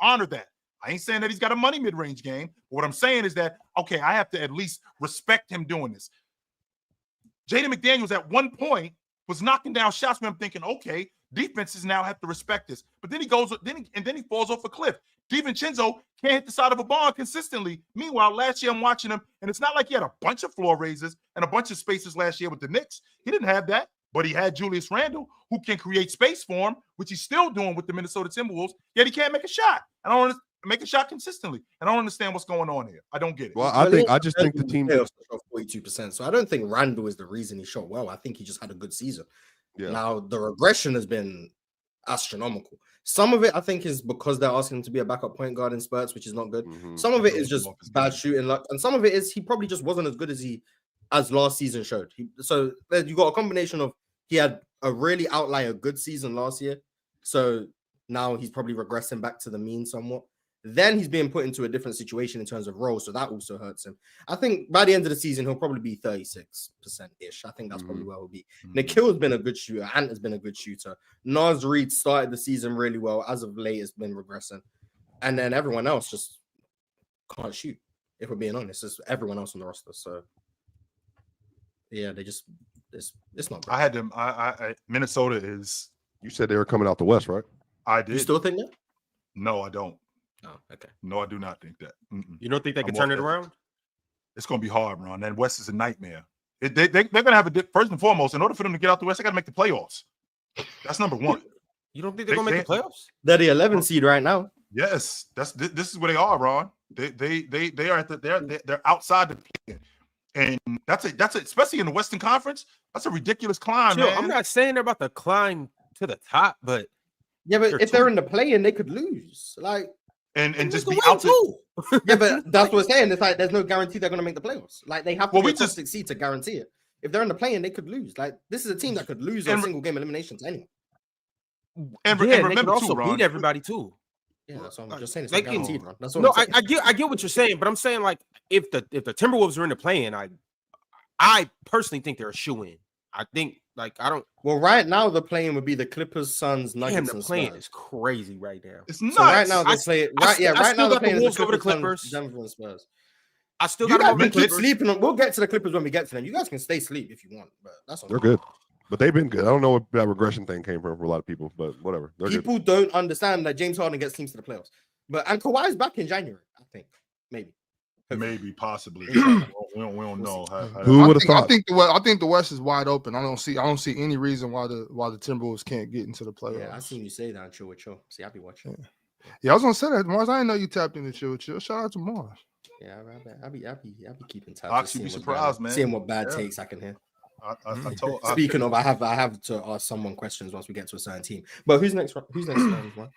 honor that. I ain't saying that he's got a money mid-range game, but what I'm saying is that, okay, I have to at least respect him doing this. Jaden McDaniels at one point was knocking down shots where I'm thinking, okay, defenses now have to respect this. But then he falls off a cliff. DiVincenzo can't hit the side of a barn consistently. Meanwhile, last year I'm watching him, and it's not like he had a bunch of floor raises and a bunch of spaces last year with the Knicks. He didn't have that. But he had Julius Randle, who can create space for him, which he's still doing with the Minnesota Timberwolves, yet he can't make a shot. I don't want to make a shot consistently. I don't understand what's going on here. I don't get it. Well, I just think the team shot 42%. So I don't think Randle is the reason he shot well. I think he just had a good season. Yeah. Now, the regression has been astronomical. Some of it, I think, is because they're asking him to be a backup point guard in spurts, which is not good. Some of it is just bad shooting luck. And some of it is he probably just wasn't as good as last season showed. So you got a combination of he had a really outlier good season last year. So now he's probably regressing back to the mean somewhat. Then he's being put into a different situation in terms of role. So that also hurts him. I think by the end of the season, he'll probably be 36%-ish. I think that's probably where he'll be. Nikhil has been a good shooter. Ant has been a good shooter. Naz Reid started the season really well. As of late, it's been regressing. And then everyone else just can't shoot. If we're being honest, it's everyone else on the roster. So yeah, they just... It's not great. I had them. Minnesota is. You said they were coming out the West, right? I did. You still think that? No, I don't. Oh, okay. No, I do not think that. You don't think they can turn it around? It's going to be hard, Ron. That West is a nightmare. They're going to have first and foremost, in order for them to get out the West, they got to make the playoffs. That's number one. You don't think they're going to make the playoffs? They're the 11th seed right now. Yes, this is where they are, Ron. They are they're outside the play. And that's especially in the Western Conference, that's a ridiculous climb, man. I'm not saying they're about to climb to the top, but yeah, but if they're in the play-in, they could lose. Like and just be out too. Yeah, but that's what we're saying. It's like there's no guarantee they're gonna make the playoffs. Like they have to just succeed to guarantee it. If they're in the play-in, they could lose. Like this is a team that could lose a single game elimination to anyone. And they remember can also too, Ron, beat everybody too. Yeah, that's what I'm just saying. It's They not guaranteed, man. That's what No, I'm saying. I get what you're saying, but I'm saying like if the Timberwolves are in the play-in, I personally think they're a shoe-in. I think like I don't. Well, right now the play-in would be the Clippers, Suns, Nuggets, Damn, the and play-in Spurs. is crazy right now. it's nuts. So right now I they play. I Right, yeah, I right still now the got the play-in is Wolves over the Suns, Clippers. Denver, and Spurs. I still You got them guys over the can keep Clippers. sleeping on. We'll get to the Clippers when we get to them. You guys can stay asleep if you want, but that's on They're you. good, but they've been good. I don't know what that regression thing came from for a lot of people, but whatever. They're good. People don't understand that James Harden gets teams to the playoffs, and Kawhi's back in January. I think Maybe, possibly. we don't know. Who would have I thought? think the West is wide open. I don't see any reason why the Timberwolves can't get into the playoffs. Yeah, I seen you say that on Chill with Chill. See, I be watching. Yeah, I was gonna say that, Mars. I didn't know you tapped into Chill. Shout out to Mars. Yeah, I be keeping tabs. Ox, just you'd be seeing what surprised, bad- man. Seeing what bad Yeah. takes I can hear. I told. Speaking of, I have to ask someone questions once we get to a certain team. But who's next? Who's next? One?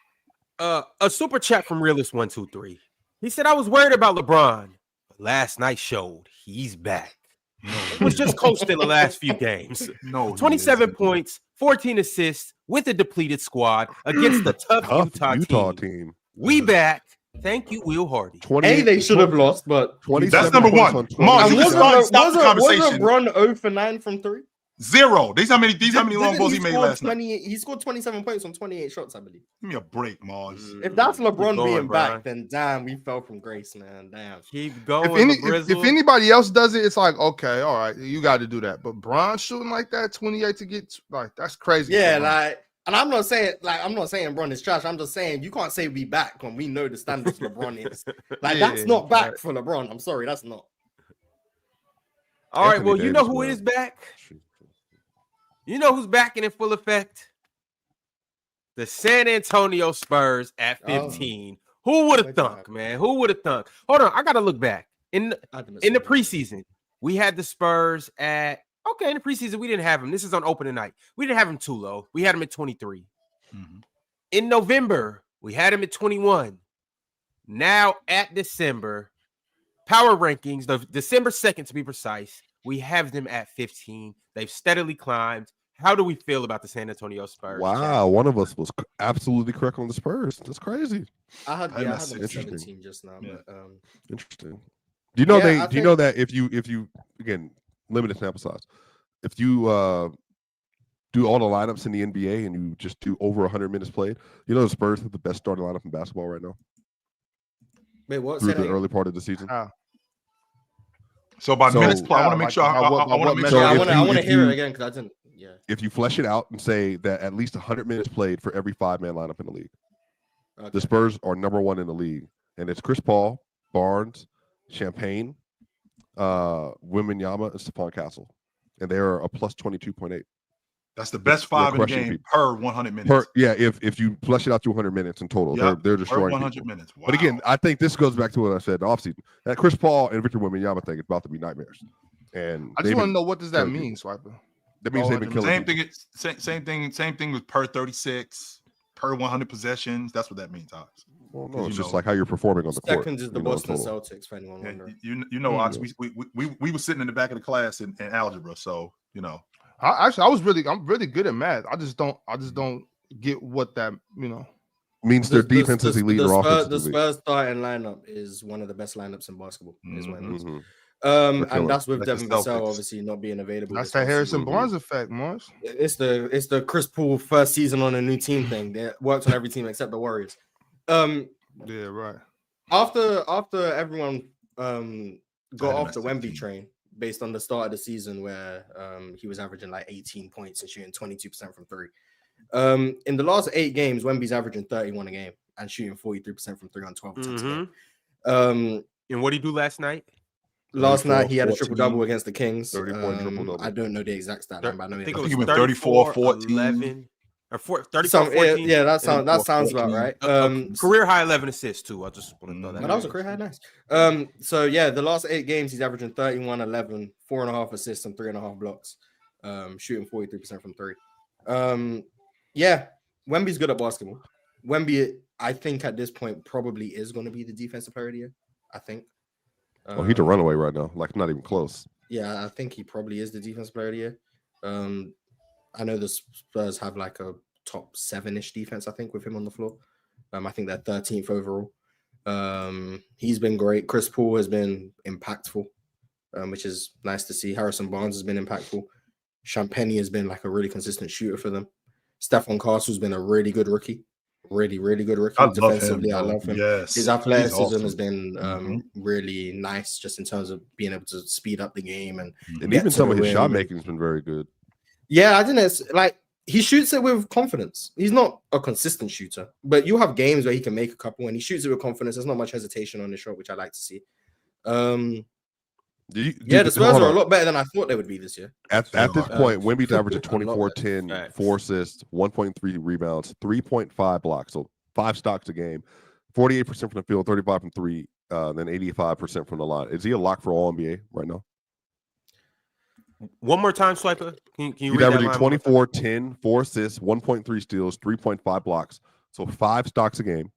A super chat from Realist123. He said I was worried about LeBron, but last night showed he's back. It was just coasting the last few games. No, 27 points, 14 assists with a depleted squad against the tough Utah team. We back. Thank you, Will Hardy. They should have lost, but 27 That's number points one. on 20. Mars, and you can stop the conversation. Was LeBron 0 for 9 from 3? 0. These how many long balls he made scored last night. He scored 27 points on 28 shots, I believe. Give me a break, Mars. If that's LeBron Keep going, being Brian. back, then damn, we fell from grace, man. Damn. Keep going. If anybody else does it, it's like, okay, all right, you got to do that. But Bron shooting like that, 28 to get like that's crazy. Yeah, like, and I'm not saying LeBron is trash. I'm just saying you can't say we back when we know the standards LeBron is. Like that's not back for LeBron. I'm sorry, that's not. All right, Anthony well, you know Davis, who man. is back? You know who's back and in full effect? The San Antonio Spurs at 15. Who would have thunk, man? Who would have thunk? Hold on, I gotta look back. In the preseason, we had the Spurs at in the preseason, we didn't have him. This is on opening night. We didn't have him too low. We had him at 23. Mhm. In November, we had him at 21. Now at December, power rankings, the December 2nd to be precise, we have them at 15. They've steadily climbed. How do we feel about the San Antonio Spurs? Wow, one of us was absolutely correct on the Spurs. That's crazy. I had them at interesting. 17 just now. Yeah. But, Interesting. Do you know Yeah, do you know that if you again limited sample size, if you do all the lineups in the NBA and you just do over 100 minutes played, you know the Spurs have the best starting lineup in basketball right now wait, what? through the early part of the season. So by So- minutes play, I want to make sure. I want to make So sure. I if want to if hear you- it again because I didn't. Yeah. If you flesh it out and say that at least 100 minutes played for every 5-man lineup in the league, Okay. the Spurs are number 1 in the league, and it's Chris Paul, Barnes, Champagne, Wembanyama, and Stephon Castle, and they are a plus 22.8. That's the best 5 in the crushing game people. per 100 minutes. If you flesh it out to 100 minutes in total, Yep, they're per destroying 100 people. minutes. Wow. But again, I think this goes back to what I said in the offseason. That Chris Paul and Victor Wembanyama thing is about to be nightmares. And I just want to know what does that mean, Swiper? That means they've been killing same people. thing. Same thing with per 36, per 100 possessions. That's what that means, Alex. Well, no, it's just like how you're performing on the court. Second is the you know, in Boston total. Celtics, for anyone Yeah, wondering. you know, Ox, we were sitting in the back of the class in algebra, so you know. I'm really good at math. I just don't get what that Means their defense is elite or offense The is elite. Spurs starting lineup is one of the best lineups in basketball. Is what it means. Mhm. And that's with Like the Devin Vassell Celtics. obviously not being available. That's this that offseason. Harrison Barnes effect, Mars. It's the Chris Paul first season on a new team thing. That works on every team except the Warriors. Yeah, right. After everyone got off the Dynasty Wemby team. train based on the start of the season where he was averaging like 18 points and shooting 22% from 3. In the last 8 games, Wemby's averaging 31 a game and shooting 43% from 3 on 12 attempts. a game. And what did he do last night? Last 34, night he had a 14, triple-double against the Kings. 30-point triple-double. I don't know the exact stat, but I know I he think had it he was went 34, 11, or 34, some, 14. yeah, that sounds about right. Career high 11 assists too. I just want to throw that. But that was a career high, nice. So yeah, the last 8 games he's averaging 31, 11, 4.5 assists and 3.5 blocks, shooting 43% from 3. Yeah, Wemby's good at basketball. Wemby, I think at this point probably is going to be the defensive player of the year. I think. Oh, he's a runaway right now. Like not even close. Yeah, I think he probably is the defensive player of the year. I know the Spurs have like a top 7-ish defense, I think, with him on the floor. I think they're 13th overall. He's been great. Chris Paul has been impactful, which is nice to see. Harrison Barnes has been impactful. Champagny has been like a really consistent shooter for them. Stephon Castle's been a really good rookie. Really, really good rookie. Defensively, I love him. Yes, his athleticism awesome. has been really nice, just in terms of being able to speed up the game and even some of his shot making has been very good. Yeah, I think it's like he shoots it with confidence. He's not a consistent shooter, but you have games where he can make a couple and he shoots it with confidence. There's not much hesitation on the shot, which I like to see. The Spurs are a lot better than I thought they would be this year. At this point, Wemby's averaging 24, 10, 4 assists, 1.3 rebounds, 3.5 blocks, so 5 stocks a game, 48% from the field, 35 from 3, then 85% from the line. Is he a lock for all NBA right now? One more time, Swiper. Can you He's read averaging that 24, 10, 4 assists, 1.3 steals, 3.5 blocks, so 5 stocks a game.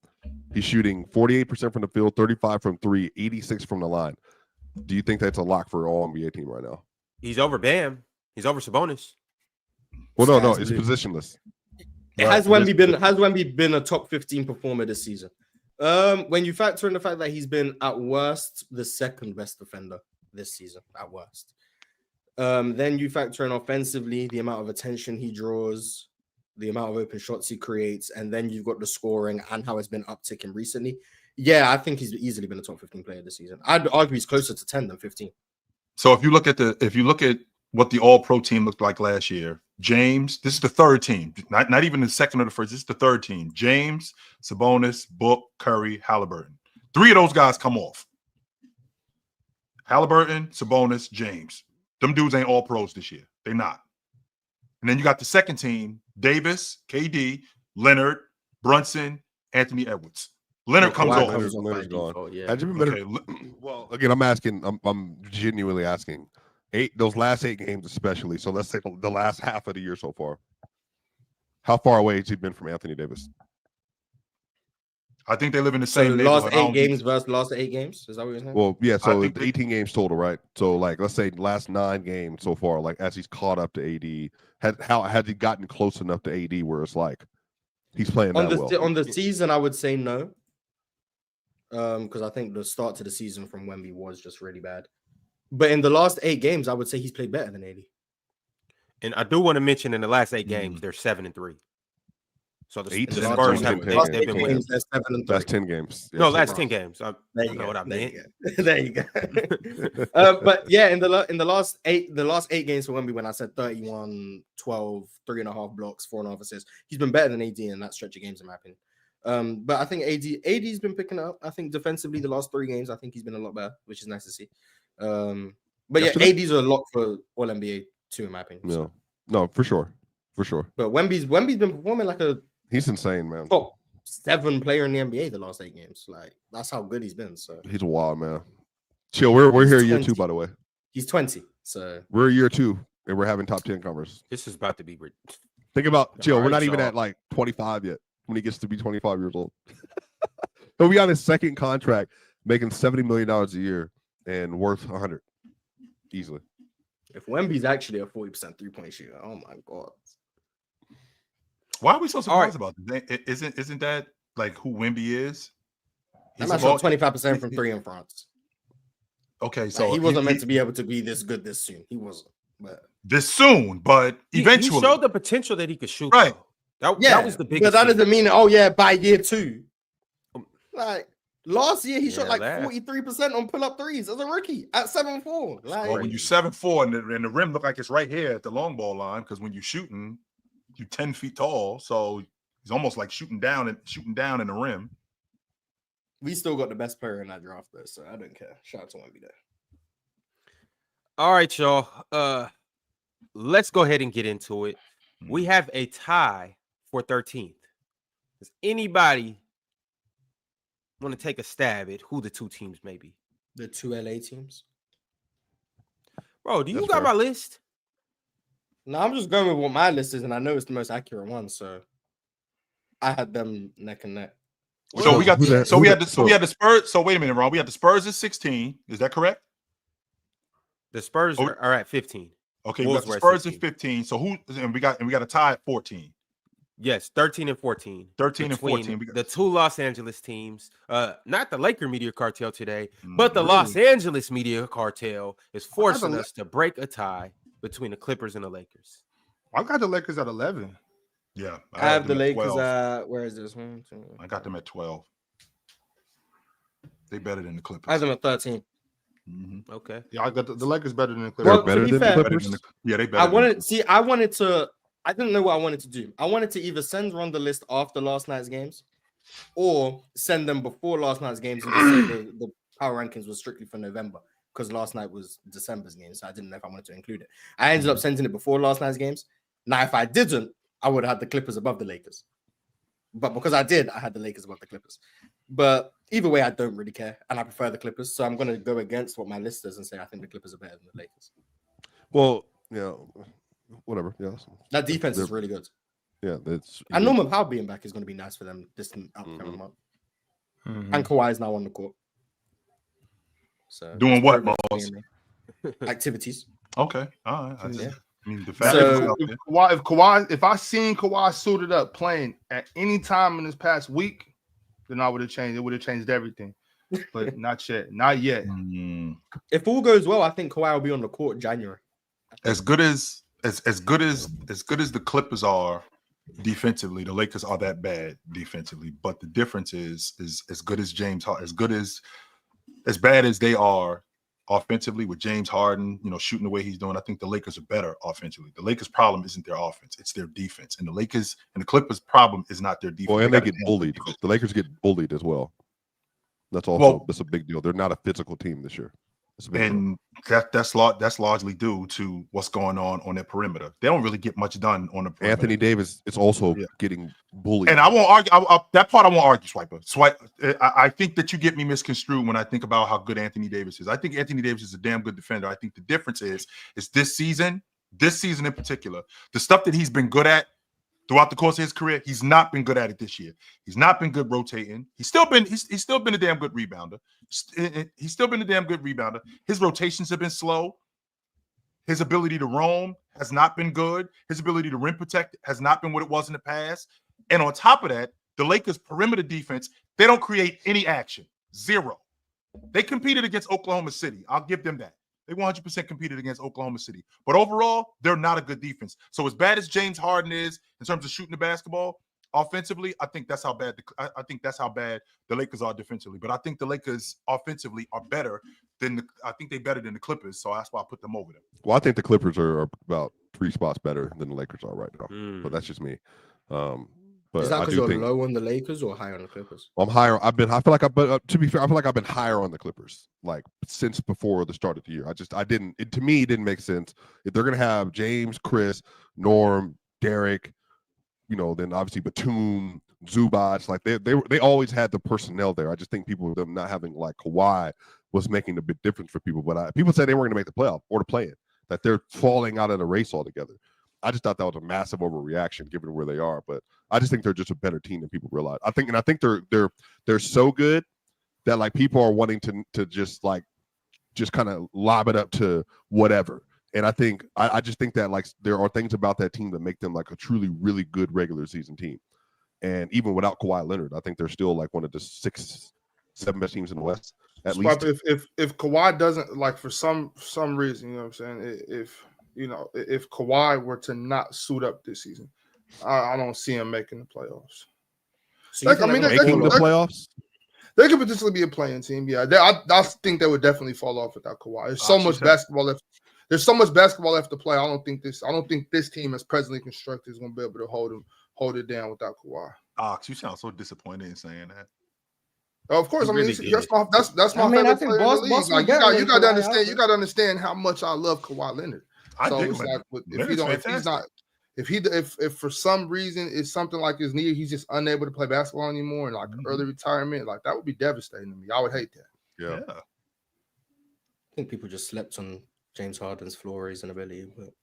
He's shooting 48% from the field, 35 from 3, 86 from the line. Do you think that's a lock for all NBA team right now? He's over Bam. He's over Sabonis. Well, no, it's positionless. Has Wemby been a top 15 performer this season? When you factor in the fact that he's been at worst the second best defender this season, at worst. Then you factor in offensively the amount of attention he draws, the amount of open shots he creates, and then you've got the scoring and how it's been upticking recently. Yeah, I think he's easily been a top 15 player this season. I'd argue he's closer to 10 than 15. So if you look at what the All-Pro team looked like last year, James, this is the third team, not even the second or the first. This is the third team. James, Sabonis, Book, Curry, Halliburton. 3 of those guys come off. Halliburton, Sabonis, James. Them dudes ain't all pros this year. They're not. And then you got the second team, Davis, KD, Leonard, Brunson, Anthony Edwards. Leonard comes off. Leonard's gone. Yeah. Had you been better? Well, again, I'm genuinely asking. Those last 8 games especially. So let's say the last half of the year so far. How far away has he been from Anthony Davis? I think they live in the same neighborhood. Last 8 games versus last 8 games? Is that what you're saying? Well, yeah, so 18 games total, right? So, like, let's say last 9 games so far, like, as he's caught up to AD, has he gotten close enough to AD where it's like he's playing on the season, I would say no. Because I think the start to the season from Wemby was just really bad. But in the last 8 games, I would say he's played better than AD. And I do want to mention in the last 8 games, they're 7-3. So the Spurs have they've been winning. That's 10 games. Yeah, no, that's 10 games. I know what I meant. There you go. But yeah, in the last 8 games for Wemby, when I said 31, 12, 3.5 blocks, 4.5 assists, he's been better than AD in that stretch of games, in my opinion. But I think AD's been picking up. I think defensively, the last 3 games, I think he's been a lot better, which is nice to see. But yeah, AD's a lock for All NBA too, in my opinion. No, for sure. But Wemby's been performing like he's insane, man. Top 7 player in the NBA the last 8 games. Like, that's how good he's been. So he's a wild man. Chill, we're here year 2, by the way. He's 20, so we're year 2, and we're having top 10 covers. This is about to be. Think about Chill. We're not even at like 25 yet. When he gets to be 25 years old, he'll be on his second contract, making $70 million a year and worth 100 easily. If Wemby's actually a 40% 3-point shooter, oh my god! Why are we so surprised about this? Isn't that like who Wemby is? He's about 25% from 3 in France. Okay, so he wasn't meant to be able to be this good this soon. He wasn't, but this soon, but eventually he showed the potential that he could shoot. Right. That was the biggest. But that doesn't mean, by year 2. Like last year, he shot like 43% on pull-up threes as a rookie at 7'4". Like, when you 7'4" and the rim look like it's right here at the long ball line, because when you're shooting, you're 10 feet tall, so he's almost like shooting down in the rim. We still got the best player in that draft, though, so I don't care. Shout out to Wemby there. All right, y'all. Let's go ahead and get into it. We have a tie for 13th. Does anybody want to take a stab at who the 2 teams may be? The 2 LA teams? Bro, do you got my list? No, I'm just going with what my list is, and I know it's the most accurate one, so I had them neck and neck. So we had the Spurs. So wait a minute, Ron. We had the Spurs at 16. Is that correct? The Spurs are at 15. Okay, we got the Spurs at 15. So and we got a tie at 14. Yes, 13 and 14. 13 and between 14. The two Los Angeles teams. Not the Laker media cartel today, but the Really? Los Angeles media cartel is forcing us to break a tie between the Clippers and the Lakers. I got the Lakers at 11. Yeah, I have the them at Lakers 12. at where is this one? I got them at 12. They better than the Clippers. I have them at 13. Mm-hmm. Okay. Yeah, I got the Lakers better than the They're Clippers. Well, better to be than fair, the Clippers. Yeah, they better. I didn't know what I wanted to do. I wanted to either send Ron the list after last night's games or send them before last night's games and just say the power rankings was strictly for November because last night was December's game, so I didn't know if I wanted to include it. I ended up sending it before last night's games. Now, if I didn't, I would have had the Clippers above the Lakers. But because I did, I had the Lakers above the Clippers. But either way, I don't really care, and I prefer the Clippers. So I'm going to go against what my list is and say I think the Clippers are better than the Lakers. Well, yeah, whatever. Yeah, That defense is really good. Yeah, that's. And Norman Powell being back is going to be nice for them this upcoming month. Mm-hmm. And Kawhi is now on the court. So Doing what, boss? Activities. Okay, all right. I mean, the fact So, If I seen Kawhi suited up playing at any time in this past week, then I would have changed. It would have changed everything. But not yet. Not yet. If all goes well, I think Kawhi will be on the court in January. As good as the Clippers are defensively, the Lakers are that bad defensively. But the difference is as good as James Harden, as bad as they are offensively with James Harden, shooting the way he's doing. I think the Lakers are better offensively. The Lakers' problem isn't their offense; it's their defense. And the Clippers' problem is not their defense. Well, and they get bullied. The Lakers get bullied as well. That's also that's a big deal. They're not a physical team this year. And that's largely due to what's going on their perimeter. They don't really get much done on the perimeter. Anthony Davis is also getting bullied. And I won't argue that part. I won't argue, Swiper. I think that you get me misconstrued when I think about how good Anthony Davis is. I think Anthony Davis is a damn good defender. I think the difference is this season in particular, the stuff that he's been good at throughout the course of his career, he's not been good at it this year. He's not been good rotating. He's still been a damn good rebounder. His rotations have been slow. His ability to roam has not been good. His ability to rim protect has not been what it was in the past. And on top of that, the Lakers' perimeter defense, they don't create any action. Zero. They competed against Oklahoma City. I'll give them that. They 100% competed against Oklahoma City. But overall, they're not a good defense. So as bad as James Harden is in terms of shooting the basketball, offensively, I think that's how bad the Lakers are defensively. But I think the Lakers offensively are better than they're better than the Clippers. So that's why I put them over them. Well, I think the Clippers are about 3 spots better than the Lakers are right now. But that's just me. But is that because you're think low on the Lakers or high on the Clippers? I'm higher. To be fair, I feel like I've been higher on the Clippers like since before the start of the year. To me, it didn't make sense. If they're gonna have James, Chris, Norm, Derek, then obviously Batum, Zubac, like they always had the personnel there. I just think them not having like Kawhi was making a big difference for people. But people said they weren't going to make the playoff or to play it, that they're falling out of the race altogether. I just thought that was a massive overreaction given where they are. But I just think they're just a better team than people realize. I think they're so good that like people are wanting to just kind of lob it up to whatever. And I just think that like there are things about that team that make them like a truly really good regular season team. And even without Kawhi Leonard, I think they're still like one of the 6-7 best teams in the West. At least if Kawhi doesn't, like, for some reason, you know what I'm saying, if Kawhi were to not suit up this season, I don't see him making the playoffs. So making the playoffs? They could potentially be a playing team. Yeah, I think they would definitely fall off without Kawhi. There's so much basketball left. There's so much basketball left to play. I don't think this team, as presently constructed, is going to be able to hold it down without Kawhi. Ox, you sound so disappointed in saying that. Of course, I mean really that's my favorite player in the league. Like, you got to understand. You got to understand how much I love Kawhi Leonard. If for some reason it's something like his knee, he's just unable to play basketball anymore, and like early retirement, like that would be devastating to me. I would hate that. Yeah. I think people just slept on James Harden's floor ability. But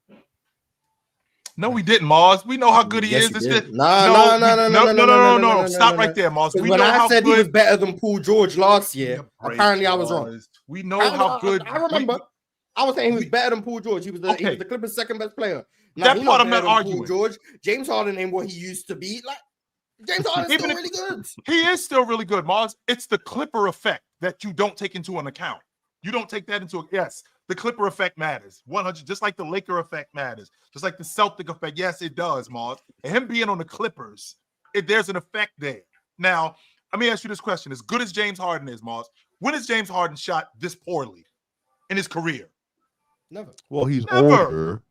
no, we didn't, Mars. We know how good he is. No. Stop right there, Mars. When I said he was better than Paul George last year, apparently I was wrong. We know how good. I I was saying he was better than Paul George. He was the Clippers' second best player. Now, That part I'm not arguing. Paul George, James Harden ain't what he used to be. Like James Harden's still really good. He is still really good, Mars. It's the Clipper effect that you don't take into an account. You don't take that into yes. The Clipper effect matters. 100, just like the Laker effect matters, just like the Celtic effect. Yes, it does, Mars. And him being on the Clippers, there's an effect there. Now, let me ask you this question: as good as James Harden is, Mars, when has James Harden shot this poorly in his career? Never. Well, he's older,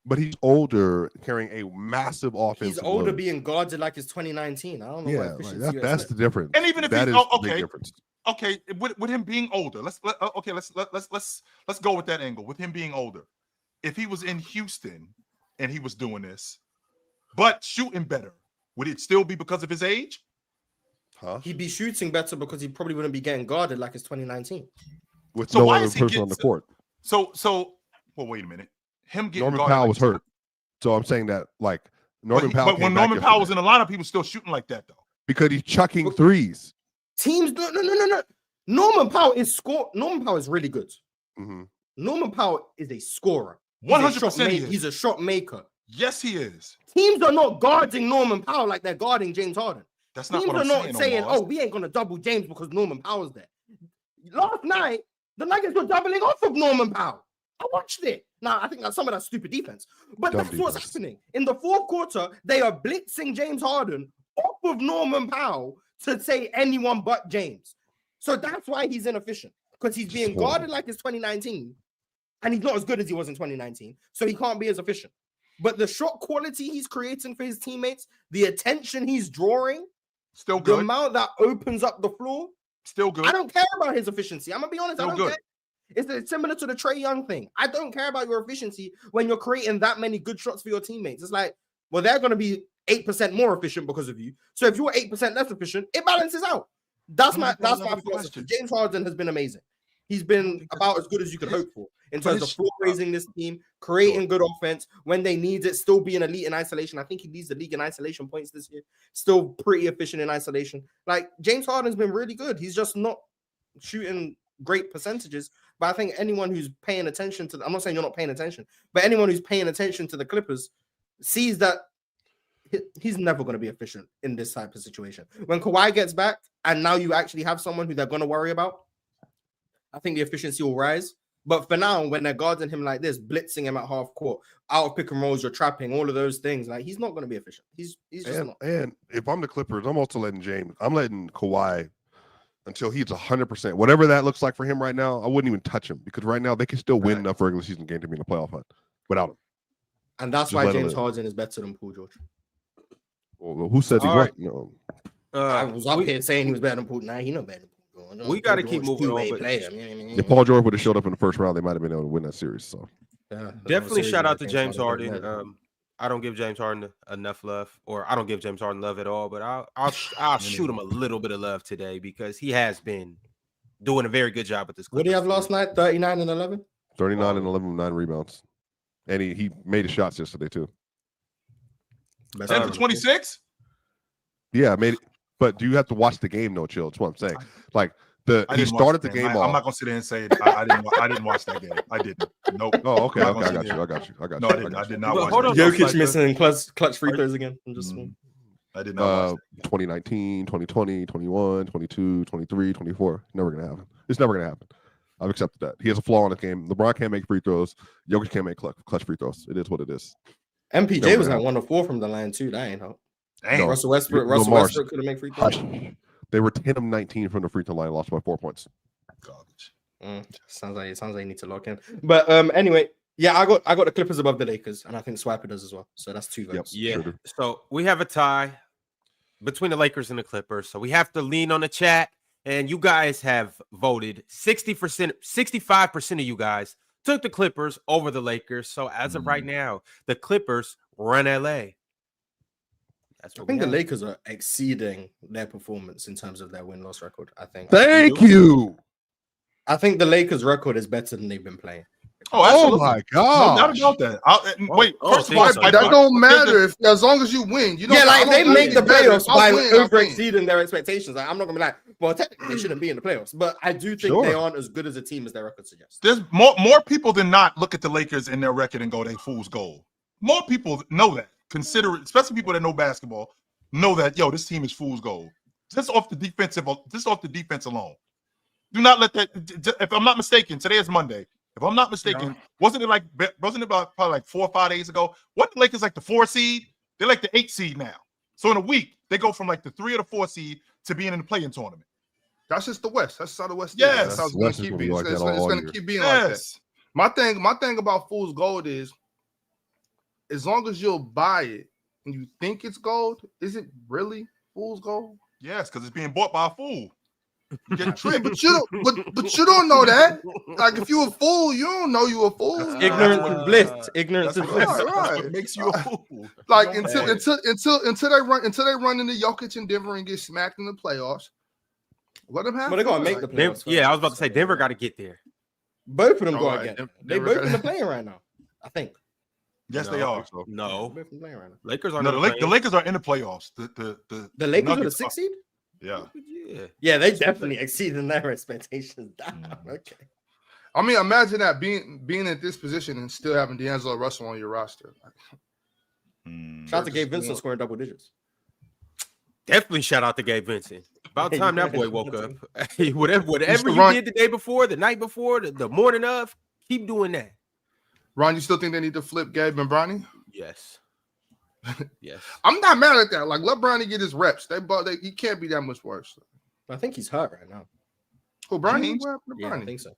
but he's older, carrying a massive offense. He's older, being guarded like it's 202019. I don't know. Yeah, like that's the difference. And even if that he's is the big difference. Okay, with him being older, let's go with that angle. With him being older, if he was in Houston and he was doing this, but shooting better, would it still be because of his age? Huh? He'd be shooting better because he probably wouldn't be getting guarded like it's 2019 with no other person on the court. So, well, wait a minute. Him getting Norman Powell was hurt, so I'm saying that like Norman Powell. But when Norman Powell was in the lineup, he was still shooting like that though. Because he's chucking threes. Teams, no. Norman Powell is really good. Mm-hmm. Norman Powell is a scorer. 100%. He's a shot maker. Yes, he is. Teams are not guarding Norman Powell like they're guarding James Harden. That's not Teams what I'm are not saying, oh, we ain't gonna double James because Norman Powell's there. Last night, the Nuggets were doubling off of Norman Powell. I watched it. Now, I think that's some of that stupid defense. But that's what's happening. In the fourth quarter, they are blitzing James Harden off of Norman Powell to say anyone but James. So that's why he's inefficient. Because he's being guarded like it's 2019. And he's not as good as he was in 2019. So he can't be as efficient. But the shot quality he's creating for his teammates, the attention he's drawing, still good. The amount that opens up the floor, still good. I don't care about his efficiency. I'm going to be honest. Still I don't care. It's similar to the Trae Young thing. I don't care about your efficiency when you're creating that many good shots for your teammates. It's like, well, they're going to be 8% more efficient because of you. So if you're 8% less efficient, it balances out. That's my philosophy. James Harden has been amazing. He's been about as good as you could hope for in terms of floor raising this team, creating good offense when they need it, still being elite in isolation. I think he leads the league in isolation points this year. Still pretty efficient in isolation. Like James Harden's been really good. He's just not shooting great percentages. But I think anyone who's paying attention to I'm not saying you're not paying attention, but anyone who's paying attention to the Clippers sees that he's never going to be efficient in this type of situation. When Kawhi gets back and now you actually have someone who they're going to worry about, I think the efficiency will rise. But for now, when they're guarding him like this, blitzing him at half court, out of pick and rolls, you're trapping, all of those things, like he's not going to be efficient. He's just not. And if I'm the Clippers, I'm also letting Kawhi until he's 100%. Whatever that looks like for him right now, I wouldn't even touch him because right now they can still win enough regular season game to be in the playoff hunt without him. And that's why James Harden is better than Paul George. Well, who says he's right? No. I was up here saying he was better than Paul. Nah, he no better than Paul George. We got to keep moving on. If Paul George would have showed up in the first round, they might have been able to win that series. So definitely shout out to James Harden. I don't give James Harden enough love, or I don't give James Harden love at all. But I'll shoot him a little bit of love today because he has been doing a very good job with this. What did he have last night? 39 and 11. 39 and 11 with 9 rebounds, and he made his shots yesterday too. 10 for 26. Yeah, made it. But do you have to watch the game? No, chill. That's what I'm saying. Like he started the game off. I'm not gonna sit there and say it. I didn't watch that game. I didn't. Nope. Oh, okay. I got you. No, I did not watch. Hold on. Jokic missing clutch free throws again. I did not watch that. 2019, 2020, 21, 22, 23, 24. Never gonna happen. It's never gonna happen. I've accepted that. He has a flaw in the game. LeBron can't make free throws. Jokic can't make clutch free throws. It is what it is. MPJ was at 1 of 4 from the line too. That ain't help. Dang. Russell Westbrook couldn't make free throws. They were 10 of 19 from the free throw line, lost by 4 points. Garbage. Sounds like you need to lock in. But anyway, yeah, I got the Clippers above the Lakers, and I think Swiper does as well. So that's 2 votes. Yep. Yeah. So we have a tie between the Lakers and the Clippers. So we have to lean on the chat, and you guys have voted 60%, 65% of you guys took the Clippers over the Lakers. So as of right now, the Clippers run LA. I think the Lakers are exceeding their performance in terms of their win-loss record. I think. Thank you. I think the Lakers' record is better than they've been playing. Oh, Oh absolutely. my No god! doubt about that. Wait, first of think all, so. But that don't matter if as long as you win. You don't, Yeah, like I don't they think make it's the better. playoffs If I by win, I over win. exceeding their expectations. Like, I'm not gonna be like, well, technically they shouldn't be in the playoffs, but I do think Sure. they aren't as good as a team as their record suggests. There's more people than not look at the Lakers and their record and go, they fool's gold. More people know that. Consider it, especially people that know basketball, know that this team is fool's gold. Just off the defense alone. Do not let that. If I'm not mistaken, today is Monday. If I'm not mistaken, wasn't it about probably like 4 or 5 days ago? What the Lakers like the 4 seed? They're like the 8 seed now. So in a week, they go from like the 3 or the 4 seed to being in the play-in tournament. That's just the West. That's how the West is. Yes. That's how it's West going is to gonna keep be being. like It's that all going to year. keep being like that. My thing about fool's gold is, as long as you'll buy it and you think it's gold, is it really fool's gold? Yes, because it's being bought by a fool. You get Yeah, tricked. but you don't know that. Like if you a fool, you don't know you a fool. Ignorance is bliss. Ignorance is bliss. That's Right. what makes you a fool. Like You don't until know. they run into Jokic and Denver and get smacked in the playoffs. Let them have. But they're gonna fun. make the Denver, playoffs. yeah, I was about to say Denver got to get there. Both of them All going right, to get. Denver They both got- in the playing right now. I think. Yes, No. they are. No, Both in the playing right now. Lakers are No, not. the Lakers are in the playoffs. The The Lakers are the Nuggets 6th seed. Yeah. Yeah, Yeah, they definitely exceeded their expectations. Damn. Okay. I mean, imagine that being at this position and still having D'Angelo Russell on your roster. Shout out to Gabe Vincent scoring double digits. definitely shout out to Gabe Vincent. About time that boy woke up. Hey, whatever you run- did the day before, the night before, the morning of, keep doing that. Ron, you still think they need to flip Gabe and Bronny? Yes. Yes. I'm not mad at that. Like, let Bronny get his reps. He can't be that much worse. I think he's hurt right now. Who, Bronny? James? What happened to Yeah, I Bronny? think so.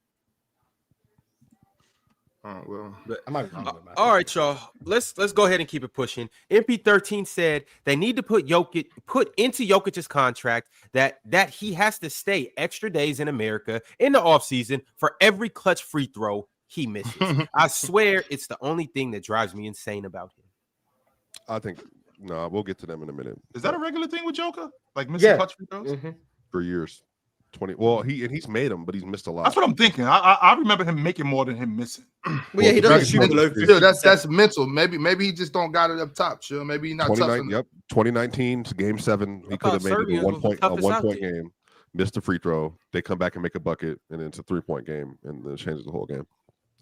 Oh, well. I might be wrong. but I All think right, y'all. Let's go ahead and keep it pushing. MP13 said they need to put into Jokic's contract that he has to stay extra days in America in the offseason for every clutch free throw he misses. I swear it's the only thing that drives me insane about him. I think no. We'll get to them in a minute. Is that a regular thing with Joker? Like missing clutch free throws? Mhm. For years? 20. Well, he's made them, but he's missed a lot. That's what I'm thinking. I remember him making more than him missing. Well, yeah, he doesn't shoot below 50. Sure, that's mental. Maybe he just don't got it up top. Sure, maybe he's not tough 29. enough. Yep, 2019 Game 7. He could have made it Serbians a was 1 the point toughest out there. game. Missed a free throw. They come back and make a bucket, and it's a 3-point game, and then it changes the whole game.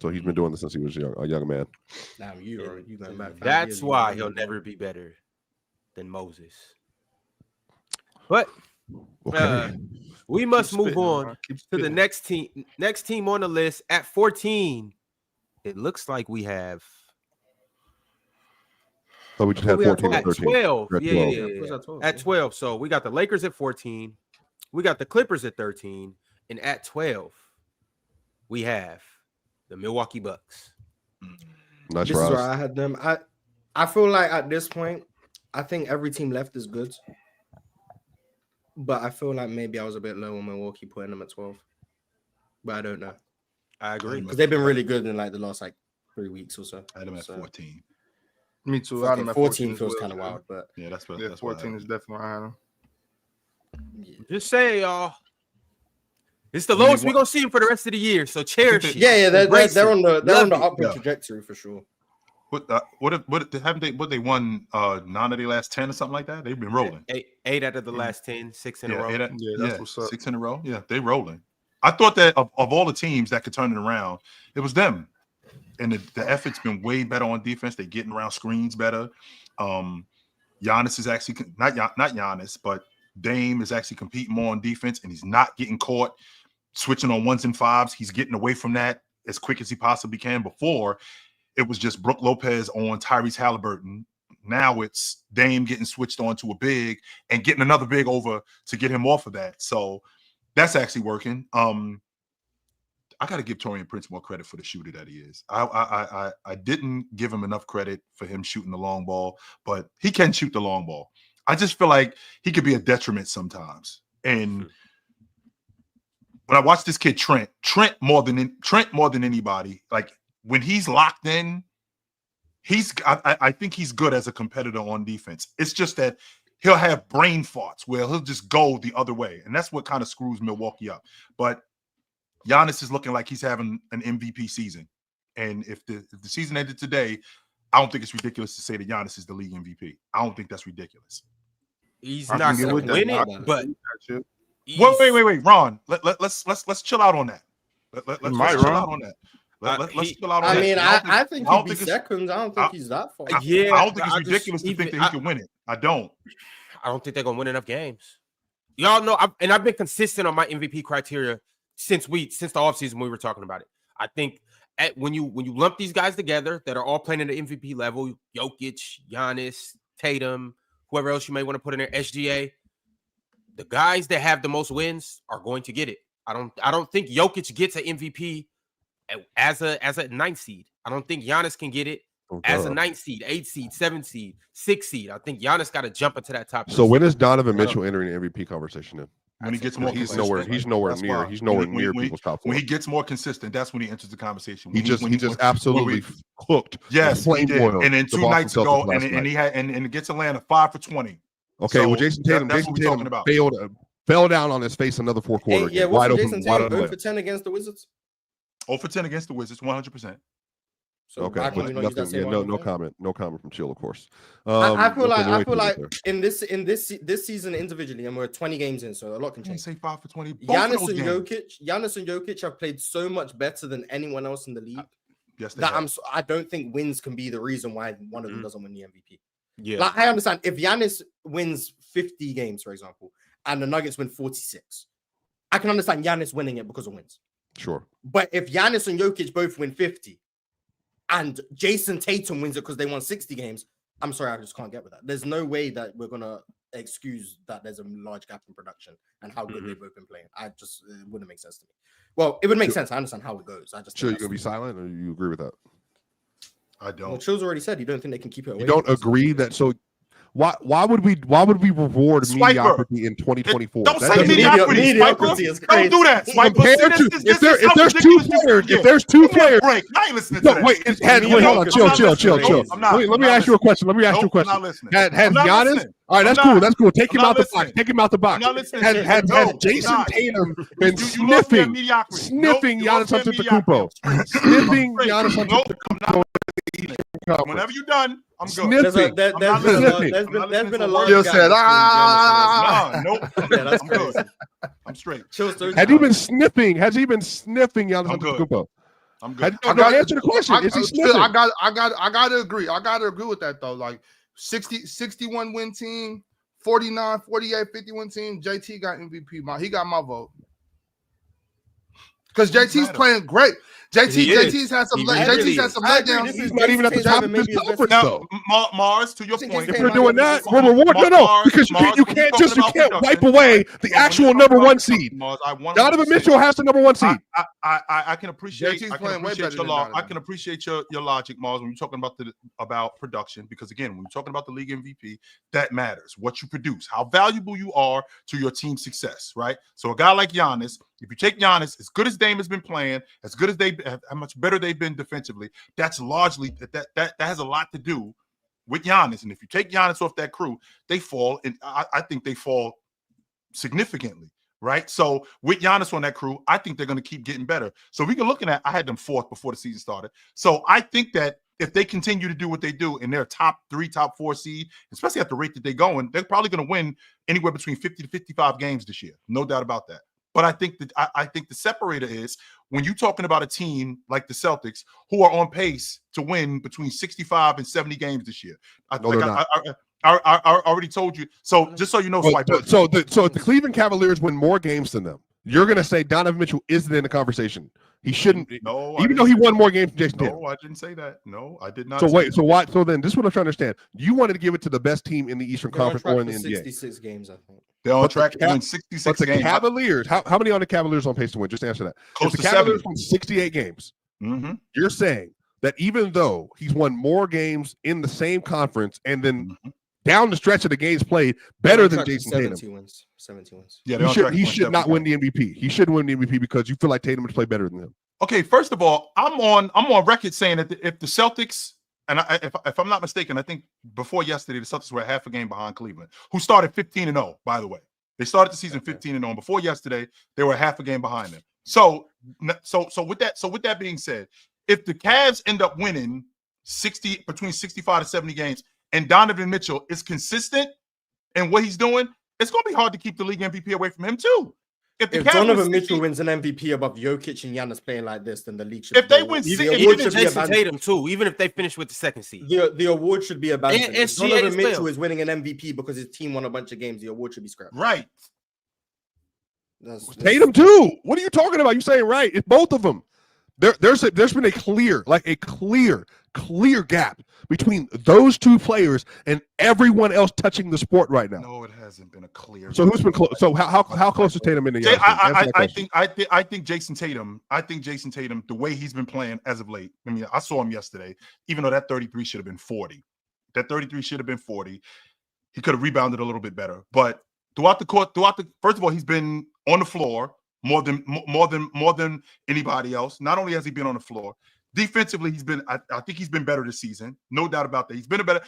So he's been doing this since he was a young man. Damn, you going back 5 That's years, why you he'll know. never be better than Moses. But Okay. we must Keep move spitting, on Ron. Keep to the spitting. next team on the list at 14. It looks like we have So we just had 14 at and 13. 12. We're at Yeah, 12. yeah, Who's yeah. at 12? At 12. So we got the Lakers at 14. We got the Clippers at 13. And at 12, we have the Milwaukee Bucks. Nice This is where rise. I had them. I feel like at this point, I think every team left is good. But I feel like maybe I was a bit low on Milwaukee putting them at 12. But I don't know. I agree. Because they've been really good in like the last 3 weeks or so. I had him at So, 14. Me too. I had him at 14 as feels well, kind of man. wild, but Yeah, that's what. Yeah, That's what I 14 had. is definitely I had him. Just say, y'all. It's the I mean, lowest we're what- gonna see him for the rest of the year. So cherish it. yeah, Embrace they're it. on the Love it. upward Yeah. trajectory for sure. What haven't they won 9 of their last 10 or something like that? They've been rolling. Eight out of the last 10, 6 in a row. That's what's up. 6 in a row. Yeah, they rolling. I thought that of all the teams that could turn it around, it was them. And the effort's been way better on defense. They're getting around screens better. Giannis is actually not Giannis, but Dame is actually competing more on defense, and he's not getting caught switching on 1s and 5s. He's getting away from that as quick as he possibly can. Before, it was just Brook Lopez on Tyrese Halliburton. Now it's Dame getting switched on to a big and getting another big over to get him off of that. So that's actually working. I got to give Taurean Prince more credit for the shooter that he is. I didn't give him enough credit for him shooting the long ball, but he can shoot the long ball. I just feel like he could be a detriment sometimes. And when I watch this kid Trent more than anybody, like when he's locked in, I think he's good as a competitor on defense. It's just that he'll have brain farts where he'll just go the other way, and that's what kind of screws Milwaukee up. But Giannis is looking like he's having an MVP season, And if the season ended today, I don't think it's ridiculous to say that Giannis is the league MVP. I don't think that's ridiculous. He's I not can get going with to win that. it, but wait, Ron. Let's chill out on that. Let's chill out on that. Let's chill out on that. I mean, I think he'd be it's- second. I don't think he's that far. Yeah, I don't think it's I just- ridiculous to think that he can win it. I don't. I don't think they're gonna win enough games. Y'all know, I've been consistent on my MVP criteria since the offseason when we were talking about it. I think when you lump these guys together that are all playing at the MVP level, Jokic, Giannis, Tatum, whoever else you may want to put in there, SGA, the guys that have the most wins are going to get it. I don't think Jokic gets an MVP as a 9th seed. I don't think Giannis can get it as a 9th seed, 8th seed, 7th seed, 6th seed. I think Giannis got to jump into that top. So when is Donovan Mitchell entering the MVP conversation then? When he gets more He's consistent. nowhere That's near. why. He's nowhere When- near when- people's top 4. When he gets more consistent, that's when he enters the conversation. He just absolutely cooked. Yes, he did. flame-boiled And then the 2 Boston nights ago, Celtics last and night. he had and it gets Atlanta 5 for 20. Okay, So well, Jason Tatum that's what we're talking about. fell down on his face another 4th quarter. Yeah, wide what's open, Jason wide Tatum? open. 0 for 10 against the Wizards. 0 for 10 against the Wizards, 100%. So Okay, why can but we not use that nothing. same Yeah, no argument? comment from Chill, of course. I feel nothing like there. in this season individually, and we're 20 games in, so a lot can You can't change. say 5 for 20. Giannis and Jokic have played so much better than anyone else in the league Yes, they that have. I don't think wins can be the reason why one of them doesn't win the MVP. Yeah, Like, I understand if Giannis wins 50 games, for example, and the Nuggets win 46, I can understand Giannis winning it because of wins. Sure. But if Giannis and Jokic both win 50 and Jason Tatum wins it because they won 60 games, I'm sorry, I just can't get with that. There's no way that we're going to excuse that there's a large gap in production and how good they've both been playing. It wouldn't make sense to me. Well, it would make sense. I understand how it goes. I just Chill, you gonna be silent, or you agree with that? I don't. Well, Chill's already said you don't think they can keep it away. You don't agree that so. Why would we reward Swiper. mediocrity in 2024? Don't That say doesn't- mediocrity, mediocrity Swiper. is crazy. Don't do that, Swiper. Compared See, to- this if is there's how 2 ridiculous this players, can if there's 2 get. Give me a players, break. I ain't listening to no, that. wait, hold on, I'm chill. not listening. Let I'm me not ask you a question. Nope, I'm not listening. Has I'm not Giannis? listening. All right, that's I'm cool. not. That's cool. Take him I'm out not the box. listening. Take him out the box. I'm not listening. Has No, Jason I'm not. Tatum been You lost me at sniffing mediocrity. sniffing Nope, you lost Giannis me at mediocrity. Antetokounmpo? Sniffing I'm straight. Giannis Nope, I'm not. Antetokounmpo? Whenever you're done, I'm good. Sniffing. There's I'm not been a large You gap said, between Giannis Nah, nope. Yeah, that's I'm good. crazy. I'm straight. Chill's so Has he been sniffing? Has he been sniffing Giannis I'm good. Antetokounmpo? I'm good. Answer the question. Is he sniffing? I gotta agree. I gotta agree with that though. Like 61 win team, 49, 48, 51 team. JT got MVP. He got my vote. Because JT's playing great. JT's had some letdowns. He's not even at the top of his conference though. Now, Mars, to your Think point, he's If you're Hey, doing Mars, that, we're reward. No, because you can't wipe away the actual number 1 seed. Donovan Mitchell has the number 1 seed. I can appreciate. JT's I can playing way appreciate better your than law. I Donovan. can appreciate your logic, Mars, when you're talking about production. Because again, when you're talking about the league MVP, that matters. What you produce, how valuable you are to your team's success, right? So a guy like Giannis, if you take Giannis, as good as Dame has been playing, as good as how much better they've been defensively, that's largely that has a lot to do with Giannis. And if you take Giannis off that crew, they fall, and I think they fall significantly, right? So with Giannis on that crew, I think they're going to keep getting better. So we can looking at, I had them 4th before the season started. So I think that if they continue to do what they do in their top 3, top 4 seed, especially at the rate that they're going, they're probably going to win anywhere between 50 to 55 games this year. No doubt about that. But I think that I think the separator is when you're talking about a team like the Celtics who are on pace to win between 65 and 70 games this year. I already told you. So just so you know, Swiper. So if the Cleveland Cavaliers win more games than them, you're going to say Donovan Mitchell isn't in the conversation. He shouldn't. No, even though he won more games than Jason Tatum. No, I didn't say that. No, I did not. So wait, so why? So then, this is what I'm trying to understand. You wanted to give it to the best team in the Eastern Conference or in the NBA. 66 games, I think. They're on But track the to win 66 But the games. Cavaliers, how many on the Cavaliers on pace to win? Just answer that. Close If the to Cavaliers 70. won 68 games, Mm-hmm. you're saying that even though he's won more games in the same conference and then down the stretch of the games played better than Jason Tatum, 70 wins. Yeah, they're on track to he win should not 70 win the MVP. He shouldn't win the MVP because you feel like Tatum would play better than him. Okay, first of all, I'm on record saying that if the Celtics, and if I'm not mistaken, I think before yesterday the Celtics were half a game behind Cleveland, who started 15-0. By the way, they started the season 15-0. And before yesterday, they were half a game behind them. So with that being said, if the Cavs end up winning between 65 to 70 games, and Donovan Mitchell is consistent in what he's doing, it's going to be hard to keep the league MVP away from him too. If Donovan Mitchell wins an MVP above Jokic and Giannis playing like this, then the league should. If they win, even Jason Tatum too, even if they finish with the second seed, the award should be abandoned. If Donovan Mitchell is winning an MVP because his team won a bunch of games, the award should be scrapped. Right. Tatum too. What are you talking about? You saying right? It's both of them. There's been a clear gap between those two players and everyone else touching the sport right now. No, it hasn't been a clear. So who's been close? So how close is Tatum in the year? I think Jason Tatum. I think Jason Tatum, the way he's been playing as of late. I mean, I saw him yesterday. Even though that 33 should have been 40, that 33 should have been 40. He could have rebounded a little bit better. But throughout the court, first of all, he's been on the floor more than anybody else. Not only has he been on the floor. Defensively, I think he's been better this season. No doubt about that. He's been a better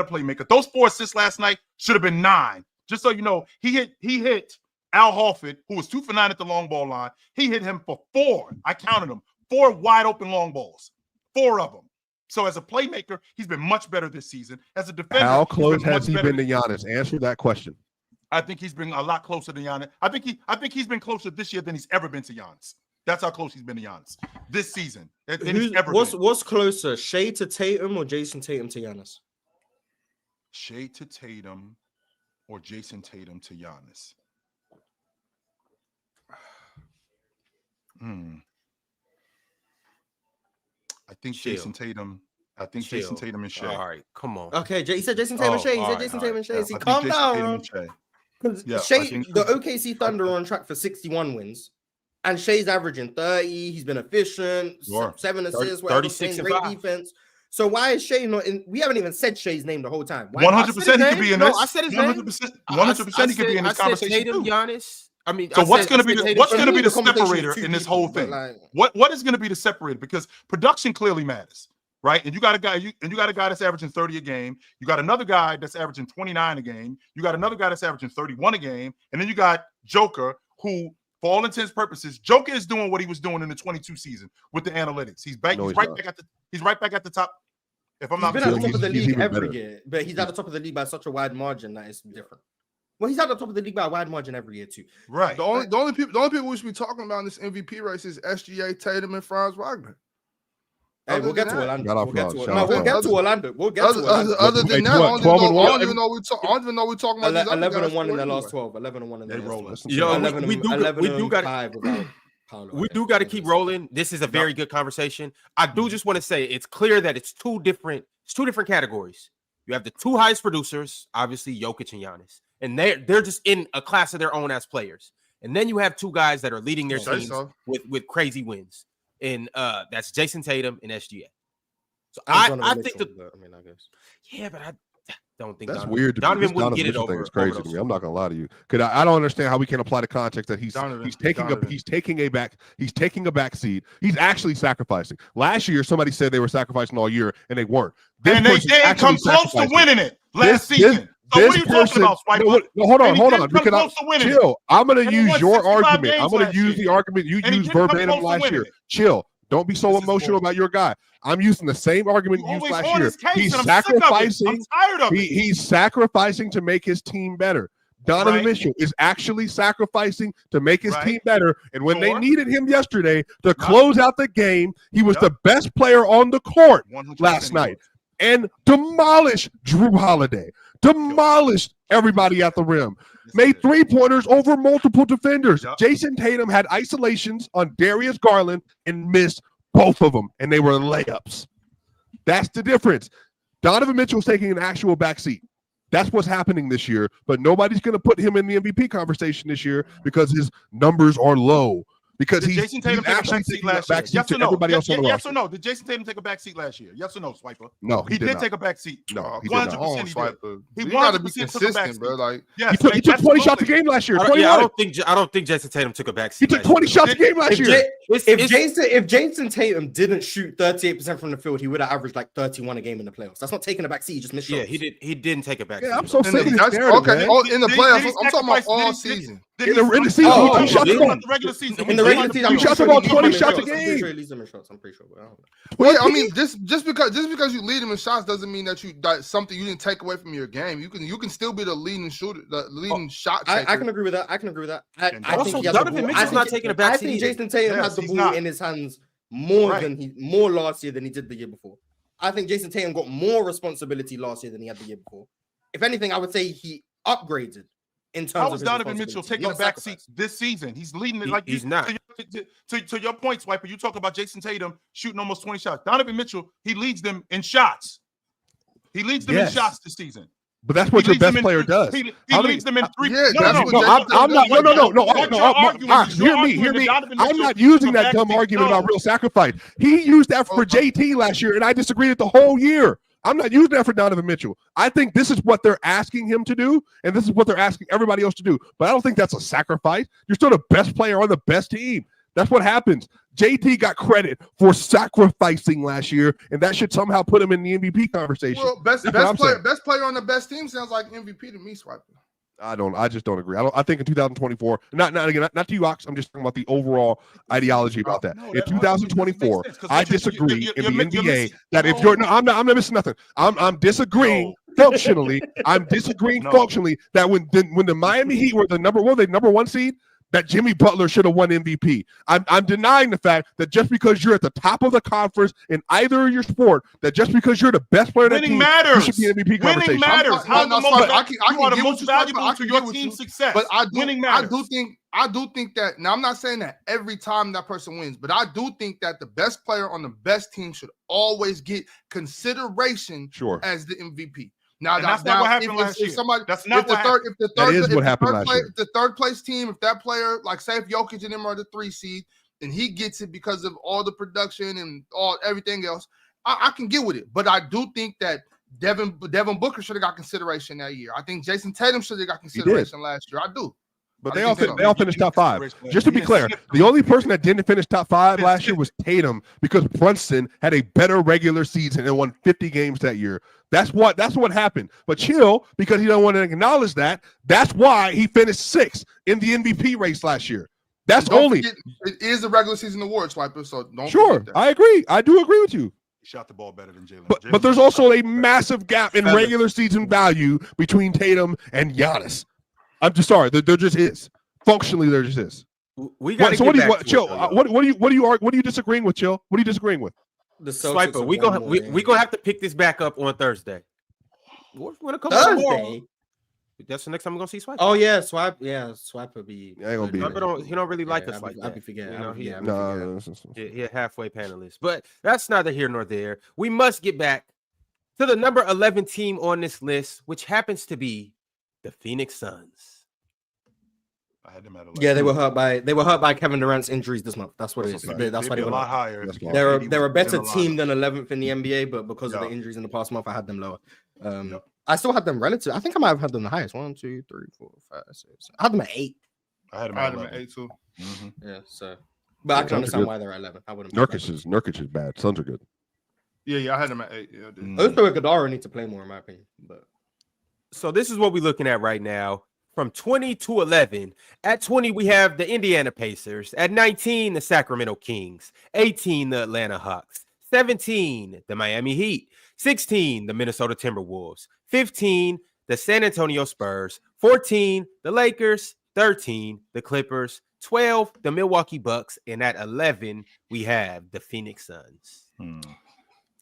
playmaker. Those 4 assists last night should have been 9. Just so you know, he hit Al Horford, who was 2 for 9 at the long ball line. He hit him for 4. I counted them. 4 wide open long balls. 4 of them. So as a playmaker, he's been much better this season. As a defender, how close has he been to Giannis? Answer that question. I think he's been a lot closer to Giannis. I think he's been closer this year than he's ever been to Giannis. That's how close he's been to Giannis this season. What's closer, Shea to Tatum or Jason Tatum to Giannis? Shea to Tatum or Jason Tatum to Giannis? I think Jason Tatum. Jason Tatum and Shea. All right, come on. Okay, he said Jason Tatum and Shea. He said Jason Tatum and Shea. See, calm down. Shea, the OKC Thunder are on track for 61 wins. And Shea's averaging 30. He's been efficient. 7 assists, 36 great defense. So why is Shea not in? We haven't even said Shea's name the whole time. 100% he could be in this. I said his name. 100% he could be in this conversation. Tatum, Giannis. I mean, so what's going to be the separator in this whole thing? What is going to be the separator? Because production clearly matters, right? And you got a guy, that's averaging 30 a game. You got another guy that's averaging 29 a game. You got another guy that's averaging 31 a game, and then you got Joker, who, for all intents and purposes, Joker is doing what he was doing in the 22 season with the analytics. He's right back at the top. If I'm not mistaken, he's been at the top of the league every year, but he's at the top of the league by such a wide margin that it's different. Well, he's at the top of the league by a wide margin every year too. Right. The only people we should be talking about in this MVP race is SGA, Tatum, and Franz Wagner. Hey, we'll get to Orlando. We'll get to Orlando. Other than that, I don't even know we're talking about. 11-1 in their last 12. 11-1 in their last 12. We do got to keep rolling. This is a very good conversation. I do just want to say it's clear that it's two different categories. You have the 2 highest producers, obviously Jokic and Giannis, and they're just in a class of their own as players. And then you have 2 guys that are leading their teams with crazy wins. And that's Jason Tatum and SGA. So I think I guess. Yeah, but I don't think that's weird. Donovan wouldn't get it over. It's crazy to me. I'm not gonna lie to you, because I don't understand how we can apply the context that he's taking a back seat. He's actually sacrificing. Last year, somebody said they were sacrificing all year, and they weren't. And they didn't come close to winning it last season. So what are you talking about, Swiper? No, hold on. Because chill. I'm going to use your argument. I'm going to use the argument you used verbatim last year. Chill. Don't be so emotional about your guy. I'm using the same argument you used last year. He's sacrificing. He's sacrificing to make his team better. Donovan Mitchell is actually sacrificing to make his team better. And when they needed him yesterday to close out the game, he was the best player on the court last night and demolished Drew Holiday. Demolished everybody at the rim. Made 3-pointers over multiple defenders. Jason Tatum had isolations on Darius Garland and missed both of them, and they were layups. That's the difference. Donovan Mitchell's taking an actual backseat. That's what's happening this year, but nobody's going to put him in the MVP conversation this year because his numbers are low. Because Jason Tatum take a back seat last year? Yes or no? Yes or no? Did Jason Tatum take a back seat last year? Yes or no, Swiper? No, he did take a back seat. No, he 100% he did. He got to be consistent, bro. Like, he took 20 shots a game last year. I don't think Jason Tatum took a back seat. He took 20 shots a game last year. If Jason Tatum didn't shoot 38% from the field, he would have averaged like 31 a game in the playoffs. That's not taking a back seat. He just missed shots. Yeah, he didn't take a back seat. I'm so sick of this narrative, in the playoffs. I'm talking about all season. In the season, Oh, he shot the ball. the regular season. In the regular season, he shot about 20 shots a game. I'm pretty sure he leads them in shots. I'm pretty sure. But I don't know. Well, I mean, just because you lead him in shots doesn't mean that something you didn't take away from your game. You can still be the leading shooter, the leading shot taker. I can agree with that. I Also, think Donovan Mitchell's not taking a back I think Jason Tatum has the ball in his hands more last year than he did the year before. I think Jason Tatum got more responsibility last year than he had the year before. If anything, I would say he upgraded in terms of How is Donovan Mitchell taking a back seat this season? He's leading it he's not. To your point, Swiper, you talk about Jason Tatum shooting almost 20 shots. Donovan Mitchell, he leads them in shots. He leads them in shots this season. But that's what your best player does. He leads them in three. Yeah, I'm not. Hear me. I'm not using that dumb argument about real sacrifice. He used that for JT last year, and I disagreed with the whole year. I'm not using that for Donovan Mitchell. I think this is what they're asking him to do, and this is what they're asking everybody else to do. But I don't think that's a sacrifice. You're still the best player on the best team. That's what happens. JT got credit for sacrificing last year, and that should somehow put him in the MVP conversation. Well, best player on the best team sounds like MVP to me, Swiper. I just don't agree. I think in 2024, not to you, Ox. I'm just talking about the overall ideology about that. In 2024, I disagree in the NBA that if you're I'm not missing nothing. I'm disagreeing functionally. I'm disagreeing functionally that when the Miami Heat were the number one seed, that Jimmy Butler should have won MVP. I'm denying the fact that just because you're at the top of the conference in either of your sport, that just because you're the best player, winning that team, matters. You should be in MVP conversation. Winning matters. You are the most valuable to your team's team's success. But winning matters. I do think that. Now, I'm not saying that every time that person wins, but I do think that the best player on the best team should always get consideration as the MVP. Now, that's not what happened last year. That's not what happened. If the third place team, if that player, like say if Jokic and them are the 3 seed, and he gets it because of all the production and everything else, I can get with it. But I do think that Devin Booker should have got consideration that year. I think Jason Tatum should have got consideration last year. I do. But they all finished top 5. Just to be clear, the only person that didn't finish top 5 last year was Tatum because Brunson had a better regular season and won 50 games that year. That's what happened. But Chill, because he don't want to acknowledge that, that's why he finished 6th in the MVP race last year. That's only it is a regular season award, Swiper. So don't sure. I agree. I do agree with you. He shot the ball better than Jalen. But there's also a massive gap in regular season value between Tatum and Giannis. I'm just sorry. There just is. Functionally, there just is. We got to get back to Chill. What are you disagreeing with, Chill? What are you disagreeing with? The Swiper, we gonna have to pick this back up on Thursday. When it comes Thursday. That's the next time we're gonna see Swiper. Oh yeah, Swiper be. I ain't gonna be. He don't really like us like that. I be forgetting. He a halfway panelist, but that's neither here nor there. We must get back to the number 11 team on this list, which happens to be the Phoenix Suns. I had them at 11. Yeah, they were hurt by Kevin Durant's injuries this month. That's what it is. That's why they were a lot higher. They're a better team than 11th in the NBA, but because of the injuries in the past month, I had them lower. I still had them relative. I think I might have had them the highest. 1, 2, 3, 4, 5, 6. I had them at 8. I had them at 8 too. Yeah, so but I can understand why they're at 11. I wouldn't. Nurkic is bad. Suns are good. Yeah, I had them at 8. Yeah, Oso and Gadara need to play more, in my opinion. But so this is what we're looking at right now. From 20 to 11. At 20, we have the Indiana Pacers. At 19, the Sacramento Kings. 18, the Atlanta Hawks. 17, the Miami Heat. 16, the Minnesota Timberwolves. 15, the San Antonio Spurs. 14, the Lakers. 13, the Clippers. 12, the Milwaukee Bucks. And at 11, we have the Phoenix Suns.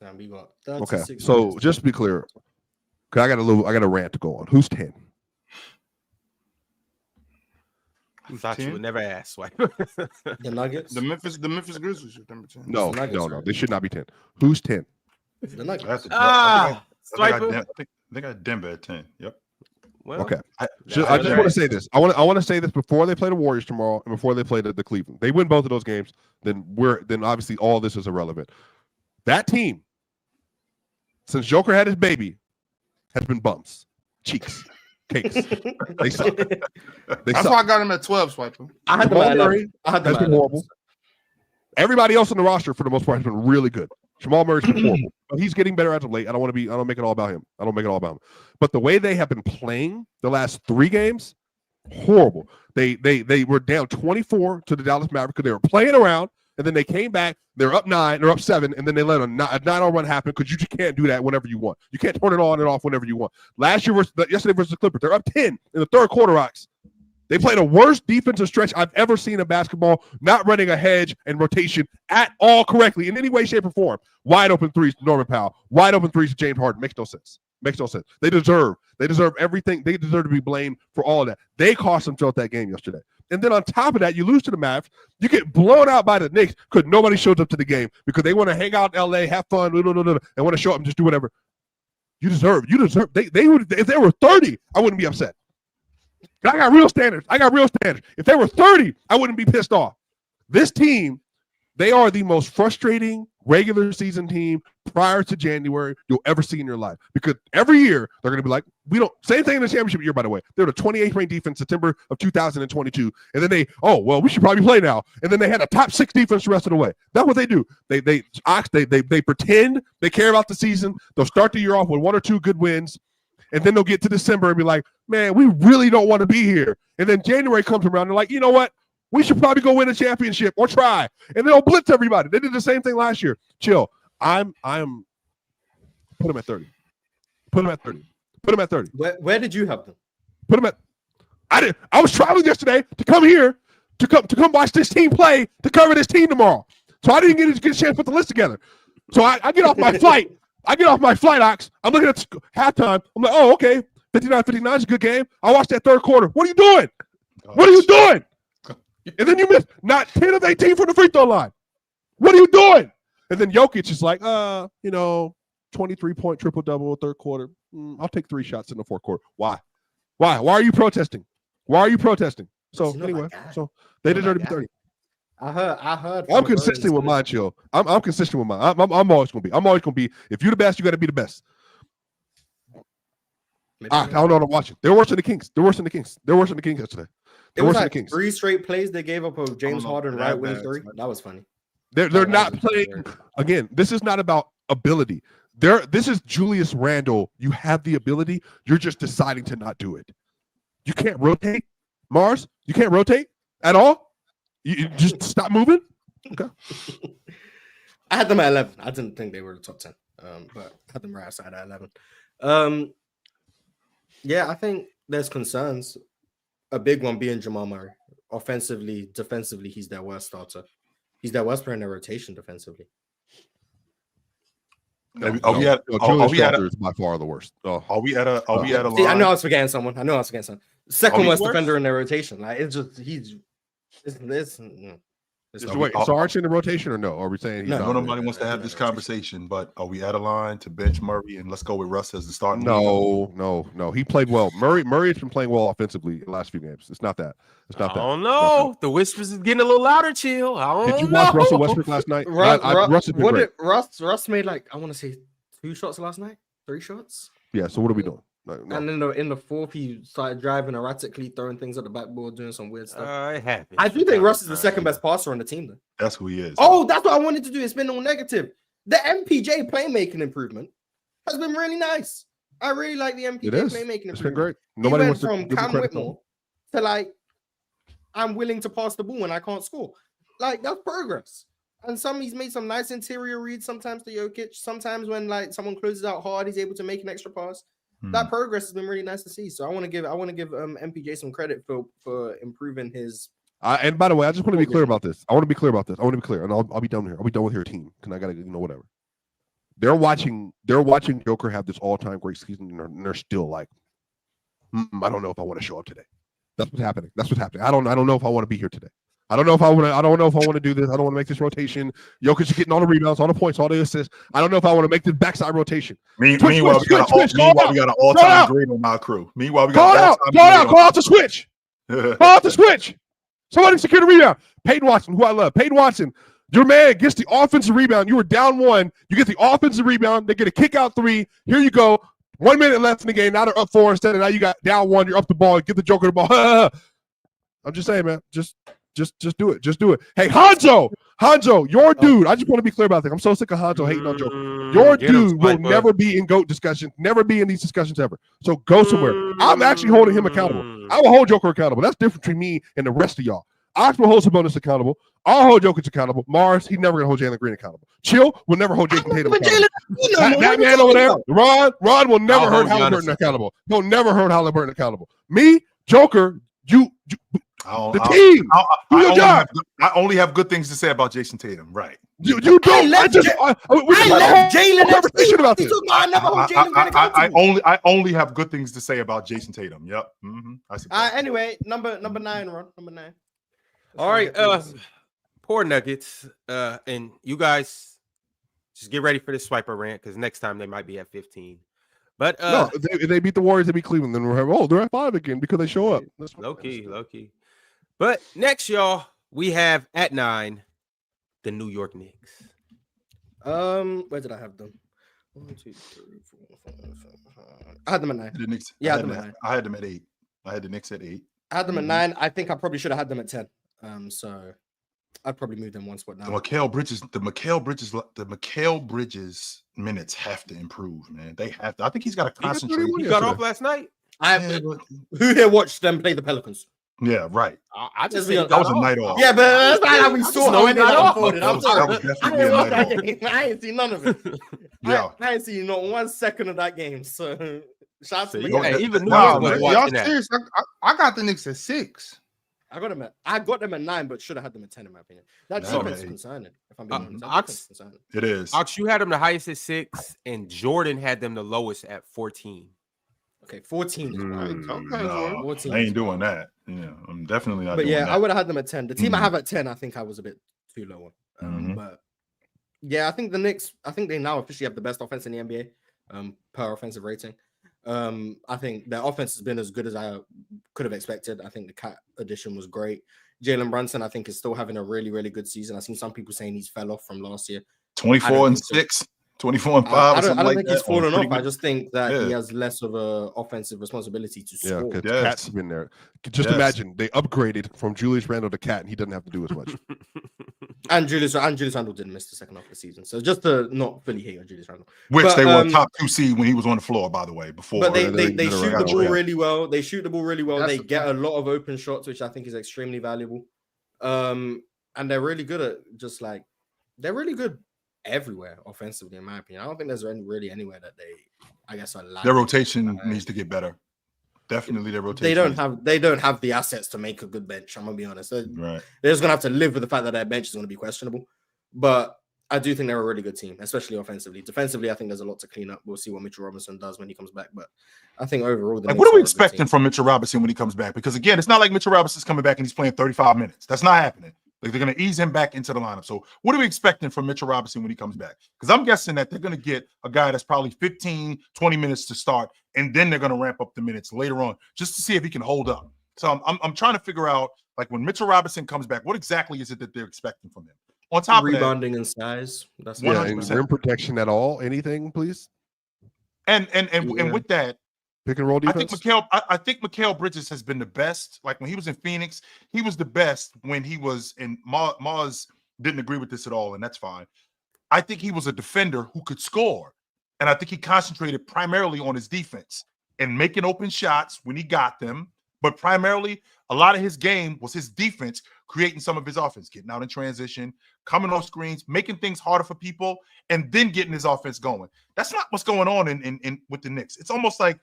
Okay, so just to be clear, I got a rant to go on. Who's 10? I thought you would never ask. The Nuggets, the Memphis Grizzlies, number 10. No, they should not be 10. Who's 10? The Nuggets. I think I had Denver at 10. Yep. Well, okay. I just want to say this. I want to say this before they play the Warriors tomorrow and before they play the Cleveland. They win both of those games, then obviously all this is irrelevant. That team, since Joker had his baby, has been bumps, cheeks. Cakes. They suck. That's why I got him at 12, Swiper. I had them at 11. Has been horrible. Everybody else on the roster, for the most part, has been really good. Jamal Murray's been horrible, but he's getting better as of late. I don't make it all about him. But the way they have been playing the last 3 games Horrible. They were down 24 to the Dallas Mavericks because they were playing around, and then they came back. They're up 9, they're up 7, and then they let a 9-0 run happen because you just can't do that whenever you want. You can't turn it on and off whenever you want. Yesterday versus the Clippers, they're up 10 in the third quarter, Rocks. They played the worst defensive stretch I've ever seen in basketball, not running a hedge and rotation at all correctly in any way, shape, or form. Wide open threes to Norman Powell. Wide open threes to James Harden. Makes no sense. They deserve everything. They deserve to be blamed for all of that. They cost themselves that game yesterday. And then on top of that, you lose to the Mavs. You get blown out by the Knicks because nobody shows up to the game because they want to hang out in LA, have fun, and want to show up and just do whatever. You deserve. They would, if they were 30, I wouldn't be upset. I got real standards. If they were 30, I wouldn't be pissed off. This team, they are the most frustrating regular season team prior to January you'll ever see in your life. Because every year they're going to be like, same thing in the championship year, by the way. They're the 28th ranked defense September of 2022. And then we should probably play now. And then they had a top 6 defense the rest of the way. That's what they do. They pretend they care about the season. They'll start the year off with 1 or 2 good wins. And then they'll get to December and be like, man, we really don't want to be here. And then January comes around. They're like, you know what? We should probably go win a championship or try. And they'll blitz everybody. They did the same thing last year. Chill. I'm put them at 30. Put them at 30. Where did you have them? Put them at. I was traveling yesterday to come here to come watch this team play to cover this team tomorrow. So I didn't get a chance to put the list together. So I get off my flight. Ox. I'm looking at halftime. I'm like, oh, okay. 59-59 is a good game. I watched that third quarter. What are you doing? What are you doing? And then you missed not 10 of 18 from the free throw line. What are you doing? And then Jokic is like, 23-point triple-double third quarter. I'll take 3 shots in the fourth quarter. Why? Why are you protesting? So anyway, so they deserve to be 30. I heard. I'm consistent with mine, chill. I'm consistent with mine. I'm always gonna be. If you're the best, you got to be the best. I don't know what I'm watching. They're worse than the Kings. They're worse than the Kings yesterday. It was like 3 straight plays they gave up of James Harden right wing 3. That was funny. They're not playing. Again, this is not about ability. This is Julius Randle. You have the ability. You're just deciding to not do it. You can't rotate, Mars. You can't rotate at all. You just stop moving. Okay. I had them at 11. I didn't think they were the top 10. But I had them right outside at 11. Yeah, I think there's concerns. A big one being Jamal Murray. Offensively, defensively, he's their worst starter. He's their worst player in their rotation defensively. Julius is by far the worst. Are we at a line? See, I know I was forgetting someone. Second worst defender in their rotation. Like it's just So aren't you in the rotation or no? Are we saying nobody wants to have this conversation? But are we at a line to bench Murray and let's go with Russ as the starting? No. He played well. Murray has been playing well offensively in the last few games. It's not that. I don't know. The whispers is getting a little louder. Chill. Did you watch Russell Westbrook last night? Russ made like I want to say 2 shots last night, 3 shots. Yeah. So what are we doing? No. And then in the fourth, he started driving erratically, throwing things at the backboard, doing some weird stuff. It happens. I do think Russ is the second best passer on the team, though. That's who he is. Oh, that's what I wanted to do. It's been all negative. The MPJ playmaking improvement has been really nice. I really like the MPJ playmaking improvement. It's been great. Nobody went from Cam Whitmore to like, I'm willing to pass the ball when I can't score. Like, that's progress. And he's made some nice interior reads sometimes to Jokic. Sometimes when like someone closes out hard, he's able to make an extra pass. That progress has been really nice to see. So I want to give MPJ some credit for improving his. And by the way, I just want to be clear about this. And I'll be done here. I'll be done with your team because I gotta whatever. They're watching Joker have this all-time great season, and they're still like, I don't know if I want to show up today. That's what's happening. I don't know if I want to be here today. I don't know if I want to do this. I don't want to make this rotation. Jokic is getting all the rebounds, all the points, all the assists. I don't know if I want to make this backside rotation. Meanwhile, we got an all-time grade on our crew. Meanwhile, we got call out the switch. Call out the switch. Somebody secure the rebound. Peyton Watson, who I love. Peyton Watson, your man gets the offensive rebound. You were down 1. You get the offensive rebound. They get a kick out 3. Here you go. 1 minute left in the game. Now they're up 4 instead of now you got down 1. You're up the ball. Give the Joker the ball. I'm just saying, man. Just Just do it. Just do it. Hey, Hanjo, your dude. I just want to be clear about that. I'm so sick of Hanjo hating on Joker. Your dude will never be in GOAT discussions, never be in these discussions ever. So go somewhere. I'm actually holding him accountable. I will hold Joker accountable. That's different between me and the rest of y'all. Ox will hold Sabonis accountable. I'll hold Jokic accountable. Mars, he's never gonna hold Jalen Green accountable. Chill will never hold Jason Tatum accountable. That man over there, Ron will never hold Halliburton accountable. He'll never hold Halliburton accountable. Me, Joker, you the team. I only have good things to say about Jason Tatum. Right. You don't. We left Jalen. Conversation about this. I only have good things to say about Jason Tatum. Yep. Anyway, number 9, Ron. Number 9. All right. Poor Nuggets. And you guys just get ready for this swiper rant because next time they might be at 15. But no, they beat the Warriors, they beat Cleveland, then they're at 5 again because they show up. Low key. But next, y'all, we have at 9 the New York Knicks. Where did I have them? 1, 2, 3, 4, 5, 6. I had them at 9. The Knicks. Yeah, I had them at 8. I had the Knicks at 8. I had them at 9. I think I probably should have had them at 10. So I'd probably move them one spot down. The Mikal Bridges minutes have to improve, man. They have to. I think he's got to concentrate. He got off last night. Who here watched them play the Pelicans? Yeah, right. I just that was a night off. Yeah, but that's not how we saw how it unfolded. I'm sorry. I ain't seen none of it. Yeah, I ain't seen not 1 second of that game. So shout out to even New York was watching that. Serious? I got the Knicks at 6. I got them at 9, but should have had them at 10 in my opinion. That defense is concerning. If I'm being honest, it is. Ox, you had them the highest at 6, and Jordan had them the lowest at 14. Okay, 14. No, 14 I ain't doing that. Yeah, I'm definitely not. But doing that. I would have had them at 10. The team I have at 10, I think I was a bit too low. But yeah, I think the Knicks. I think they now officially have the best offense in the NBA per offensive rating. I think their offense has been as good as I could have expected. I think the Cat addition was great. Jalen Brunson, I think, is still having a really, really good season. I've seen some people saying he's fell off from last year. 24 and 6, 24 and 5. I don't think he's fallen off. I just think that he has less of a offensive responsibility to score. Yeah, because Cat's been there. Just imagine they upgraded from Julius Randle to Cat, and he doesn't have to do as much. And Julius Randle didn't miss the second half of the season. So just to not fully hate on Julius Randle. Which they were top 2 seed when he was on the floor, by the way, before. But they shoot the ball really well. They shoot the ball really well. They get a lot of open shots, which I think is extremely valuable. And they're really good at they're really good everywhere offensively, in my opinion. I don't think there's really anywhere that they, are lacking. Their rotation needs to get better. Definitely their rotation. They don't have the assets to make a good bench. I'm gonna be honest. Right. They're just gonna have to live with the fact that their bench is gonna be questionable. But I do think they're a really good team, especially offensively. Defensively, I think there's a lot to clean up. We'll see what Mitchell Robinson does when he comes back. But I think overall, what are we expecting from Mitchell Robinson when he comes back? Because again, it's not like Mitchell Robinson's coming back and he's playing 35 minutes. That's not happening. Like they're going to ease him back into the lineup. So what are we expecting from Mitchell Robinson when he comes back? Because I'm guessing that they're going to get a guy that's probably 15, 20 minutes to start, and then they're going to ramp up the minutes later on just to see if he can hold up. So I'm trying to figure out, like, when Mitchell Robinson comes back, what exactly is it that they're expecting from him? On top of rebounding and size. That's 100%. Rim protection at all? Anything, please? And with that, pick and roll defense. I think Mikal Bridges has been the best. Like when he was in Phoenix, he was the best when he was in Mars. Didn't agree with this at all, and that's fine. I think he was a defender who could score, and I think he concentrated primarily on his defense and making open shots when he got them. But primarily, a lot of his game was his defense, creating some of his offense, getting out in transition, coming off screens, making things harder for people, and then getting his offense going. That's not what's going on in with the Knicks. It's almost like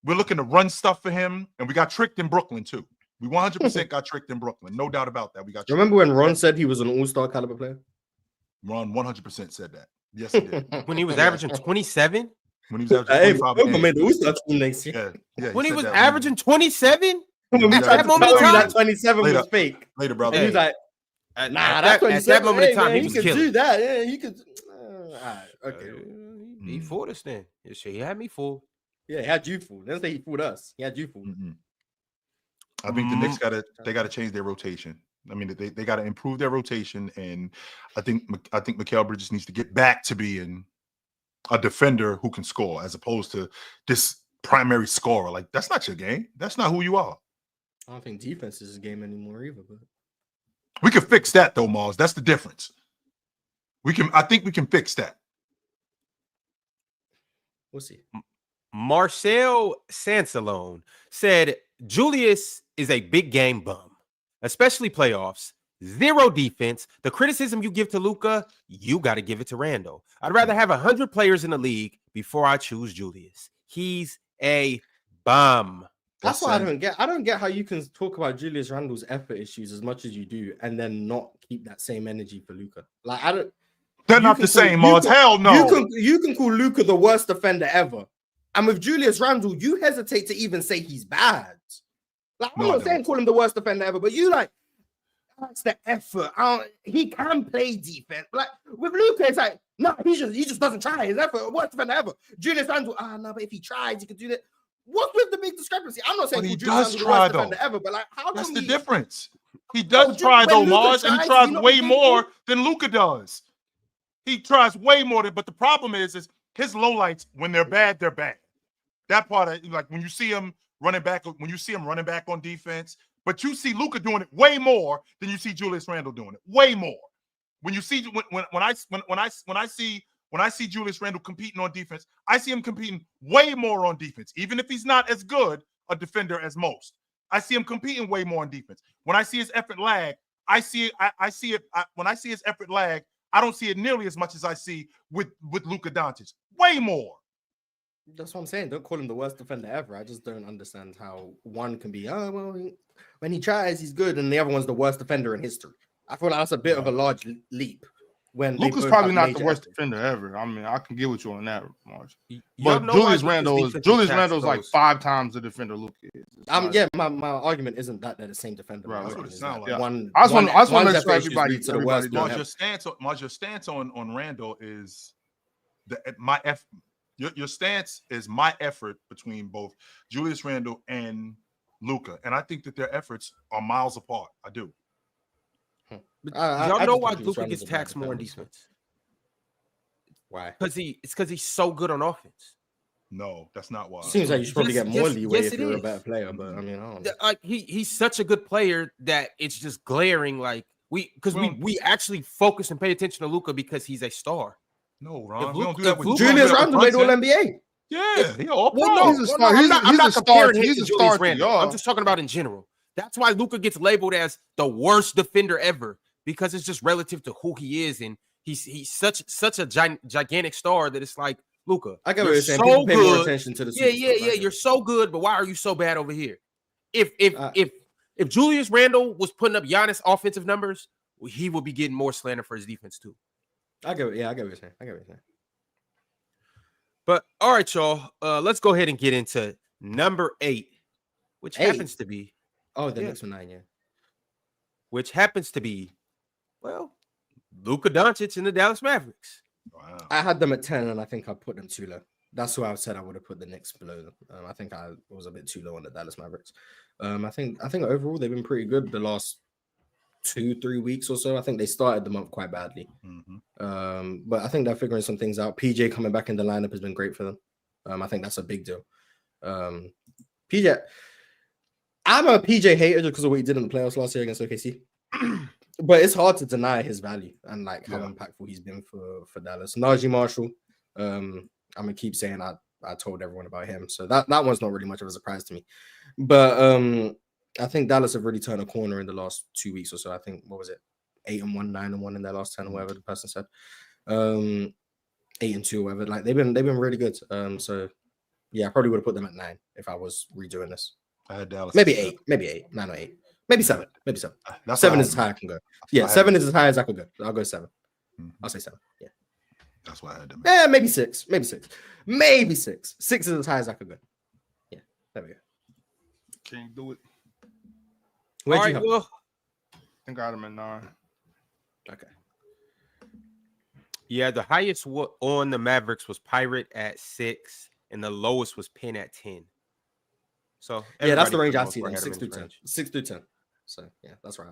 we're looking to run stuff for him, and we got tricked in Brooklyn too. We 100% got tricked in Brooklyn. No doubt about that. We got. Remember when Ron said he was an all-star caliber player? Ron 100% said that. Yes, he did. When he was averaging 27? When he was averaging 25 made the all-star team next year. Yeah. When he was averaging 27? At that moment in time, that 27 was fake. Later, brother. He was like, nah, that's 27. At that moment in time, man, he was could killing. Do that. Yeah, he could. All right, okay. He fooled us then. He had me fooled. Yeah, he had you fooled. Let's say he fooled us. He had you fooled. I think the Knicks got to change their rotation. I mean, they got to improve their rotation, and I think Mikal Bridges needs to get back to being a defender who can score, as opposed to this primary scorer. Like, that's not your game. That's not who you are. I don't think defense is his game anymore either. But We can fix that though, Mars. That's the difference. I think we can fix that. We'll see. Marcel Sansalone said Julius is a big game bum, especially playoffs. Zero defense. The criticism you give to Luka, you got to give it to Randle. I'd rather have 100 players in the league before I choose Julius. He's a bum. That's why I don't get. I don't get how you can talk about Julius Randle's effort issues as much as you do, and then not keep that same energy for Luka. Like I don't. They're not the same, Mars. Hell no. You can call Luka the worst defender ever, and with Julius Randle, you hesitate to even say he's bad. Like I'm not saying call him the worst defender ever, but you like. That's the effort. He can play defense. Like with Luka, it's like no, he just doesn't try his effort. Worst defender ever. Julius Randle, no, but if he tried, he could do that. What's with the big discrepancy? I'm not saying he Julius does Randle try the worst defender ever, but like how that's come the difference. He does try though, Mars, and he tries way more than Luka does. He tries way more but the problem is his lowlights when they're bad, they're bad. That part of like when you see him running back on defense. But you see Luka doing it way more than you see Julius Randle doing it. Way more. When you see when I see Julius Randle competing on defense, I see him competing way more on defense, even if he's not as good a defender as most. I see him competing way more on defense. When I see his effort lag, I see it. When I see his effort lag, I don't see it nearly as much as I see with Luka Doncic. Way more. That's what I'm saying. Don't call him the worst defender ever. I just don't understand how one can be, when he tries, he's good, and the other one's the worst defender in history. I feel like that's a bit of a large leap. When Luka's probably not the worst defender ever. I mean, I can get with you on that, Marge. But Julius Randle is like 5 times the defender Luka is. Yeah, my argument isn't that they're the same defender. Right, that's what it sounds like. I just want to make sure everybody Marge, your stance on Randle is your stance is my effort between both Julius Randle and Luka, and I think that their efforts are miles apart. I do. Y'all know why Luka gets taxed more in defense? Why? Because he's so good on offense. No, that's not why. Seems like you should probably get more leeway if you're a better player, but I mean, I don't know. Like he's such a good player that it's just glaring. Like we actually focus and pay attention to Luka because he's a star. No, Ron, we don't do that with Julius Randle made All NBA. Yeah, he all well, no, he's a star. He's a star. He's a star. I'm just talking about in general. That's why Luka gets labeled as the worst defender ever, because it's just relative to who he is, and he's such a gigantic star that it's like, Luka, I get what you're saying. People pay more attention to the You're so good, but why are you so bad over here? If Julius Randle was putting up Giannis offensive numbers, he would be getting more slander for his defense too. I get what you're saying. But all right, y'all. Let's go ahead and get into number 8, which happens to be next one 9, yeah. Which happens to be, well, Luka Doncic and the Dallas Mavericks. Wow. I had them at 10, and I think I put them too low. That's who I said I would have put the Knicks below them. I think I was a bit too low on the Dallas Mavericks. I think overall they've been pretty good the last 2-3 weeks or so. I think they started the month quite badly. Mm-hmm. But I think they're figuring some things out. PJ coming back in the lineup has been great for them. I think that's a big deal. PJ, I'm a PJ hater just because of what he did in the playoffs last year against OKC. But it's hard to deny his value and like how impactful he's been for Dallas. Najee Marshall, I'm gonna keep saying I told everyone about him. So that one's not really much of a surprise to me. But I think Dallas have really turned a corner in the last 2 weeks or so. I think, what was it? 8-1, 9-1 in their last 10 or whatever the person said. 8-2 or whatever. Like they've been really good. So yeah, I probably would have put them at 9 if I was redoing this. I had Dallas. Maybe 8, 9 or 8. Maybe 7. That's 7 is as high I can go. Yeah, 7 is as high as I could go. I'll go 7. Mm-hmm. I'll say 7. Yeah. That's why I had them. Yeah, maybe 6. Maybe 6. 6 is as high as I could go. Yeah, there we go. Can't do it. Where'd All you right, have well, I think I had them at 9. Okay. Yeah, the highest on the Mavericks was Pirate at 6, and the lowest was Penn at 10. So yeah, that's the range I see them. 6 through 10. 6 through 10. So yeah, that's right.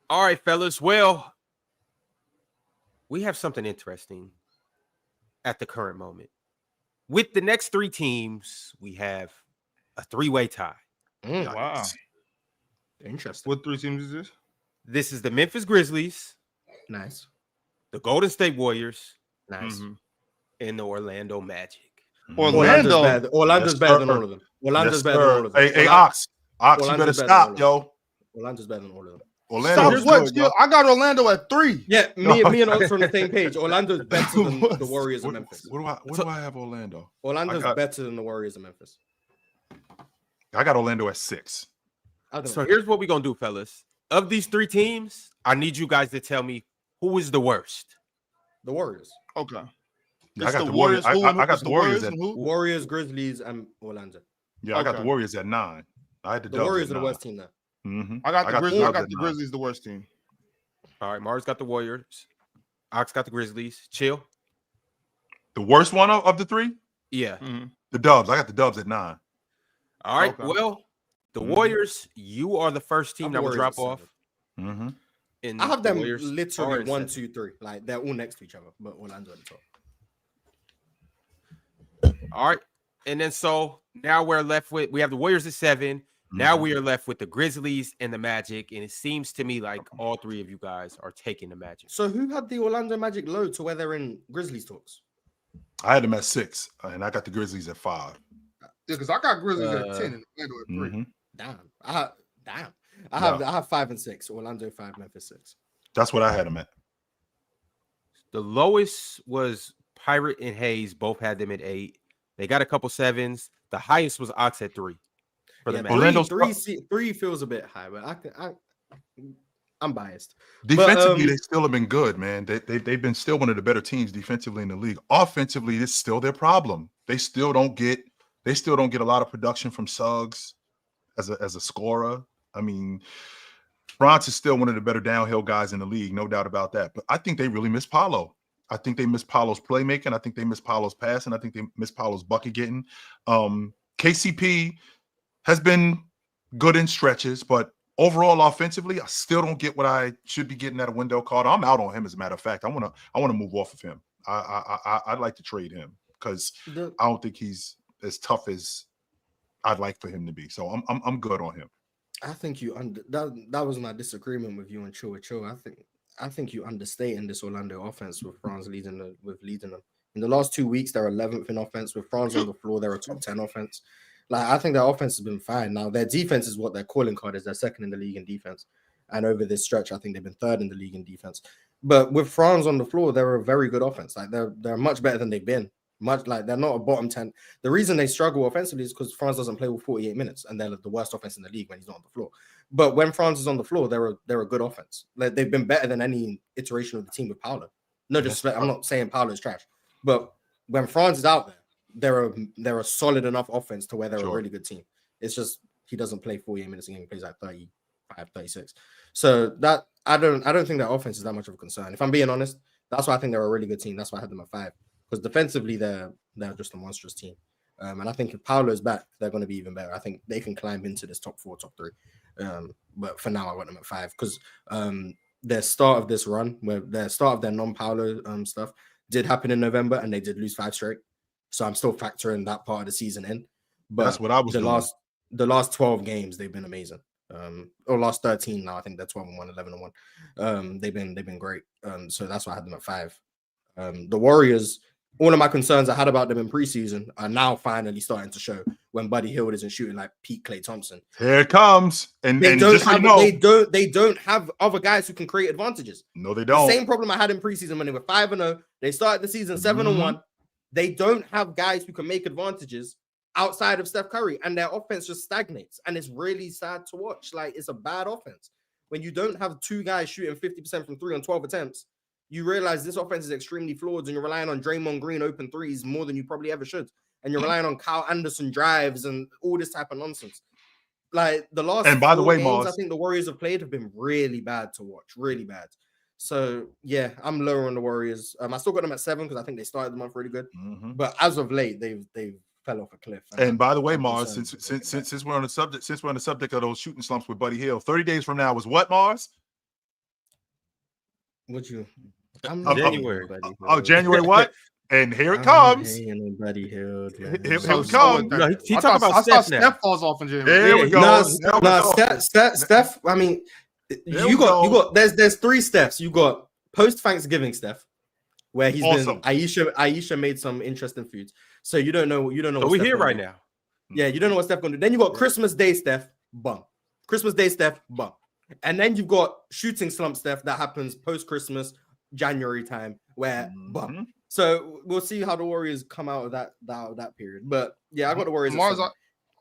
All right, fellas. Well, we have something interesting at the current moment. With the next 3 teams, we have a 3-way tie. Wow. Interesting. What 3 teams is this? This is the Memphis Grizzlies, Nice. the Golden State Warriors, Nice. and the Orlando Magic. Orlando. Orlando's Yes, better than sir. all of them. Orlando's Yes, better than sir. all of them. Hey, Ox, you better Orlando's better stop, than yo. Orlando's better than all of them. Orlando. Stop what? Yo, I got Orlando at 3. Yeah, me and Ox are on the same page. Orlando's better than the Warriors and Memphis. What do I have Orlando? Orlando's better than the Warriors and Memphis. I got Orlando at 6. So here's what we're going to do, fellas. Of these 3 teams, I need you guys to tell me who is the worst. The Warriors. Okay. I got the Warriors. I got the Warriors at Warriors, Grizzlies, and Orlando. I got the Warriors at 9. I had the Warriors are the worst team now. I got the Grizzlies. I got the Grizzlies the worst team. All right, Mars got the Warriors. Ox got the Grizzlies. Chill. The worst one of the 3? Yeah. The Dubs. I got the Dubs at 9. All right. Well, the Warriors, you are the first team that will drop off. Mm-hmm. I have them literally 1, 2, 3. Like they're all next to each other, but Orlando at the top. All right. And then so now we have the Warriors at 7. Now we are left with the Grizzlies and the Magic. And it seems to me like all 3 of you guys are taking the Magic. So who had the Orlando Magic low to where they're in Grizzlies talks? I had them at 6, and I got the Grizzlies at 5. Yeah, because I got Grizzlies at 10 and Orlando at 3. Damn. I have 5 and 6. Orlando 5, Memphis 6. That's what I had them at. The lowest was Pirate and Hayes. Both had them at 8. They got a couple 7s. The highest was Ox at 3. For the Magic. 3 feels a bit high, but I'm biased. Defensively, they still have been good, man. They've been still one of the better teams defensively in the league. Offensively, it's still their problem. They still don't get a lot of production from Suggs as a scorer. I mean, Franz is still one of the better downhill guys in the league, no doubt about that. But I think they really miss Paolo. I think they miss Paolo's playmaking. I think they miss Paolo's passing. I think they miss Paolo's bucket getting. KCP has been good in stretches, but overall offensively, I still don't get what I should be getting at a window card. I'm out on him, as a matter of fact. I want to move off of him. I'd like to trade him because I don't think he's as tough as I'd like for him to be. So I'm good on him. I think that was my disagreement with you and Chill. I think you understating this Orlando offense with Franz leading them. In the last 2 weeks, they're 11th in offense. With Franz on the floor, they're a top 10 offense. Like, I think their offense has been fine. Now, their defense is what their calling card is. They're 2nd in the league in defense. And over this stretch, I think they've been 3rd in the league in defense. But with Franz on the floor, they're a very good offense. Like, they're much better than they've been. Much like they're not a bottom 10. The reason they struggle offensively is because Franz doesn't play with 48 minutes, and they're the worst offense in the league when he's not on the floor. But when Franz is on the floor, they're a good offense. Like, they've been better than any iteration of the team with Paolo. No disrespect, I'm not saying Paolo is trash, but when Franz is out there, they're a solid enough offense to where they're a really good team. It's just he doesn't play 48 minutes a game; he plays like 35, 36. So that I don't think that offense is that much of a concern. If I'm being honest, that's why I think they're a really good team. That's why I had them at 5. Because defensively, they're just a monstrous team. And I think if Paolo's back, they're going to be even better. I think they can climb into this top 4, top 3. But for now, I want them at 5 because their start of this run, where their start of their non-Paolo stuff did happen in November, and they did lose 5 straight. So I'm still factoring that part of the season in. But that's what I was doing. The last 12 games, they've been amazing. Or last 13 now, I think they're 12-1, 11-1. They've been great. So that's why I had them at 5. The Warriors. All of my concerns I had about them in preseason are now finally starting to show when Buddy Hield isn't shooting like peak Klay Thompson. Here it comes. They don't have other guys who can create advantages. No, they don't. The same problem I had in preseason when they were 5-0. They started the season 7-1. They don't have guys who can make advantages outside of Steph Curry, and their offense just stagnates. And it's really sad to watch. Like, it's a bad offense. When you don't have 2 guys shooting 50% from 3 on 12 attempts, you realize this offense is extremely flawed, and you're relying on Draymond Green open threes more than you probably ever should. And you're relying on Kyle Anderson drives and all this type of nonsense. Like, the last and by the way, games, Mars, I think the Warriors have played have been really bad to watch, really bad. So, yeah, I'm lower on the Warriors. I still got them at 7 because I think they started the month really good. But as of late, they've fell off a cliff. And by the way, Mars, since we're on the subject of those shooting slumps with Buddy Hield, 30 days from now was what, Mars? January. January what? And here it comes. Here it comes. No, he talking about Steph now. Steph falls off in January. There we go. Steph. I mean, You got. There's 3 Stephs. You got post Thanksgiving Steph, where he's been. Aisha made some interesting foods. So you don't know. So we're here right now. Yeah, you don't know what Steph gonna do. Then you got Christmas Day Steph, bum. Christmas Day Steph, bum. And then you've got shooting slump Steph that happens post Christmas, January time, where bum. So we'll see how the Warriors come out of that period. But yeah, I got the Warriors.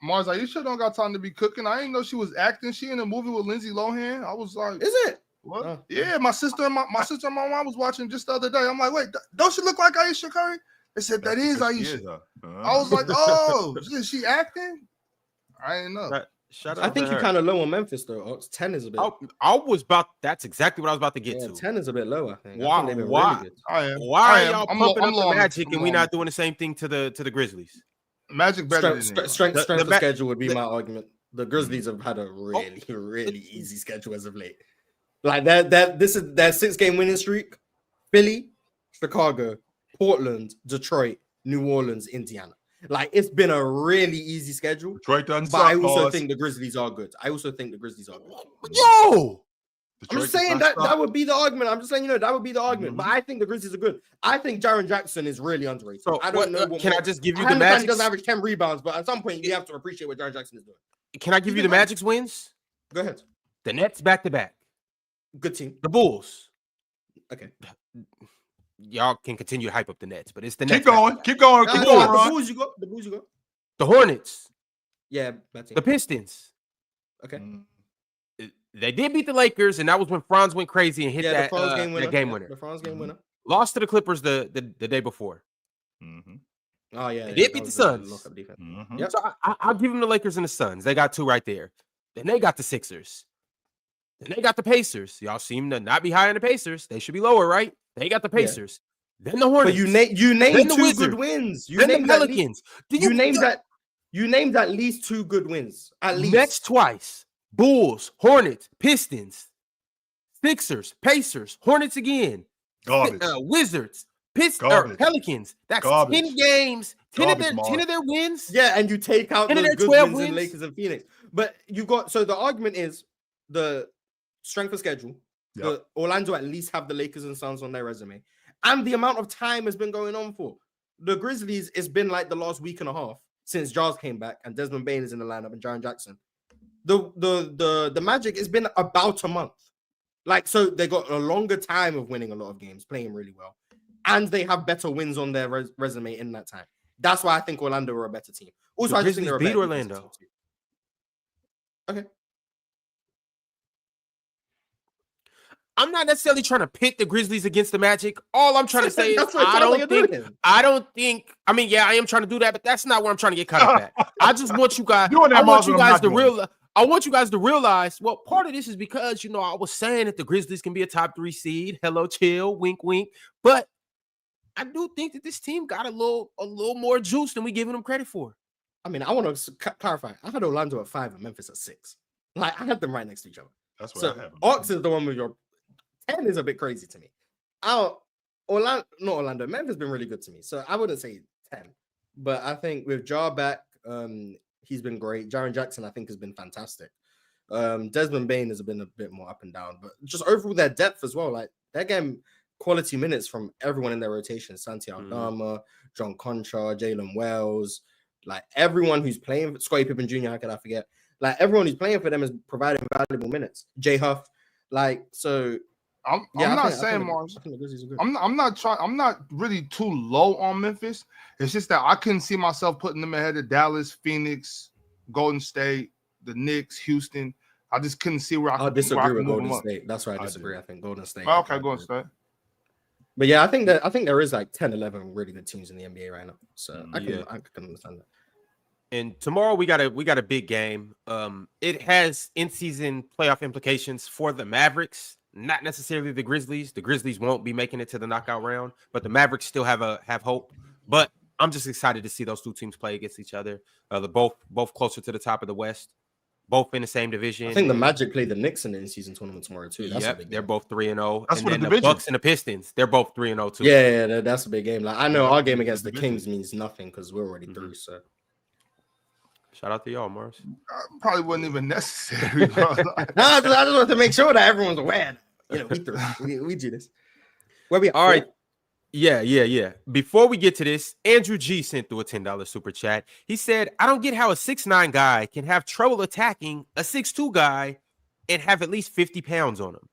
Mars, Aisha don't got time to be cooking. I didn't know she was acting. She in a movie with Lindsay Lohan. I was like, is it? What? Oh. Yeah, my sister and my mom was watching just the other day. I'm like, wait, don't she look like Aisha Curry? They said that is Aisha. I was like, oh, is she acting? I didn't know. I think you're kind of low on Memphis though. Ox. 10 is a bit. That's exactly what I was about to get to. 10 is a bit low, I think. Why? I think why? Really Why are y'all pumping up the Magic and we're not doing the same thing to the Grizzlies? Magic better strength of schedule would be my argument. The Grizzlies have had a really easy schedule as of late. Like this is their 6-game winning streak. Philly, Chicago, Portland, Detroit, New Orleans, Indiana. Like it's been a really easy schedule. Detroit doesn't but suck, I also think the Grizzlies are good. Yo! I'm just saying that would be the argument. I'm just saying, that would be the argument. But I think the Grizzlies are good. I think Jaren Jackson is really underrated. So I don't know. Can I just give you the Magic? He doesn't average 10 rebounds, but at some point you have to appreciate what Jaren Jackson is doing. Can I give you the Magic's wins? Go ahead. The Nets back-to-back. Good team. The Bulls. Okay. Y'all can continue to hype up the Nets, but it's the Nets. Keep going. The Bulls you go. The Hornets. Yeah, that's it. The Pistons. Okay. They did beat the Lakers, and that was when Franz went crazy and hit that game winner. The Franz game winner. Lost to the Clippers the day before. Oh, yeah. They did beat the Suns. Yep. So I'll give them the Lakers and the Suns. They got 2 right there. Then they got the Sixers. Then they got the Pacers. Y'all seem to not be high on the Pacers. They should be lower, right? They got the Pacers. Yeah. Then the Hornets. But you named 2 good wins. Then the Pelicans. You named at least 2 good wins. At least. Nets twice. Bulls, Hornets, Pistons, Sixers, Pacers, Hornets again. Garbage. Wizards, Pelicans. That's garbage. 10 games. 10 of their wins. Yeah, and you take out the good wins in Lakers and Phoenix. But you got the argument is the strength of schedule. The Orlando at least have the Lakers and Suns on their resume. And the amount of time has been going on for. The Grizzlies, it's been like the last week and a half since Jars came back and Desmond Bane is in the lineup and Jaren Jackson. The Magic has been about a month. Like, so they got a longer time of winning a lot of games, playing really well. And they have better wins on their resume in that time. That's why I think Orlando are a better team. Also, I just think they're a better Orlando. Okay. I'm not necessarily trying to pit the Grizzlies against the Magic. All I'm trying to say is I am trying to do that, but that's not where I'm trying to get caught up at. I just want you guys I want you guys to realize, well, part of this is because, I was saying that the Grizzlies can be a top 3 seed. Hello, chill, wink, wink. But I do think that this team got a little more juice than we giving them credit for. I mean, I want to clarify. I had Orlando at 5 and Memphis at 6. Like, I had them right next to each other. That's what I have. Ox is the one with your 10 is a bit crazy to me. Orlando. Memphis has been really good to me. So I wouldn't say 10. But I think with Jar back, he's been great. Jaren Jackson, I think, has been fantastic. Desmond Bane has been a bit more up and down. But just overall, their depth as well. Like, they're getting quality minutes from everyone in their rotation. Santi Aldama, John Concha, Jalen Wells. Like, everyone who's playing, Scottie Pippen Jr., how could I forget? Like, everyone who's playing for them is providing valuable minutes. J Huff. Like, so... I'm not really too low on Memphis. It's just that I couldn't see myself putting them ahead of Dallas, Phoenix, Golden State, the Knicks, Houston. I just couldn't see where I disagree with Golden State. That's why I disagree. I think Golden State. Okay, Golden State. But yeah, I think there is like 10, 11 really good teams in the NBA right now. So I can understand that. And tomorrow we got a big game. It has in-season playoff implications for the Mavericks. Not necessarily the Grizzlies. The Grizzlies won't be making it to the knockout round, but the Mavericks still have hope. But I'm just excited to see those 2 teams play against each other. They're both closer to the top of the West, both in the same division. I think the Magic play the Knicks in the in-season tournament tomorrow too. They're both 3-0. That's and then the Bucks and the Pistons, they're both 3-0 too. Yeah, that's a big game. Like, I know our game against the Kings means nothing because we're already through. So Shout out to y'all, Mars. Probably wasn't even necessary. No, I just want to make sure that everyone's aware. You know, we do this. Where we at? All right. Yeah. Before we get to this, Andrew G sent through a $10 super chat. He said, I don't get how a 6'9" guy can have trouble attacking a 6'2" guy and have at least 50 pounds on him.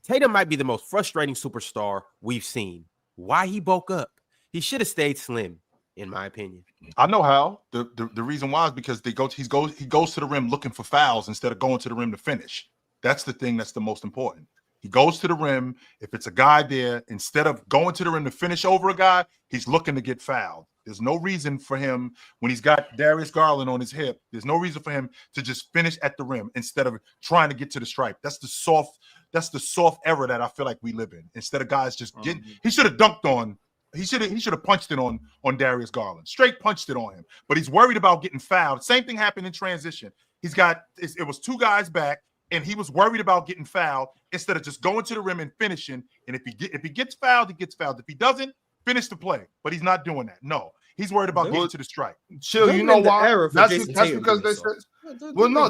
Tatum might be the most frustrating superstar we've seen. Why he bulk up? He should have stayed slim, in my opinion. I know how. The reason why is because he goes to the rim looking for fouls instead of going to the rim to finish. That's the thing that's the most important. He goes to the rim. If it's a guy there, instead of going to the rim to finish over a guy, he's looking to get fouled. There's no reason for him, when he's got Darius Garland on his hip, there's no reason for him to just finish at the rim instead of trying to get to the stripe. That's the soft era that I feel like we live in. Instead of guys just getting, he should have dunked on. He should have punched it on Darius Garland. Straight punched it on him. But he's worried about getting fouled. Same thing happened in transition. It was two guys back, and he was worried about getting fouled instead of just going to the rim and finishing. And if he gets fouled, he gets fouled. If he doesn't, finish the play. But he's not doing that. No, he's worried about getting to the strike. Chill, you know why? That's because they said. Well, no,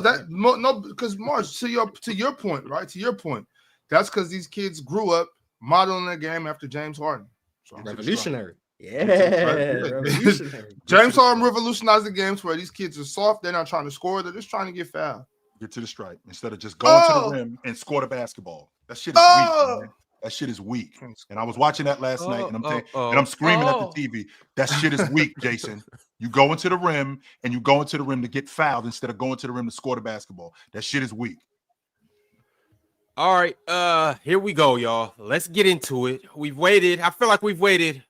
because Marsh, to your point, right? To your point, that's because these kids grew up modeling their game after James Harden. So revolutionary. Yeah, revolutionary. James Harden revolutionized the games where these kids are soft. They're not trying to score. They're just trying to get fouled. Get to the stripe instead of just going to the rim and score the basketball. That shit is weak, man. That shit is weak. And I was watching that last night, and I'm screaming at the TV. That shit is weak, Jason. You go into the rim, and you go into the rim to get fouled instead of going to the rim to score the basketball. That shit is weak. All right, here we go, y'all. Let's get into it. We've waited. I feel like we've waited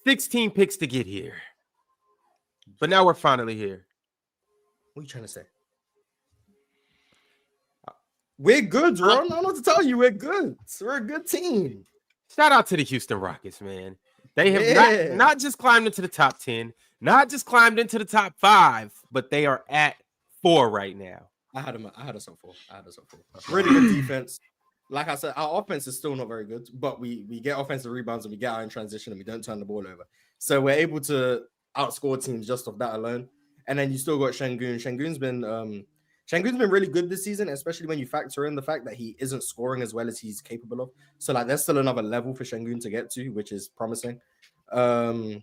16 picks to get here. But now we're finally here. What are you trying to say? We're good, Ron. I don't know what to tell you. We're good. We're a good team. Shout out to the Houston Rockets, man. They have not just climbed into the top 10, not just climbed into the top 5, but they are at 4 right now. I had us at 4. Really good defense. Like I said, our offense is still not very good, but we get offensive rebounds and we get out in transition and we don't turn the ball over. So we're able to outscore teams just off that alone. And then you still got Şengün. Şengün's been really good this season, especially when you factor in the fact that he isn't scoring as well as he's capable of. So like there's still another level for Şengün to get to, which is promising. Fred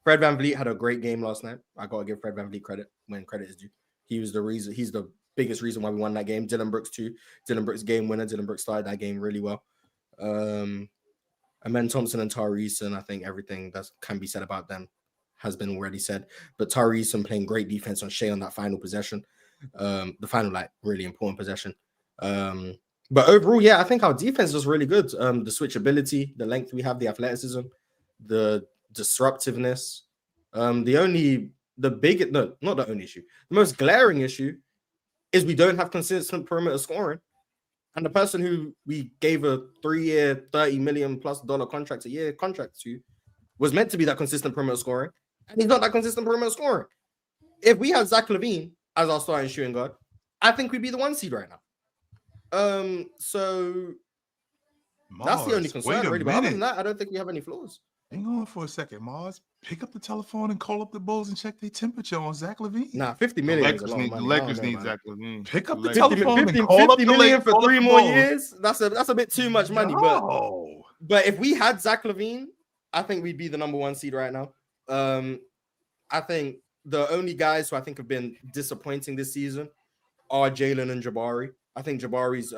VanVleet had a great game last night. I gotta give Fred VanVleet credit when credit is due. He was the reason. He's the biggest reason why we won that game. Dylan Brooks too. Dylan Brooks game winner. Dylan Brooks started that game really well. Amen Thompson and Tari Eason, I think everything that can be said about them has been already said. But Tari Eason playing great defense on Shea on that final possession. The final, like, really important possession. But overall, yeah, I think our defense is really good. The switchability, the length we have, the athleticism, the disruptiveness. Not the only issue. The most glaring issue is we don't have consistent perimeter scoring. And the person who we gave a 3-year, $30 million+ contract to was meant to be that consistent perimeter scoring. And he's not that consistent perimeter scoring. If we had Zach LaVine as our starting shooting guard, I think we'd be the 1 seed right now. So that's the only concern, really. But other than that, I don't think we have any flaws. Hang on for a second, Mars. Pick up the telephone and call up the Bulls and check their temperature on Zach LaVine. Nah, $50 million. The Lakers need Zach LaVine. Pick up the telephone and call up the $50 million for 3 more Bulls. years. That's a bit too much money. But if we had Zach LaVine, I think we'd be the number 1 seed right now. I think the only guys who I think have been disappointing this season are Jalen and Jabari. I think Jabari's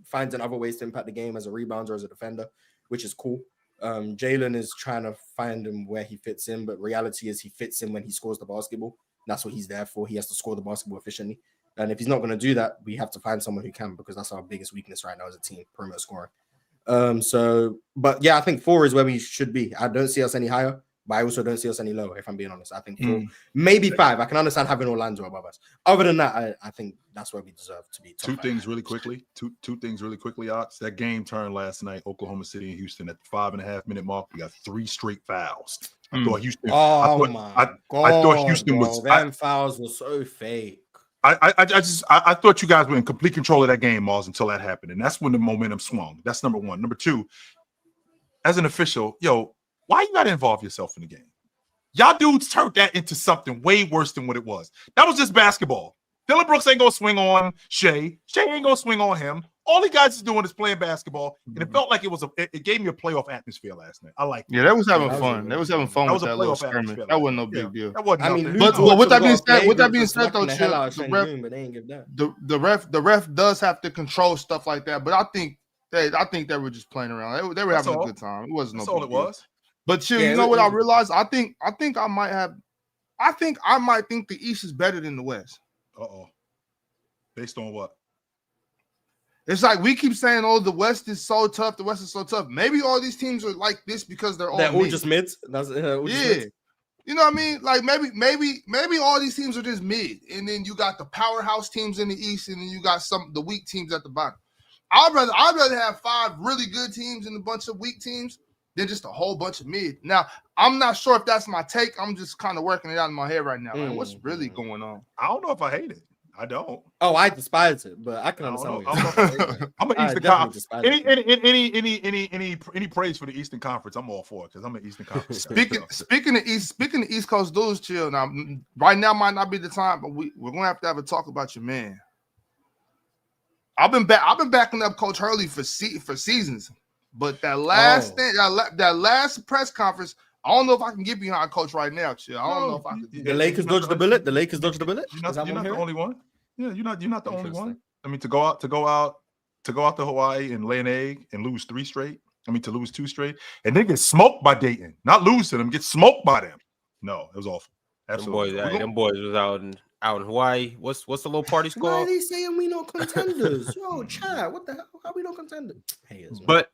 finding other ways to impact the game as a rebounder, as a defender, which is cool. Jalen is trying to find him where he fits in, but reality is he fits in when he scores the basketball. That's what he's there for. He has to score the basketball efficiently. And if he's not going to do that, we have to find someone who can, because that's our biggest weakness right now as a team, perimeter scoring. But yeah, I think 4 is where we should be. I don't see us any higher, but I also don't see us any lower, if I'm being honest. I think 4, maybe 5. I can understand having Orlando above us. Other than that, I think that's where we deserve to be. Two things really quickly, Ox. That game turned last night, Oklahoma City and Houston, at the 5.5-minute mark. We got 3 straight fouls. I thought Houston. I thought Houston was. Them fouls were so fake. I thought you guys were in complete control of that game, Mars, until that happened, and that's when the momentum swung. That's number 1. Number 2, as an official, why you got to involve yourself in the game? Y'all dudes turned that into something way worse than what it was. That was just basketball. Dylan Brooks ain't gonna swing on Shea. Shea ain't gonna swing on him. All he guys is doing is playing basketball, and it felt like it gave me a playoff atmosphere last night. I like. Yeah, they was having fun. They was having fun with that little scrimmage. That wasn't no big deal. That wasn't. I mean, but with that being said, though, the ref does have to control stuff like that. But I think they were just playing around. They were having a good time. It wasn't no. That's all it was. But chill, you know what I realized? I think I might think the East is better than the West. Based on what? It's like we keep saying, "Oh, the West is so tough. The West is so tough." Maybe all these teams are like this because they're all just mids. That's mids. You know what I mean? Like maybe all these teams are just mid, and then you got the powerhouse teams in the East, and then you got the weak teams at the bottom. I'd rather have 5 really good teams and a bunch of weak teams than just a whole bunch of mid. Now, I'm not sure if that's my take. I'm just kind of working it out in my head right now. Like, what's really going on? I don't know if I hate it. I don't. Oh, I despise it, but I can understand. I'm an Eastern Conference. Any praise for the Eastern Conference? I'm all for it because I'm an Eastern Conference. Speaking of East Coast dudes, chill. Now, right now might not be the time, but we're gonna have to have a talk about your man. I've been backing up Coach Hurley for seasons, but that last thing, that last press conference. I don't know if I can get behind Coach right now, chill. I don't know if I can. The Lakers dodged the bullet. The Lakers dodged the bullet. You're not the only one. Yeah, you're not the only one. I mean, to go out to Hawaii and lay an egg and lose 3 straight. I mean, to lose 2 straight and then get smoked by Dayton. Not lose to them, get smoked by them. No, it was awful. Absolutely. Them boys was out in Hawaii. What's the little party called? Why are they saying we not contenders? Yo, Chad, what the hell? How we not contenders? But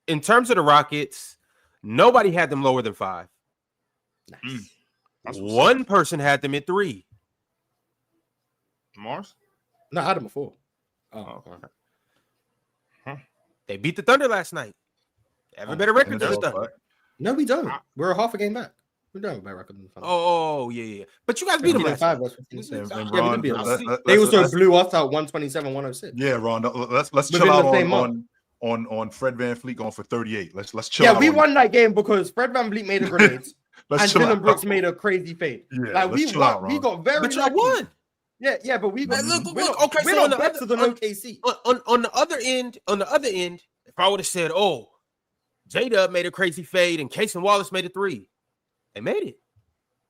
in terms of the Rockets. Nobody had them lower than 5. Nice. One person had them at 3. Mars? No, I had them at 4. Oh, okay. Huh. They beat the Thunder last night. They have a better record than the Thunder. No, we don't. We're half a game back. We don't have a better record than the Thunder. Oh, yeah. But you guys beat them last night. They also blew us out 127-106. Yeah, Ron. Let's chill out on Fred VanVleet going for 38. Let's chill out. Yeah, we won that game because Fred VanVleet made a grenade and Dylan Brooks made a crazy fade. Yeah, like we got very but y'all won. Yeah, but we got look. Okay, we're not better than OKC. On the other end, if I would have said, "Oh, J-Dub made a crazy fade and Casey Wallace made a 3," they made it.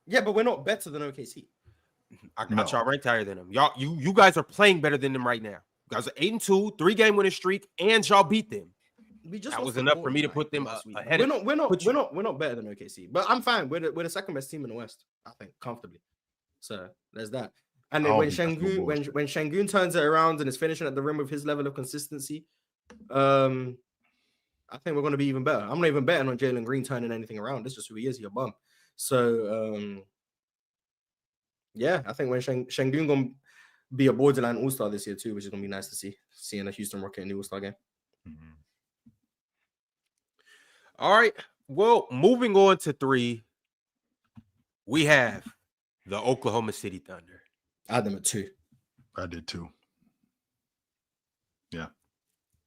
Yeah, but we're not better than OKC. I got y'all ranked higher than them. Y'all, you guys are playing better than them right now. You guys are 8-2, 3-game winning streak, and y'all beat them. That was enough for me to put them ahead. We're not better than OKC, but I'm fine. We're the second best team in the West, I think, comfortably. So there's that. And then when Şengün turns it around and is finishing at the rim with his level of consistency, I think we're going to be even better. I'm not even betting on Jalen Green turning anything around. This is just who he is. He's a bum. So yeah, I think when Şengün going to be a borderline all-star this year too, which is going to be nice to see, seeing a Houston Rocket in the all-star game. Mm-hmm. All right. Well, moving on to 3, we have the Oklahoma City Thunder. I had them at 2. I did too. Yeah.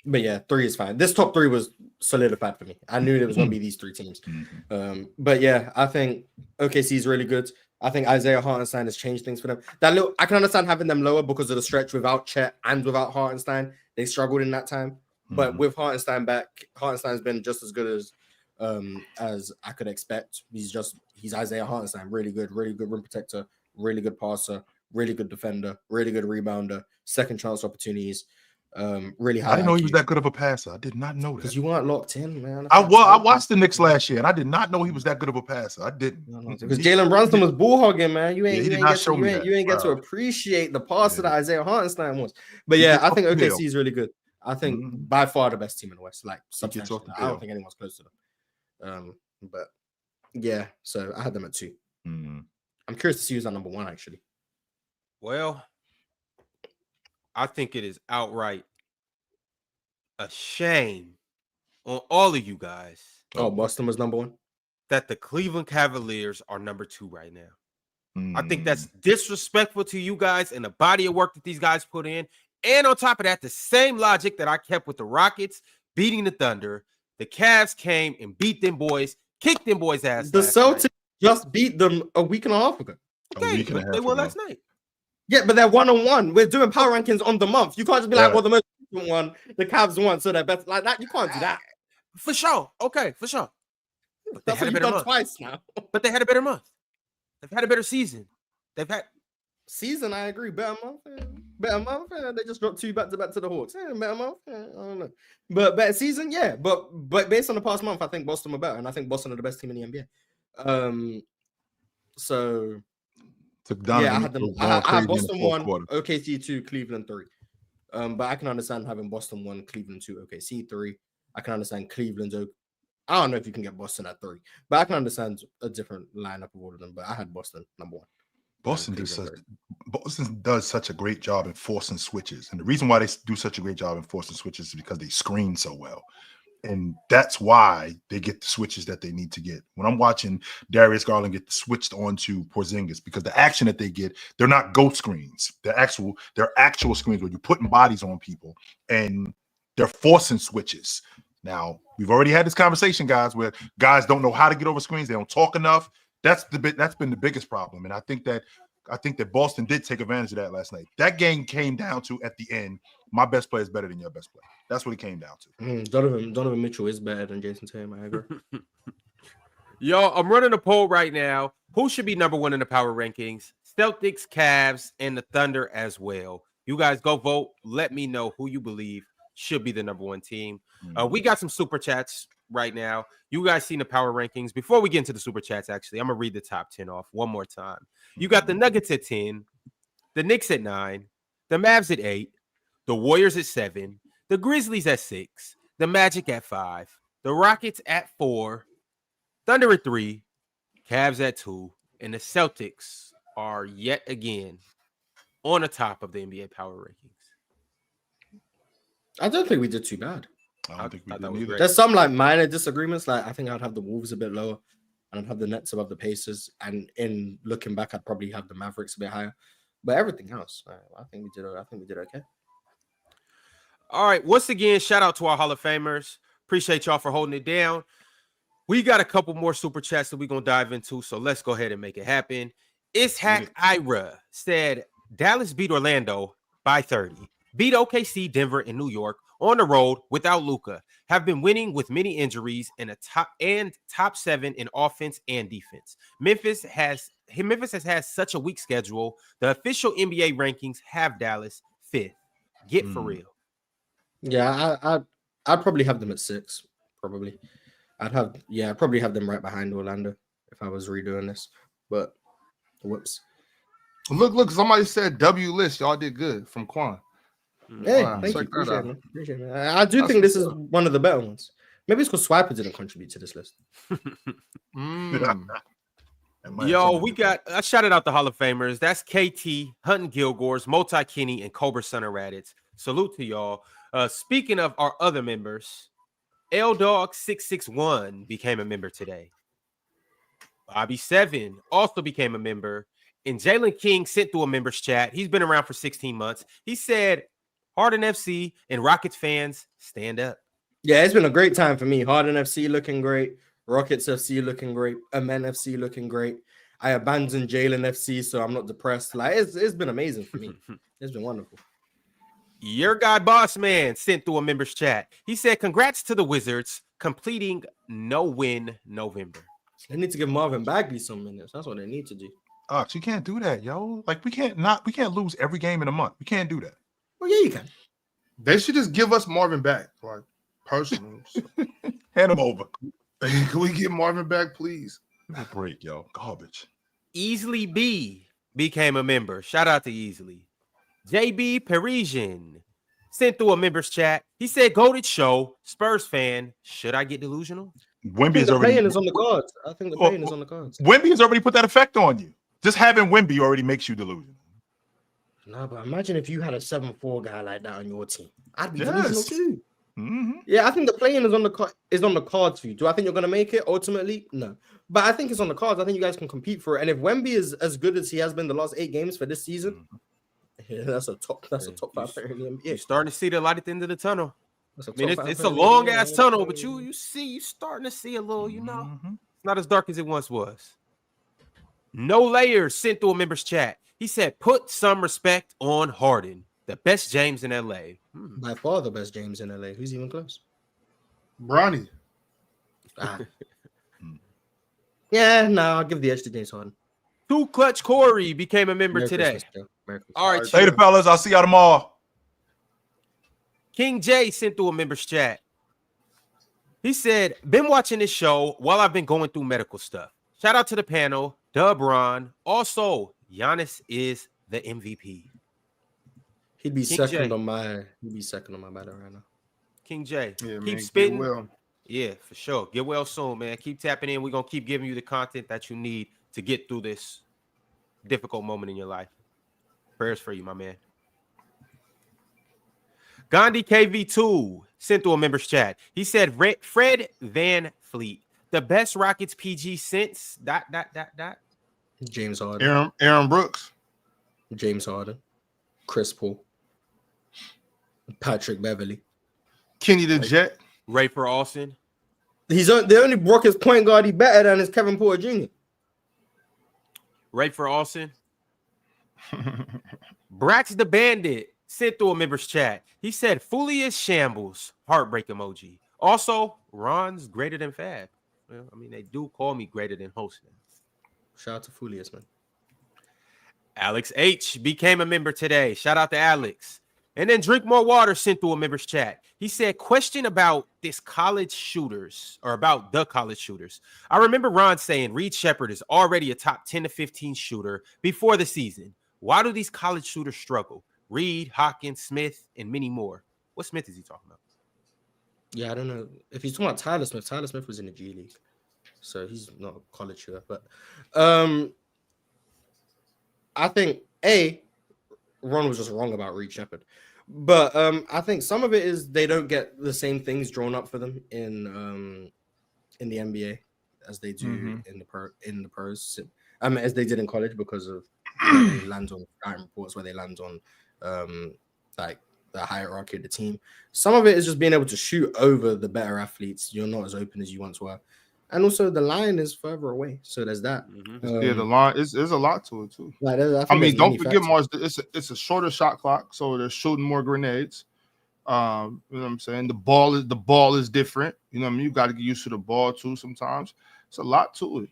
But yeah, 3 is fine. This top 3 was solidified for me. I knew there was going to be these 3 teams. Mm-hmm. But yeah, I think OKC is really good. I think Isaiah Hartenstein has changed things for them. I can understand having them lower because of the stretch without Chet and without Hartenstein. They struggled in that time. But with Hartenstein back, Hartenstein's been just as good as I could expect. He's Isaiah Hartenstein, really good rim protector, really good passer, really good defender, really good rebounder, second chance opportunities. Really high. I didn't know he was that good of a passer. I did not know that. Because you weren't locked in, man. I watched the Knicks last year, and I did not know he was that good of a passer. I didn't. Because Jalen Brunson was ball hogging, man. You ain't get to appreciate the passer that Isaiah Hartenstein was. But yeah, I think OKC is really good. I think by far the best team in the West. Like substantially. I don't think anyone's close to them. But yeah, so I had them at 2. I'm curious to see who's at number 1 actually. Well, I think it is outright a shame on all of you guys. Oh, Boston was number 1? That the Cleveland Cavaliers are number 2 right now. I think that's disrespectful to you guys and the body of work that these guys put in. And on top of that, the same logic that I kept with the Rockets beating the Thunder, the Cavs came and beat them boys, kicked them boys' ass. The Celtics just beat them a week and a half ago. Okay, but they won last night. Yeah, but they're 1-on-1. We're doing power rankings on the month. You can't just be like, well, the most recent one, the Cavs won, so they're better. Like that, you can't do that. For sure. Okay, for sure. But That's what you've done twice now. But they had a better month. They've had a better season. They've had season. I agree. Better month. Better month. They just dropped 2 back-to-back to the Hawks. Better month. I don't know. But better season, yeah. But based on the past month, I think Boston were better, and I think Boston are the best team in the NBA. So yeah, I had Boston 1, OKC 2, Cleveland 3. But I can understand having Boston 1, Cleveland 2, OKC 3. I can understand Cleveland's. I don't know if you can get Boston at 3, but I can understand a different lineup of all of them. But I had Boston number 1. Boston does such a great job in forcing switches, and the reason why they do such a great job in forcing switches is because they screen so well. And that's why they get the switches that they need to get. When I'm watching Darius Garland get switched onto Porzingis, because the action that they get, they're not ghost screens. They're actual screens where you're putting bodies on people and they're forcing switches. Now, we've already had this conversation, guys, where guys don't know how to get over screens. They don't talk enough. That's been the biggest problem. And I think that Boston did take advantage of that last night. That game came down to, at the end, my best player is better than your best player. That's what it came down to. Donovan Mitchell is better than Jason Tatum. I agree. Yo, I'm running a poll right now. Who should be number 1 in the power rankings? Celtics, Cavs, and the Thunder as well. You guys go vote. Let me know who you believe should be the number 1 team. We got some super chats right now. You guys seen the power rankings. Before we get into the super chats, actually, I'm going to read the top 10 off one more time. You got the Nuggets at 10, the Knicks at 9, the Mavs at 8, the Warriors at 7, the Grizzlies at 6, the Magic at 5, the Rockets at 4, Thunder at 3, Cavs at 2, and the Celtics are yet again on the top of the NBA power rankings. I don't think we did too bad. I don't think we did either. There's some like minor disagreements. Like I think I'd have the Wolves a bit lower, and I'd have the Nets above the Pacers. And in looking back, I'd probably have the Mavericks a bit higher. But everything else, I think we did okay. All right. Once again, shout out to our Hall of Famers. Appreciate y'all for holding it down. We got a couple more super chats that we're gonna dive into. So let's go ahead and make it happen. Ishaq Ira said Dallas beat Orlando by 30. Beat OKC, Denver, and New York on the road without Luka. Have been winning with many injuries and top 7 in offense and defense. Memphis has had such a weak schedule. The official NBA rankings have Dallas 5th. Get for real. Yeah, I'd probably have them at 6. Probably, I'd probably have them right behind Orlando if I was redoing this. But whoops. Look, somebody said W list. Y'all did good from Quan. Hey, thank you. Appreciate it. I do think this is one of the better ones. Maybe it's because Swiper didn't contribute to this list. Yo, we got I shouted out the Hall of Famers. That's KT, Hunting Gilgores, Multi Kenny, and Cobra Son of Raditz. Salute to y'all. Speaking of our other members, L Dog 661 became a member today. Bobby 7 also became a member. And Jalen King sent through a members chat. He's been around for 16 months. He said, Harden FC and Rockets fans, stand up. Yeah, it's been a great time for me. Harden FC looking great. Rockets FC looking great. Amen FC looking great. I abandoned Jalen FC, so I'm not depressed. Like it's been amazing for me. It's been wonderful. Your guy, Boss Man, sent through a members chat. He said, congrats to the Wizards completing no-win November. They need to give Marvin Bagley some minutes. That's what they need to do. You can't do that, yo. Like we can't lose every game in a month. We can't do that. Well, yeah, you can. They should just give us Marvin back, like personally. Hand him over. Can we get Marvin back, please? Give a break, yo. Garbage. Easily B became a member. Shout out to Easily. JB Parisian sent through a members chat. He said, "Goated show, Spurs fan. Should I get delusional?" Wemby is already is on the cards. I think the pain is on the cards. Wemby has already put that effect on you. Just having Wemby already makes you delusional. No, but imagine if you had a 7-4 guy like that on your team. I'd be delusional too. Mm-hmm. Yeah, I think the play-in is on the cards for you. Do I think you're going to make it ultimately? No. But I think it's on the cards. I think you guys can compete for it. And if Wemby is as good as he has been the last 8 games for this season, yeah, that's a top 5 player in the NBA. You're starting to see the light at the end of the tunnel. I mean, it's a long ass tunnel, but you starting to see a little, it's not as dark as it once was. No Layers sent through a members chat. He said, put some respect on Harden, the best James in LA. By far the best James in LA. Who's even close? Bronny. Yeah, no, I'll give the edge to James Harden. Too Clutch Corey became a member Merry today. Christmas, Joe. Merry Christmas. All right, Later, chill. fellas. I'll see y'all tomorrow. King J sent through a members chat. He said, been watching this show while I've been going through medical stuff. Shout out to the panel, Dub Ron. Also, Giannis is the MVP. He'd be King second J. on my battle right now. King J, Yeah, man, keep get spitting. well. Yeah, for sure. Get well soon, man. Keep tapping in. We're going to keep giving you the content that you need to get through this difficult moment in your life. Prayers for you, my man. Gandhi KV2 sent through a members chat. He said, Fred Van Fleet, the best Rockets PG since ... James Harden. Aaron Brooks. James Harden. Chris Paul. Patrick Beverly. Kenny the Jet. Rayford Austin. The only Rockets point guard he better than is Kevin Porter Jr. Rayford Austin. Brax the Bandit sent through a members chat. He said, fully is shambles. Heartbreak emoji. Also, Ron's greater than Fab. Well, I mean, they do call me greater than Hostin. Shout out to Fulius, man. Alex H became a member today. Shout out to Alex. And then Drink More Water sent through a members chat. He said, question about this college shooters or about the college shooters. I remember Ron saying Reed Shepherd is already a top 10 to 15 shooter before the season. Why do these college shooters struggle? Reed, Hawkins, Smith, and many more. What Smith is he talking about? Yeah, I don't know. If he's talking about Tyler Smith was in the G League. So he's not a college shooter. But I think, Ron was just wrong about Reed Shepherd. But I think some of it is they don't get the same things drawn up for them in the NBA as they do in the pros. As they did in college because of where they land on scouting reports, where they land on like the hierarchy of the team. Some of it is just being able to shoot over the better athletes. You're not as open as you once were. And also the line is further away. So there's that. Yeah, the line is a lot to it too. Like, I mean, don't forget, Mars, it's a shorter shot clock, so they're shooting more grenades. You know what I'm saying? The ball is different. You know what I mean? You got to get used to the ball too sometimes. It's a lot to it.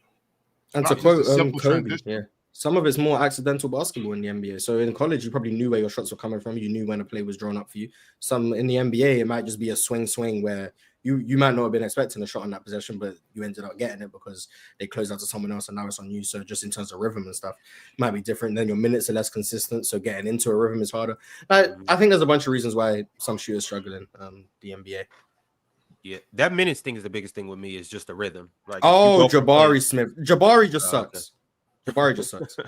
And to quote Kobe, yeah, some of it's more accidental basketball in the NBA. So in college, you probably knew where your shots were coming from. You knew when a play was drawn up for you. Some in the NBA, it might just be a swing where you might not have been expecting a shot on that possession, but you ended up getting it because they closed out to someone else and now it's on you. So just in terms of rhythm and stuff, it might be different. Then your minutes are less consistent, so getting into a rhythm is harder. I think there's a bunch of reasons why some shooters struggle in the NBA. Yeah, that minutes thing is the biggest thing with me is just the rhythm. Like, Jabari Smith. Jabari just sucks. Okay. Jabari just sucks.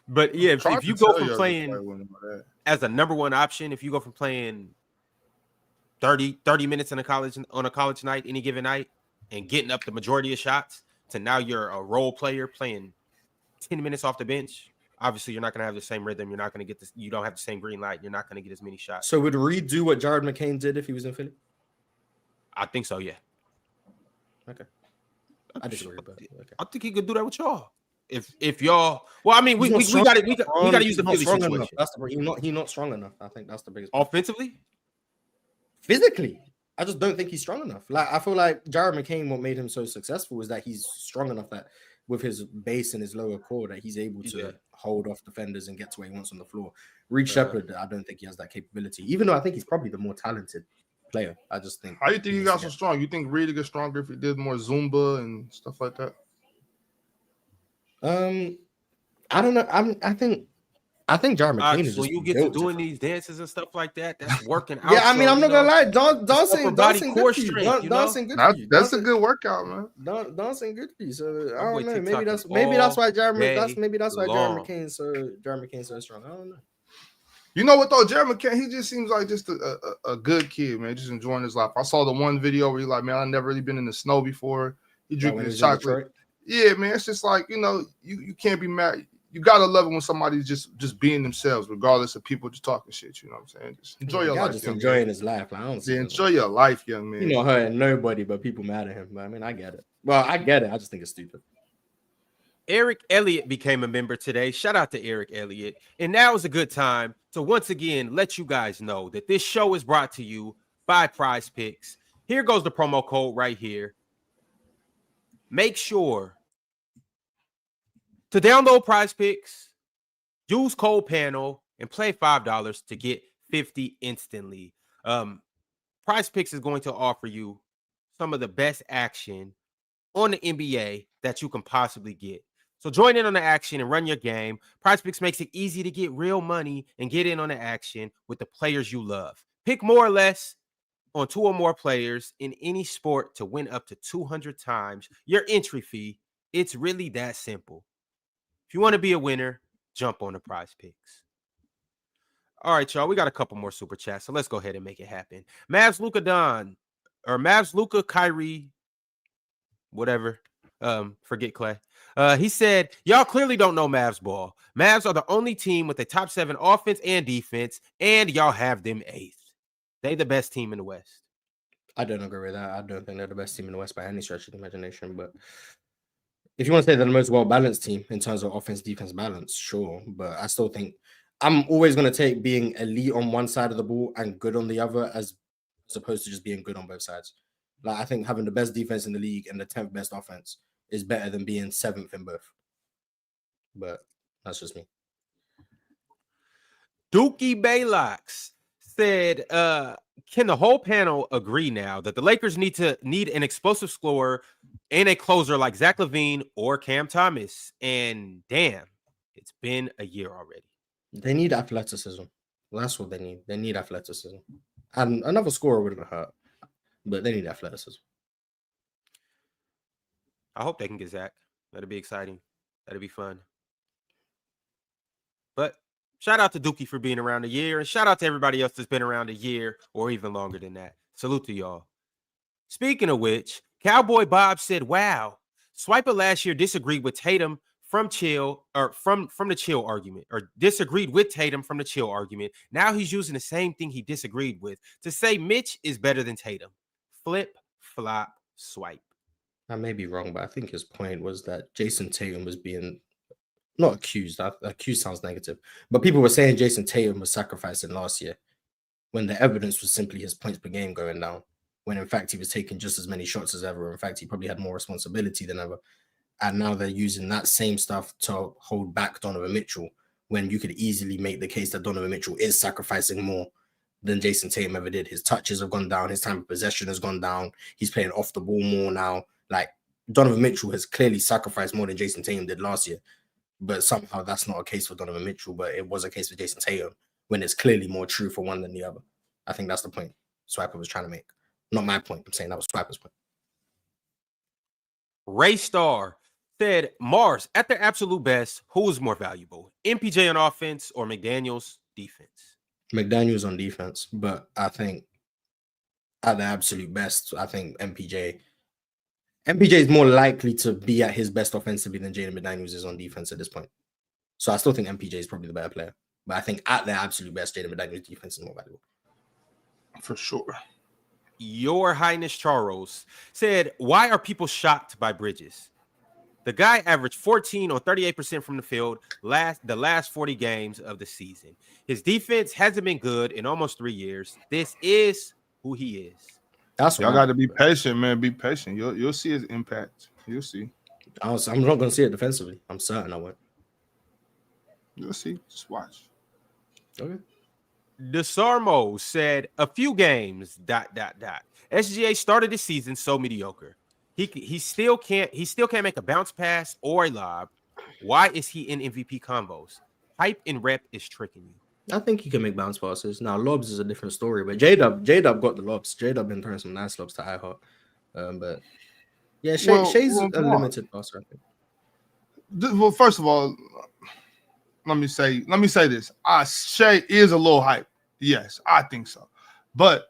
But yeah, if you go from playing as a number one option, if you go from playing 30 minutes on a college night, any given night, and getting up the majority of shots to now you're a role player playing 10 minutes off the bench, obviously you're not going to have the same rhythm. You're not going to get this. You don't have the same green light. You're not going to get as many shots. So would Reed do what Jared McCain did if he was in Philly? I think so, yeah. Okay. I disagree, but okay. I think he could do that with y'all. If y'all, well, I mean, we got to use the Philly situation. He's not strong enough. I think that's the biggest. Offensively, physically, I just don't think he's strong enough. Like I feel like Jared McCain, what made him so successful is that he's strong enough that with his base and his lower core that he's able to hold off defenders and get to where he wants on the floor. Reed Shepherd, I don't think he has that capability, even though I think he's probably the more talented player. I just think. How do you think he got so strong? You think Reed would get stronger if he did more Zumba and stuff like that? I don't know. I think Jared McCain is just when you get to doing these dances and stuff like that, that's working out. Yeah, I mean, I'm not gonna lie. Dancing good for you. Dancing good for you. That's a good workout, man. Dancing good for you. So I don't know. Maybe that's why Jared McCain's so strong. I don't know. You know what though, Jared McCain, he just seems like just a good kid, man. Just enjoying his life. I saw the one video where he's like, man, I've never really been in the snow before. He drinking his chocolate. Yeah, man. It's just like, you know, you can't be mad. You gotta love it when somebody's just being themselves, regardless of people just talking shit. You know what I'm saying? Just enjoy your life. Just enjoying his life. I don't see enjoy your life, young man. You know, hurting nobody but people mad at him. But I mean, I get it. Well, I get it. I just think it's stupid. Eric Elliott became a member today. Shout out to Eric Elliott. And now is a good time to once again let you guys know that this show is brought to you by PrizePicks. Here goes the promo code right here. Make sure to download PrizePicks, use code panel, and play $5 to get 50 instantly. PrizePicks is going to offer you some of the best action on the NBA that you can possibly get. So join in on the action and run your game. PrizePicks makes it easy to get real money and get in on the action with the players you love. Pick more or less on 2 or more players in any sport to win up to 200 times your entry fee. It's really that simple. If you want to be a winner, jump on the PrizePicks. All right, y'all, we got a couple more super chats, so let's go ahead and make it happen. Mavs Luka Kyrie, whatever. Forget Clay. He said, y'all clearly don't know Mavs ball. Mavs are the only team with a top 7 offense and defense, and y'all have them 8th. They the best team in the West. I don't agree with that. I don't think they're the best team in the West by any stretch of the imagination. But if you want to say they're the most well-balanced team in terms of offense-defense balance, sure. But I still think I'm always going to take being elite on one side of the ball and good on the other as opposed to just being good on both sides. Like, I think having the best defense in the league and the 10th best offense is better than being 7th in both. But that's just me. Dookie Baylocks said, can the whole panel agree now that the Lakers need an explosive scorer and a closer like Zach LaVine or Cam Thomas? And damn, it's been a year already. They need athleticism. That's what they need. They need athleticism. And another scorer wouldn't hurt, but they need athleticism. I hope they can get Zach. That'd be exciting. That'd be fun. But shout out to Dookie for being around a year, and shout out to everybody else that's been around a year or even longer than that. Salute to y'all. Speaking of which, Cowboy Bob said, wow, Swiper last year disagreed with Tatum from the chill argument, or disagreed with Tatum from the chill argument. Now he's using the same thing he disagreed with to say Mitch is better than Tatum. Flip, flop, swipe. I may be wrong, but I think his point was that Jason Tatum was being not accused. Accused sounds negative, but people were saying Jason Tatum was sacrificing last year when the evidence was simply his points per game going down, when in fact he was taking just as many shots as ever. In fact, he probably had more responsibility than ever. And now they're using that same stuff to hold back Donovan Mitchell when you could easily make the case that Donovan Mitchell is sacrificing more than Jason Tatum ever did. His touches have gone down. His time of possession has gone down. He's playing off the ball more now. Like, Donovan Mitchell has clearly sacrificed more than Jason Tatum did last year. But somehow that's not a case for Donovan Mitchell, but it was a case for Jason Tatum when it's clearly more true for one than the other. I think that's the point Swiper was trying to make. Not my point. I'm saying that was Swiper's point. Ray Starr said, Mars, at their absolute best, who is more valuable? MPJ on offense or McDaniels defense? McDaniels on defense, but I think at the absolute best, I think MPJ is more likely to be at his best offensively than Jaden McDaniels is on defense at this point. So I still think MPJ is probably the better player. But I think at their absolute best, Jaden McDaniels' defense is more valuable. For sure. Your Highness Charles said, why are people shocked by Bridges? The guy averaged 14 or 38% from the field the last 40 games of the season. His defense hasn't been good in almost 3 years. This is who he is. That's y'all got to be patient, man. Be patient. You'll see his impact. You'll see. I'm not going to see it defensively. I'm certain I won't. You'll see. Just watch. Okay. DeSarmo said a few games. ... SGA started the season so mediocre. He still can't make a bounce pass or a lob. Why is he in MVP convos? Hype and rep is tricking you. I think he can make bounce passes. Now lobs is a different story, but J-Dub got the lobs. J-Dub been throwing some nice lobs to iHeart. But yeah, Shay's a limited passer, I think. Well, first of all, let me say this. Shay is a little hype. Yes, I think so. But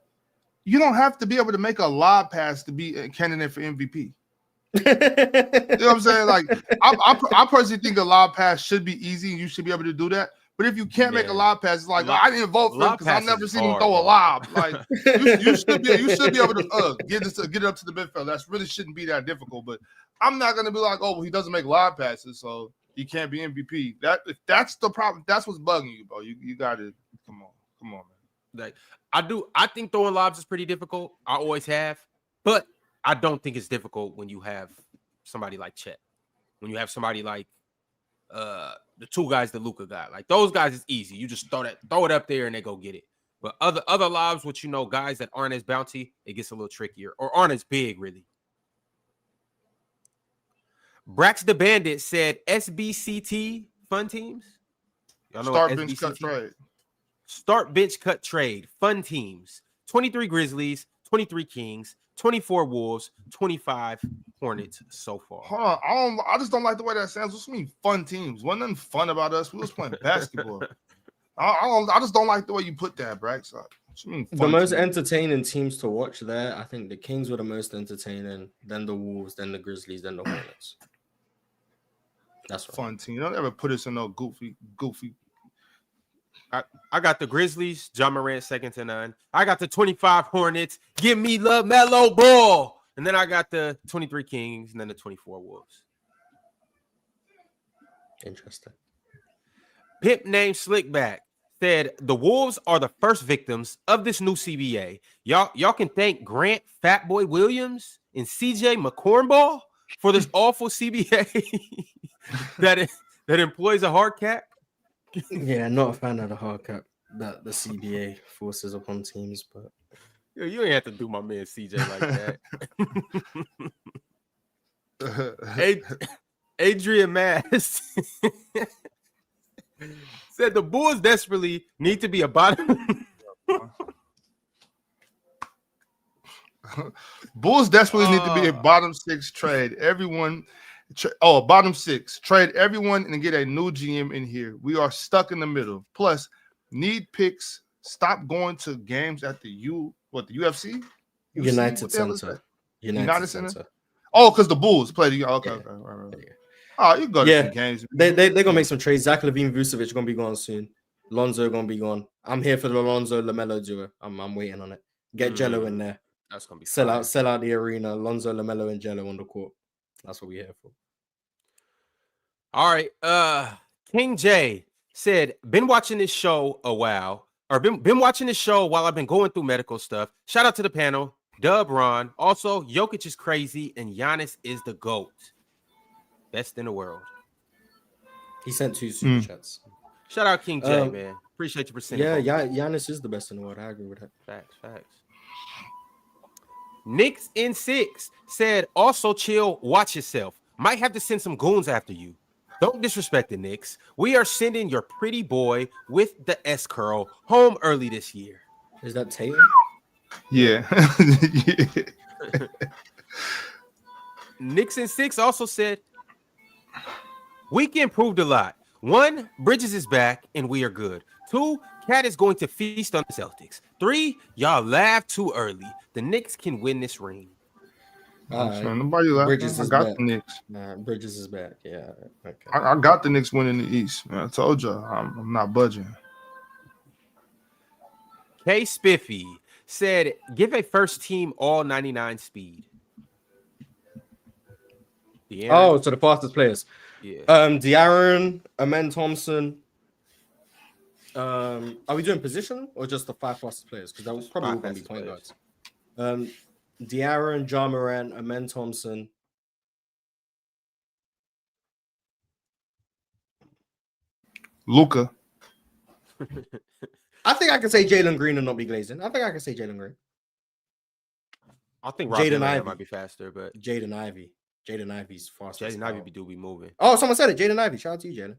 you don't have to be able to make a lob pass to be a candidate for MVP. You know what I'm saying? Like, I personally think a lob pass should be easy and you should be able to do that. But if you can't make a Yeah. lob pass, it's like Lob- I didn't vote for him lob because I've pass never is seen him hard, throw a bro. lob. Like you should be able to get it up to the midfield. That really shouldn't be that difficult. But I'm not gonna be like, oh, well, he doesn't make lob passes, so he can't be MVP. If that's the problem, that's what's bugging you, bro. You gotta come on, man. Like I think throwing lobs is pretty difficult. I always have, but I don't think it's difficult when you have somebody like Chet. When you have somebody like the two guys that Luka got. Like those guys is easy. You just throw it up there and they go get it. But other lobs, which guys that aren't as bouncy, it gets a little trickier or aren't as big, really. Brax the Bandit said SBCT fun teams. Y'all know Start what bench cut SBCT? trade. Start bench cut trade. Fun teams. 23 Grizzlies, 23 Kings, 24 Wolves, 25 Hornets so far. Hold on, I just don't like the way that sounds. What's mean fun teams? Wasn't nothing fun about us. We was playing basketball. I just don't like the way you put that, Brax. The most entertaining teams to watch there, I think the Kings were the most entertaining, then the Wolves, then the Grizzlies, then the Hornets. That's right. Fun team. Don't ever put us in no goofy. I got the Grizzlies, John Morant second to none. I got the 25 Hornets. Give me LaMelo Ball. And then I got the 23 Kings and then the 24 Wolves. Interesting. Pimp named Slickback said the Wolves are the first victims of this new CBA. Y'all can thank Grant Fatboy Williams and CJ McCornball for this awful CBA that employs a hard cap. Yeah, not a fan of the hard cap that the CBA forces upon teams, but you ain't have to do my man CJ like that. Adrian Mass said the Bulls desperately need to be a bottom. Bulls desperately need to be a bottom six trade. Everyone. Bottom six. Trade everyone and get a new GM in here. We are stuck in the middle. Plus, need picks. Stop going to games at the UFC? United Center. United Center. Oh, because the Bulls play the okay. Right. Oh, you go to some games. They're gonna make some trades. Zach LaVine, Vucevic gonna be gone soon. Lonzo gonna be gone. I'm here for the Lonzo LaMelo duo. I'm waiting on it. Get Jello in there. That's gonna be sell out the arena. Lonzo, LaMelo, and Jello on the court. That's what we're here for. All right. King J said, been watching this show a while, or been watching this show while I've been going through medical stuff. Shout out to the panel. Dub Ron. Also, Jokic is crazy and Giannis is the GOAT. Best in the world. He sent 2 super chats. Shout out King J, man. Appreciate you for sending. Yeah, Giannis is the best in the world. I agree with that. Facts. Knicks in 6 said, also chill, watch yourself. Might have to send some goons after you. Don't disrespect the Knicks. We are sending your pretty boy with the S curl home early this year. Is that Tatum? Yeah. Knicks in 6 also said, weekend proved a lot. 1, Bridges is back and we are good. 2, Cat is going to feast on the Celtics. 3, y'all laughed too early. The Knicks can win this ring. Nobody laughed. Bridges I is got back. the Knicks. Bridges is back. Yeah. Okay. I got the Knicks winning the East. Man, I told you I'm not budging. K Spiffy said, give a first team all 99 speed. Oh, so the fastest players. Yeah. De'Aaron, Amen Thompson. Are we doing position or just the 5 fastest players? Because that was probably going to be point guards. De'Aaron, Ja Morant, Amen Thompson. Luka. I think I can say Jalen Green and not be glazing. I think I can say Jalen Green. I think Rob Jaden Ivey might be faster, but Jaden Ivey. Jaden Ivey's faster. Jaden Ivey do be moving. Oh, someone said it. Jaden Ivey. Shout out to you, Jalen.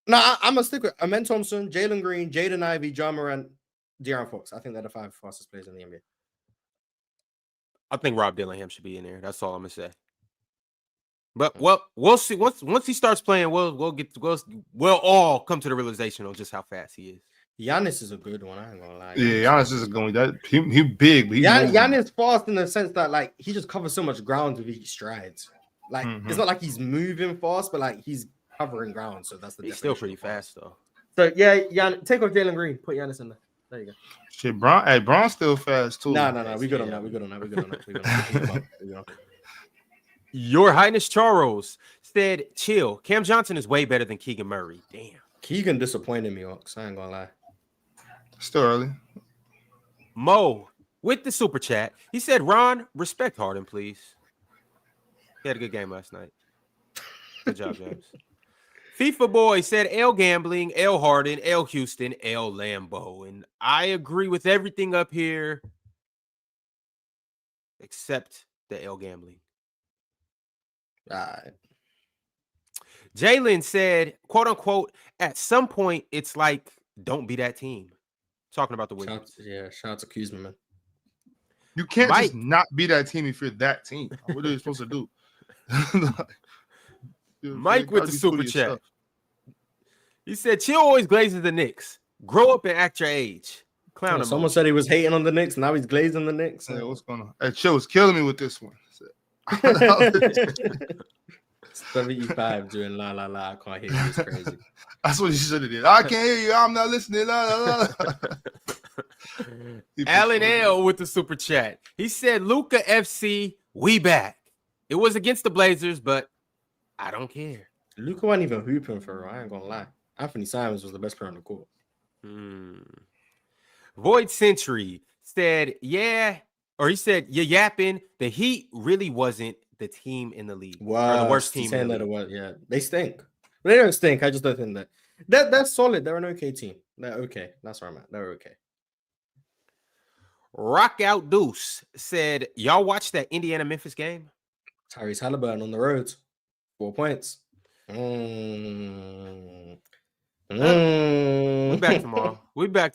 No, I'm gonna stick with Amen Thompson, Jalen Green, Jaden Ivey, Ja Morant, De'Aaron Fox. I think they're the 5 fastest players in the NBA. I think Rob Dillingham should be in there. That's all I'm gonna say. But we'll see. Once he starts playing, we'll all come to the realization of just how fast he is. Giannis is a good one. I ain't gonna lie. Yeah, Giannis is going that he big, but Giannis fast in the sense that like he just covers so much ground with each stride. Like it's not like he's moving fast, but like he's covering ground. So that's the. He's still pretty fast though. So yeah, take off Jalen Green. Put Giannis in there. There you go. Shit, Bron's still fast too. No. We good on that. We good on that. Your Highness Charles said, chill. Cam Johnson is way better than Keegan Murray. Damn. Keegan disappointed me, Ox. I ain't gonna lie. Still early. Mo with the super chat. He said, Ron, respect Harden, please. He had a good game last night. Good job, James. FIFA boy said L gambling, L Harden, L Houston, L Lambo. And I agree with everything up here except the L gambling. All right. Jalen said, quote unquote, at some point, it's like, don't be that team. Talking about the Wizards. Shout out to Kuzma, man. You can't Mike. just not be that team if you're that team. What are you supposed to do? Mike with the super chat. He said, chill always glazes the Knicks. Grow up and act your age. Clown him. Someone said he was hating on the Knicks. Now he's glazing the Knicks. Hey, what's going on? Hey, Chill was killing me with this one. 75 doing la la la. I can't hear you. It's crazy. That's what you should have did. I can't hear you. I'm not listening. La, la, la. Alan L with the super chat. He said, Luka FC, we back. It was against the Blazers, but I don't care. Luka wasn't even hooping for her. I ain't gonna lie. Anthony Simons was the best player on the court. Void Century said, yeah, or he said, you're yapping. The Heat really wasn't the team in the league. Wow, or the worst team. Saying that it was, yeah, they stink. But they don't stink. I just don't think that's solid. They're an okay team. They're okay. That's where I'm at. They're okay. Rock Out Deuce said, y'all watch that Indiana Memphis game? Tyrese Halliburton on the road, 4 points. We back tomorrow. We back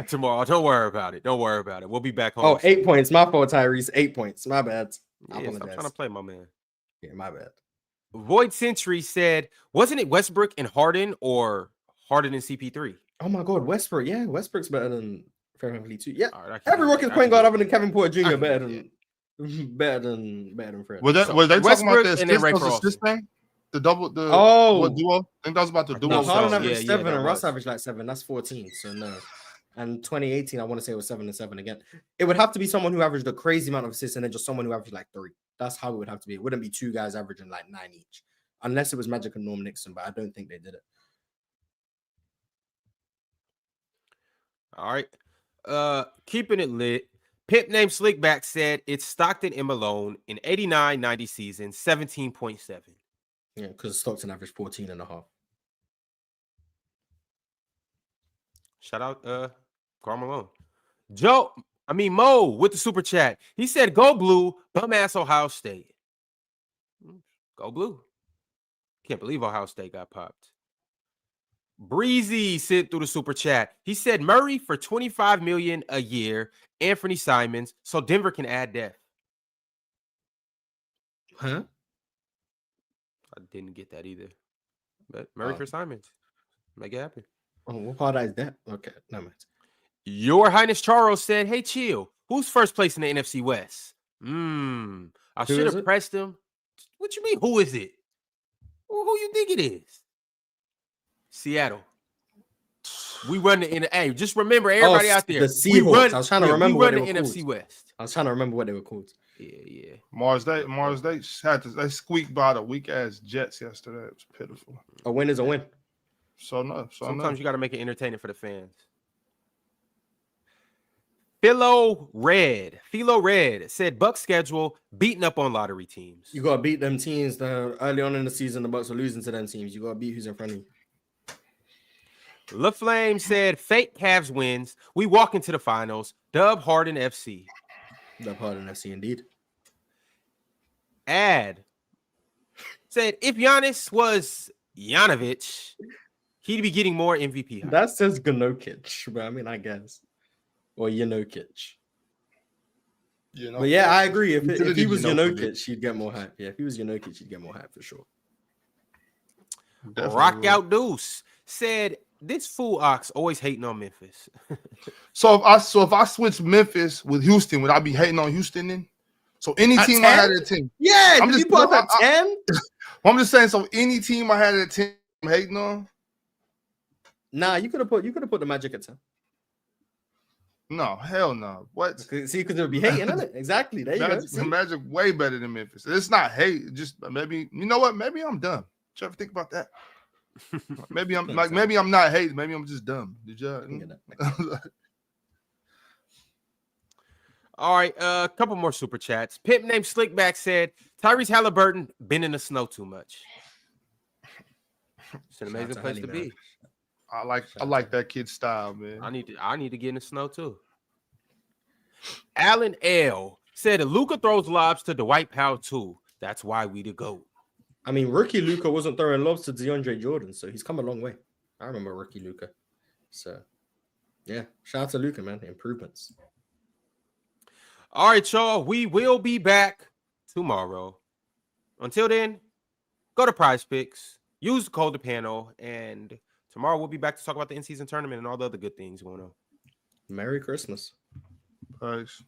tomorrow. Don't worry about it. We'll be back home. Oh, 8 points. My fault, Tyrese. 8 points. My bad. Yes, I'm trying to play my man. Yeah, my bad. Void Century said, wasn't it Westbrook and Harden or Harden and CP3? Oh my God, Westbrook. Yeah, Westbrook's better than Fred too. Yeah, right, every Rockets point guard other than Kevin Porter Jr. better than Fred. Was they talking about the assist thing? The double, what duo? I think that was about the duo. No, Harden averaged yeah, 7 that and Russ was. averaged like 7. That's 14. So no. And 2018, I want to say it was 7 and 7 again. It would have to be someone who averaged a crazy amount of assists and then just someone who averaged like 3. That's how it would have to be. It wouldn't be 2 guys averaging like 9 each, unless it was Magic and Norm Nixon. But I don't think they did it. All right. Keeping it lit. Pip named Slickback said it's Stockton and Malone in 89-90 season, 17.7. Yeah, because Stockton averaged 14 and a half. Shout out Karl Malone. Mo with the super chat. He said, go blue, bum ass Ohio State. Go blue. Can't believe Ohio State got popped. Breezy sent through the super chat. He said Murray for $25 million a year, Anthony Simons, so Denver can add depth. Huh? I didn't get that either. But Murray for Simons. Make it happen. Oh, what part is that? Okay, no mind. Your Highness Charles said, hey, chill. Who's first place in the NFC West? I should have pressed him. What you mean, who is it? Who you think it is? Seattle. We run the hey, just remember everybody out there. The Seahawks. I was trying to remember what they were NFC called. West. I was trying to remember what they were called. Yeah. Mars Day they squeaked by the weak ass Jets yesterday. It was pitiful. A win is a win. Sometimes you got to make it entertaining for the fans. Philo Red said Bucks schedule beating up on lottery teams. You gotta beat them teams that early on in the season the Bucks are losing to them teams. You gotta beat who's in front of you. LaFlame said fake Cavs wins. We walk into the finals. Dub Harden FC. Dub Harden FC indeed. Ad said if Giannis was Yanovich, he'd be getting more MVP hype. That says Ganokic, but I mean, I guess. Or Yanokic. But yeah, I agree. If he was Yanokic, he'd get more hype. Yeah, if he was Yanokic, he'd get more hype for sure. Definitely Rock Out Deuce said this fool Ox always hating on Memphis. So if I switch Memphis with Houston, would I be hating on Houston then? So any At team 10? I had at 10. Yeah, I'm just put at 10. I'm just saying, so any team I had at 10 I'm hating on. Nah, you could have put the Magic at 10. No, hell no. What? See, because it would be hating, isn't it? Exactly. There you Magic, go. See? Magic way better than Memphis. It's not hate. Just maybe you know what? Maybe I'm dumb. Did you ever think about that? Maybe I'm like maybe I'm not hating. Maybe I'm just dumb. Did you? All right, a couple more super chats. Pimp named Slickback said Tyrese Halliburton been in the snow too much. It's an amazing place to be. I like that kid's style, man. I need to get in the snow too. Alan L said Luka throws lobs to Dwight Powell too. That's why we the GOAT. I mean, rookie Luka wasn't throwing lobs to DeAndre Jordan, so he's come a long way. I remember rookie Luka. So, yeah, shout out to Luka, man. Improvements. All right, y'all. We will be back tomorrow. Until then, go to PrizePicks, use the code panel, and tomorrow we'll be back to talk about the in-season tournament and all the other good things going on. Merry Christmas. Thanks.